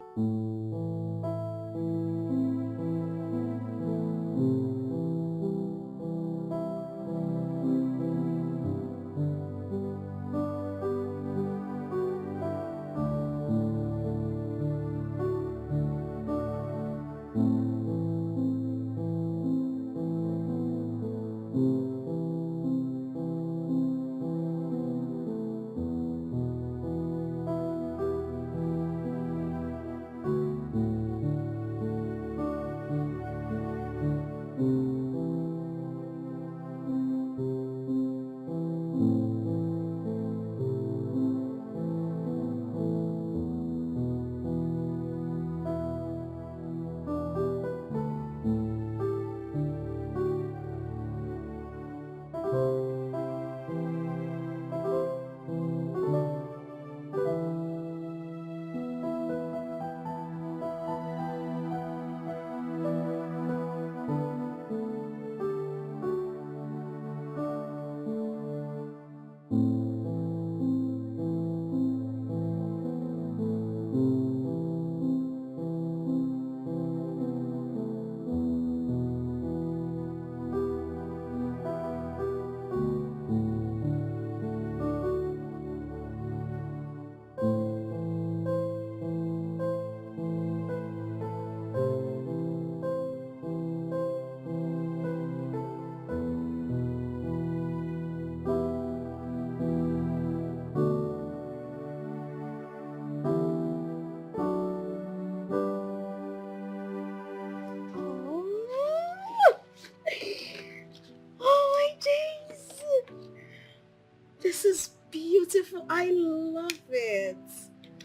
beautiful. I love it.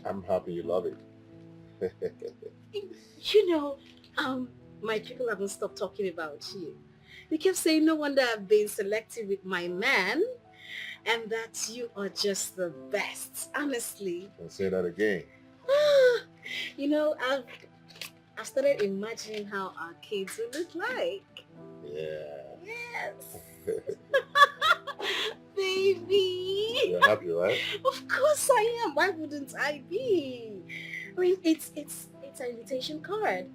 I'm happy you love it. You know, my people haven't stopped talking about you. They kept saying no wonder I've been selective with my man and that you are just the best, honestly. Don't say that again. You know, I've started imagining how our kids will look like. Yeah. Yes. Baby. You're happy, right? Of course I am. Why wouldn't I be? I mean, it's an invitation card.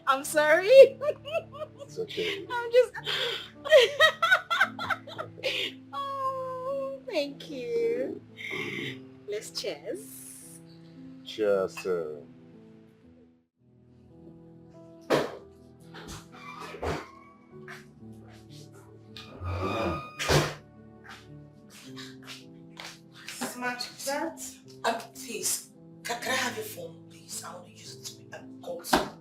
I'm sorry. It's okay. I'm just... Oh, thank you. Let's cheers. Cheers, sir. Smart that. Please, can I have your phone, please? I want to use it to call someone.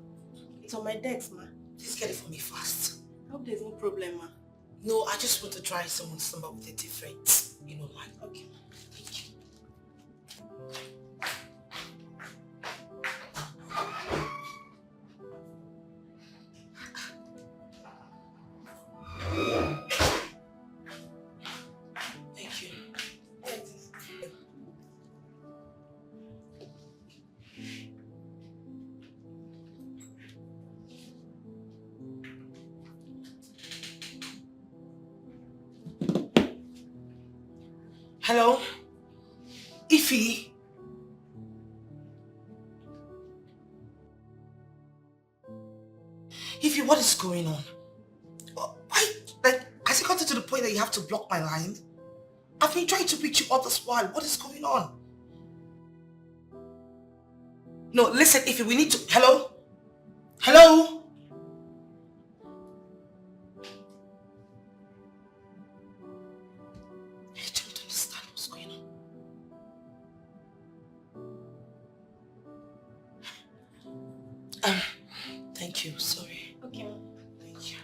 It's on my desk, ma. Please get it for me fast. I hope there's no problem, ma. No, I just want to try someone's number with a different, line. Okay. Thank you. Thank you. Hello? Ify? Ify, what is going on? Why? Has it gotten to the point that you have to block my line? I've been trying to reach you all this while. What is going on? No, listen, Ify, we need to... Hello? Hello? I don't understand what's going on. Thank you. Sorry. Okay, ma. Thank you.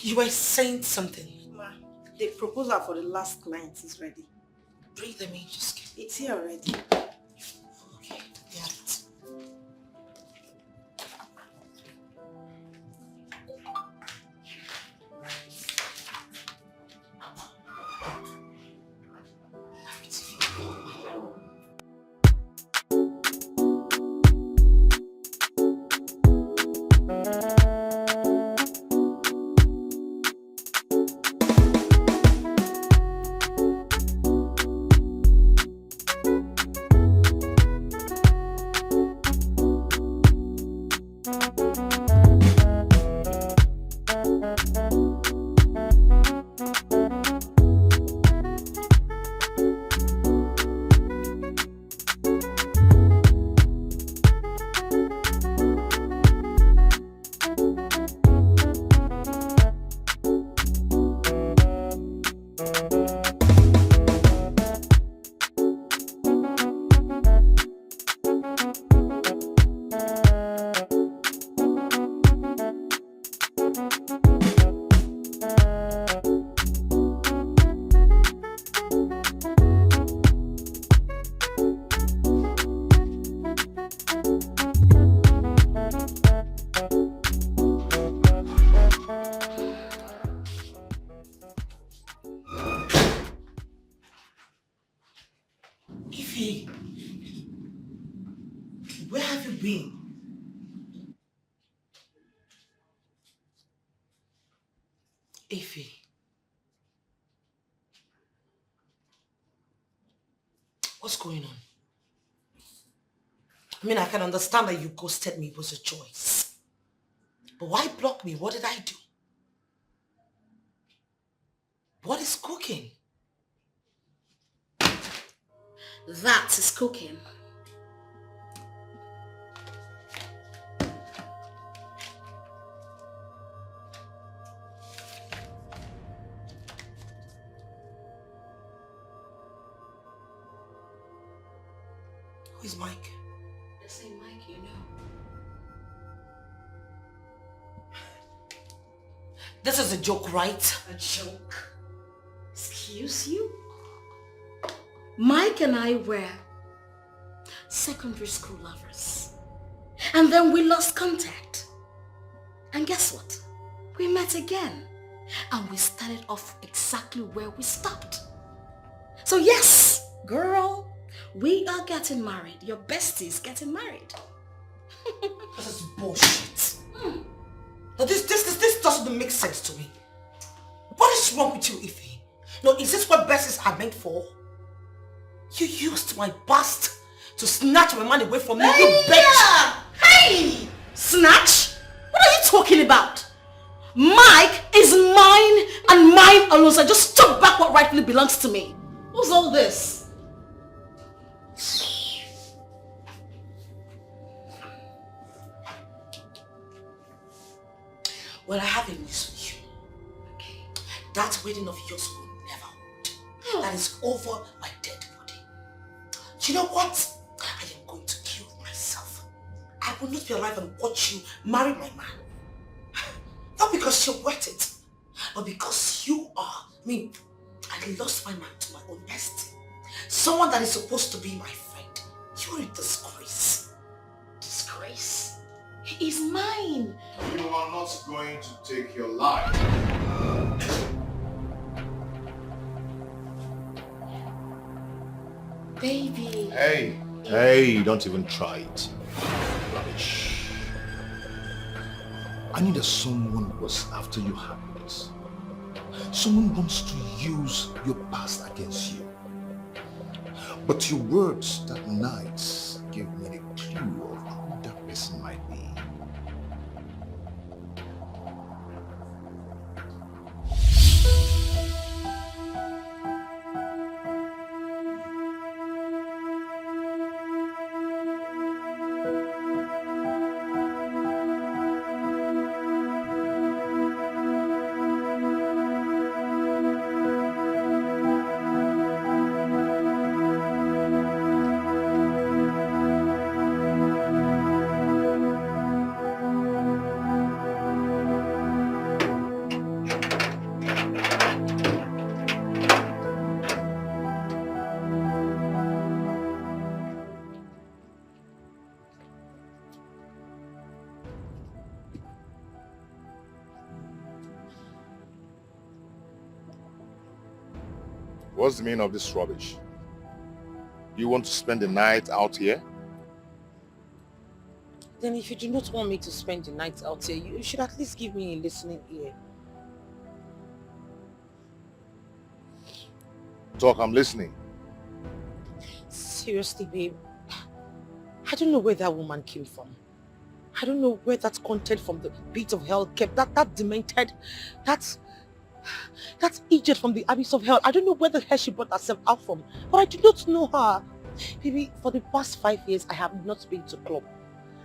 You were saying something. Ma, the proposal for the last client is ready. Bring them in. Just get It's here already. Okay. Yeah. Ify, where have you been? Ify. What's going on? I mean, I can understand that you ghosted me was a choice. But why block me? What did I do? What is cooking? That is cooking. Who is Mike? The same Mike you know. This is a joke, right? A joke? Excuse you? Mike and I were secondary school lovers. And then we lost contact. And guess what? We met again. And we started off exactly where we stopped. So yes, girl, we are getting married. Your bestie's getting married. This is bullshit. Now this doesn't make sense to me. What is wrong with you, Ife? No, is this what besties are meant for? You used my past to snatch my money away from me, you bitch! Hey! Snatch? What are you talking about? Mike is mine and mine alone, so I just took back what rightfully belongs to me. What's all this? Well, I have a news for you. That wedding of yours will never hold. That is over my dead body. You know what? I am going to kill myself. I will not be alive and watch you marry my man. Not because you're worth it, but because you are. I lost my man to my own destiny. Someone that is supposed to be my friend. You're a disgrace. Disgrace? He is mine. You are not going to take your life. Baby. Hey, don't even try it. Rubbish. I need someone who was after your happiness. Someone wants to use your past against you. But your words that night gave me a clue of who that person might be. What's the meaning of this rubbish? You want to spend the night out here? Then if you do not want me to spend the night out here, you should at least give me a listening ear. Talk, I'm listening. Seriously, babe. I don't know where that woman came from. I don't know where that content from the pit of hell kept. That demented, that idiot from the abyss of hell. I don't know where the hell she brought herself out from. But I do not know her. Baby, for the past 5 years, I have not been to club.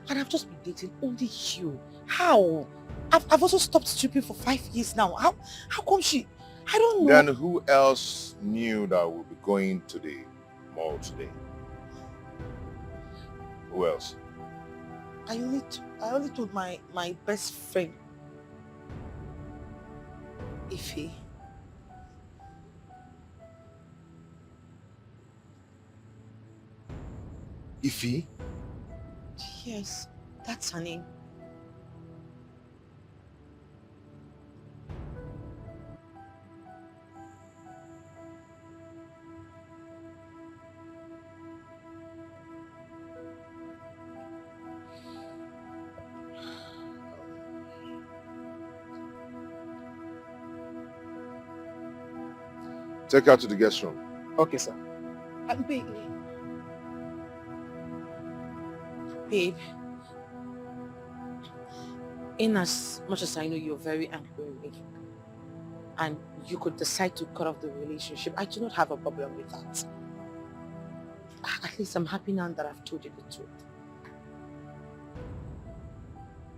And I've just been dating only you. How? I've also stopped stripping for 5 years now. How come she... I don't know. Then who else knew that we'll be going to the mall today? Who else? I only told my best friend, Ife. Ife? Yes, that's her name. Take her to the guest room. Okay, sir. Babe, in as much as I know you're very angry with me, and you could decide to cut off the relationship, I do not have a problem with that. At least I'm happy now that I've told you the truth.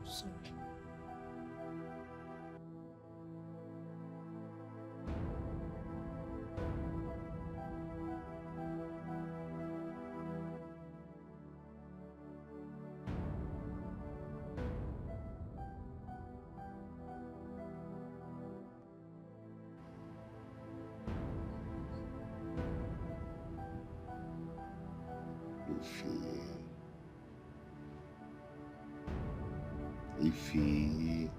Sorry. Ify.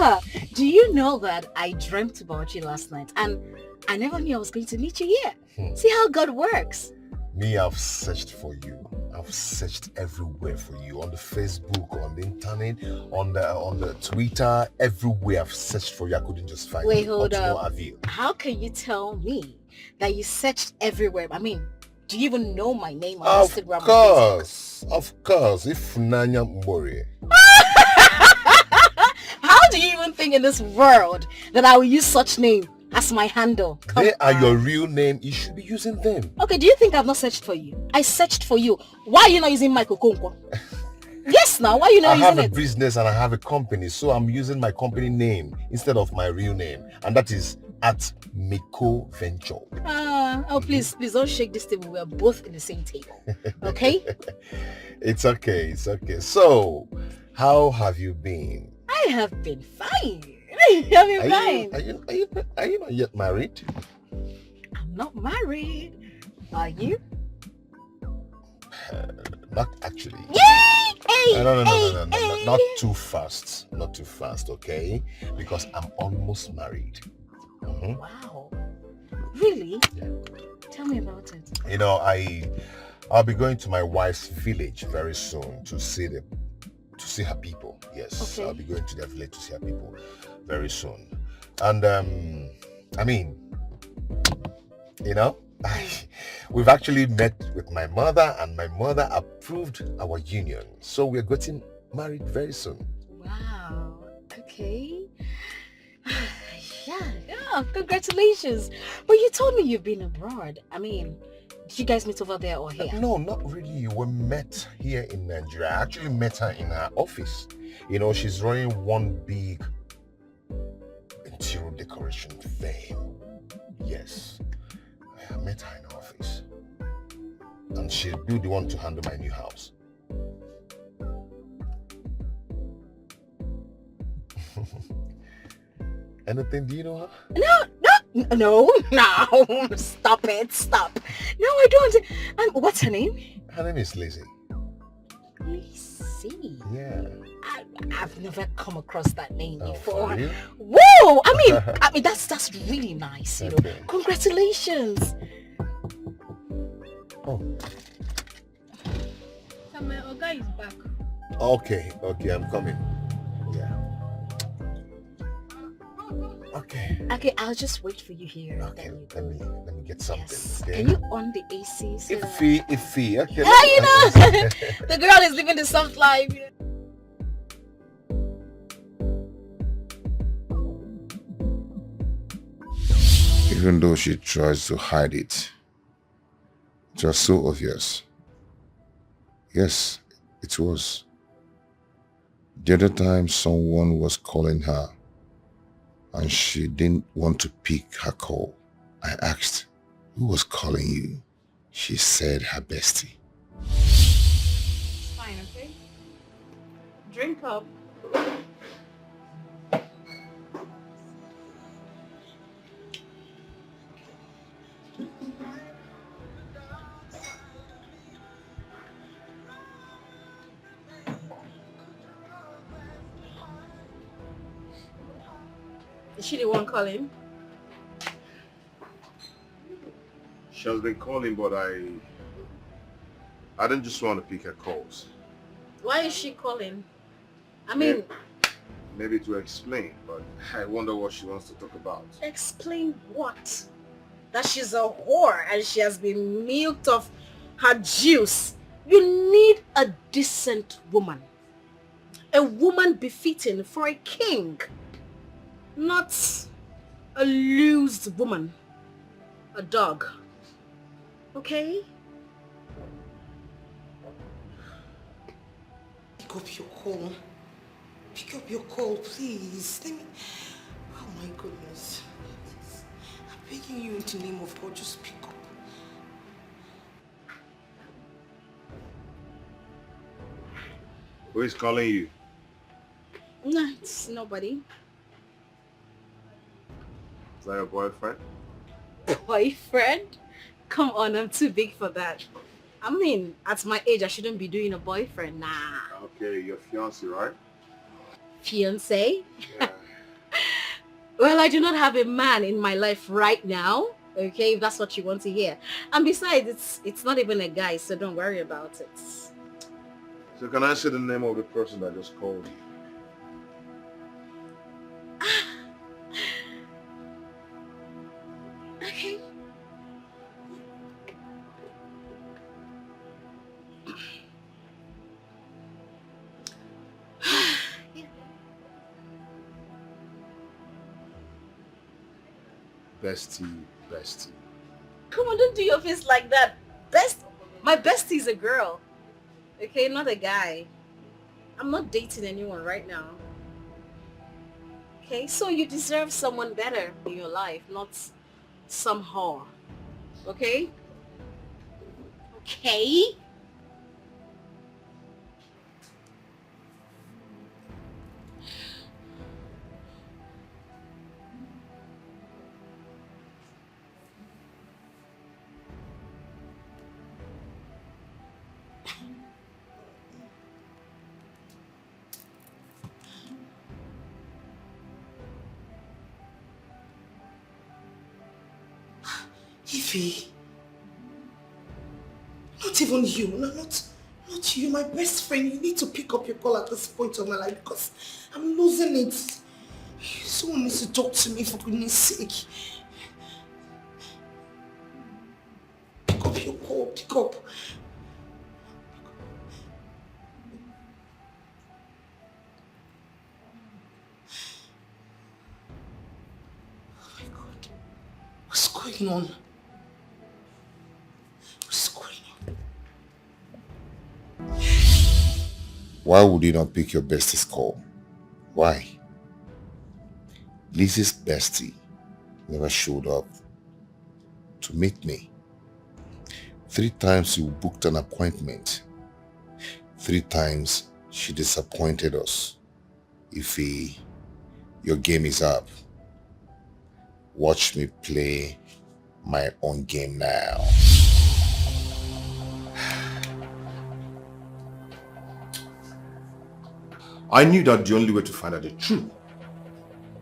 Ah, do you know that I dreamt about you last night and I never knew I was going to meet you here? See how God works. Me, I've searched for you. I've searched everywhere for you. On the Facebook, on the internet, on the Twitter, everywhere I've searched for you. I couldn't just find Wait, you. hold Up to no up. avail. How can you tell me that you searched everywhere? I mean, do you even know my name on Instagram? Of course. If Nanya Mbori. How do you even think in this world that I will use such name as my handle? They are your real name. You should be using them. Okay, do you think I've not searched for you? I searched for you. Why are you not using Michael Konkwo? Yes, now, why are you not I have using a it? business and I have a company, so I'm using my company name instead of my real name. And that is at Miko Venture. Please don't shake this table. We're both in the same table. Okay? It's okay. So, how have you been? I have been fine. I've been fine. Are you not yet married? I'm not married. Are you? Not actually. Yay! Hey, No. hey. Not too fast. Not too fast, okay? Because I'm almost married. Wow. Really? Tell me about it. You know, I'll be going to my wife's village very soon to see her people. Yes, Okay. I'll be going to their village to see her people very soon. And I mean, you know, we've actually met with my mother, and my mother approved our union. So we're getting married very soon. Wow. Okay. Yeah, congratulations. But you told me you've been abroad. I mean, did you guys meet over there or here? No, not really. We met here in Nigeria. I actually met her in her office. You know, she's running one big interior decoration firm. Yes. I met her in her office. And she'll be the one to handle my new house. Anything, do you know her? No. Stop it. Stop. No, I don't. What's her name? Her name is Lizzie. Lizzie? Yeah. I've never come across that name before. for real? Whoa! I mean, that's really nice. You know, Okay. congratulations. Oh. So my Oga is back. Okay, I'm coming. Yeah. Okay, I'll just wait for you here. Okay, let me get something. Yes. Okay? Can you on the AC? So that... Iffy. Okay. Yeah, you know, the girl is living the soft life. Even though she tries to hide it, it was so obvious. Yes, it was. The other time someone was calling her and she didn't want to pick her call. I asked, who was calling you? She said her bestie. It's fine, okay? Drink up. Is she the one calling? She has been calling, but I don't just want to pick her calls. Why is she calling? I mean, Maybe to explain, but I wonder what she wants to talk about. explain what? That she's a whore and she has been milked of her juice. You need a decent woman. A woman befitting for a king. Not a loose woman. A dog. Okay? Pick up your call. Pick up your call, please. Let me... Oh my goodness. I'm begging you in the name of God, just pick up. Who is calling you? No, it's nobody. Is that your boyfriend? Boyfriend? Come on, I'm too big for that. I mean, at my age, I shouldn't be doing a boyfriend. Nah. Okay, your fiance, right? Fiance? Well, I do not have a man in my life right now. Okay, if that's what you want to hear. And besides, it's not even a guy, so don't worry about it. So can I say the name of the person that just called you? Okay. Bestie. Come on, don't do your face like that. My bestie is a girl. Okay, not a guy. I'm not dating anyone right now. Okay, so you deserve someone better in your life, not some whore. Okay? Okay? Ify, not even you, not you, my best friend. You need to pick up your call at this point of my life because I'm losing it. Someone needs to talk to me for goodness sake. Pick up your call, pick up. Oh my God, what's going on? Why would you not pick your bestie's call? Why? Lizzie's bestie never showed up to meet me. 3 times you booked an appointment. 3 times she disappointed us. Ify, your game is up. Watch me play my own game now. I knew that the only way to find out the truth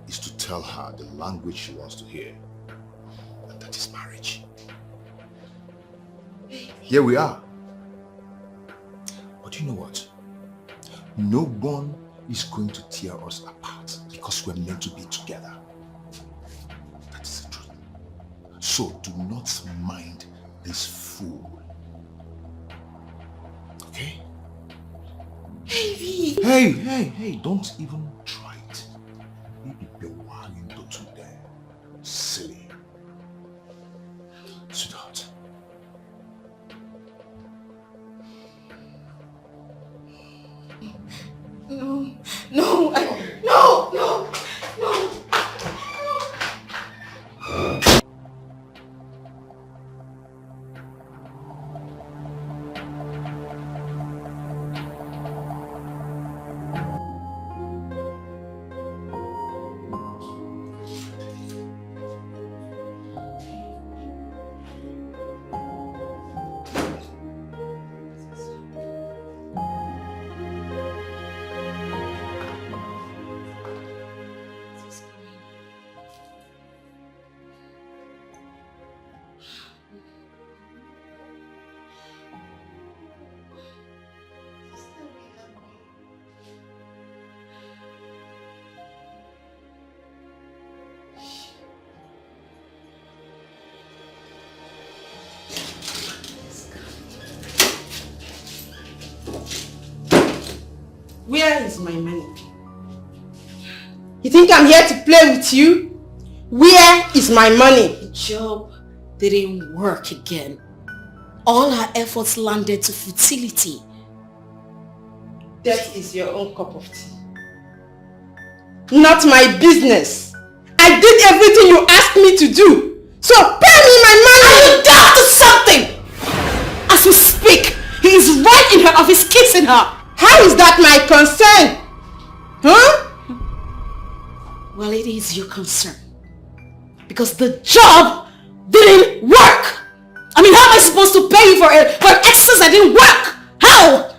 is to tell her the language she wants to hear. And that is marriage. Here we are. But you know what? No one is going to tear us apart because we're meant to be together. That is the truth. So do not mind this fool. Okay? Hey, don't even try it. Maybe be whining to there. Silly. Sweetheart. No. Where is my money? You think I'm here to play with you? Where is my money? The job didn't work again. All her efforts landed to futility. That is your own cup of tea. Not my business. I did everything you asked me to do. So pay me my money! Are you down to something? As we speak, he is right in her office kissing her. How is that my concern? Huh? Well, it is your concern. Because the job didn't work. I mean, how am I supposed to pay you for an exercise that didn't work. How?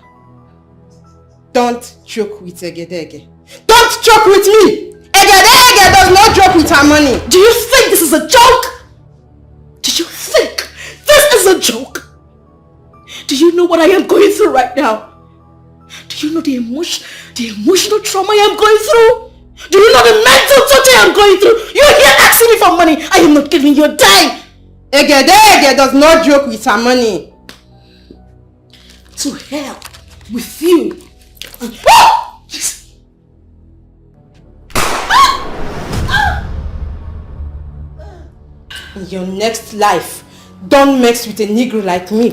Don't joke with Egedege. Don't joke with me. Egedege does not joke with her money. Do you think this is a joke? Do you think this is a joke? Do you know what I am going through right now? Do you know the emotional trauma I am going through? Do you know the mental torture I am going through? You're here asking me for money. I am not giving you a dime. Egedege does not joke with her money. To hell with you. In your next life, don't mix with a Negro like me.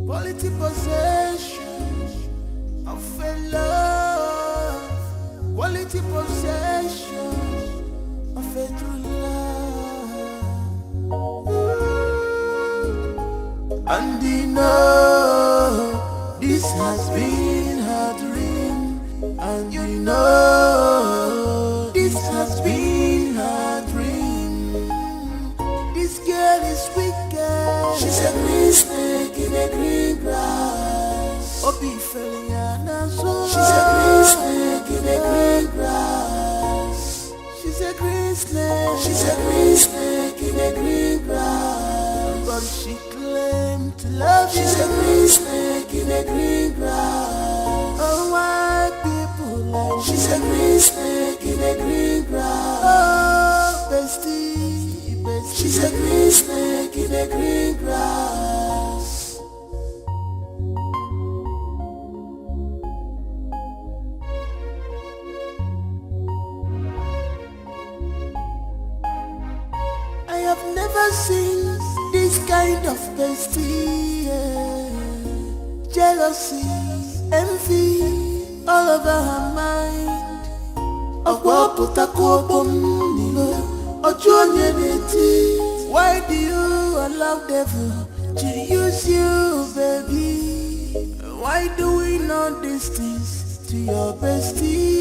Quality possession of a love. Quality possession of a true love. And you know this has been her dream. And you know this has been her dream. This girl is wicked. She's a green snake in a green grass. Obi Feliana so. She's a green snake in a green grass. She's a green snake. She's a green snake in a green grass. But she claimed to love you. She's a green snake in a green grass. Oh, why people like she's a green snake in a green grass. Oh, bestie, bestie. She's a green snake in a green grass. I have never seen this kind of bestie, yeah. Jealousy, envy, all over her mind. Why do you allow devil to use you, baby? Why do we know these things to your bestie?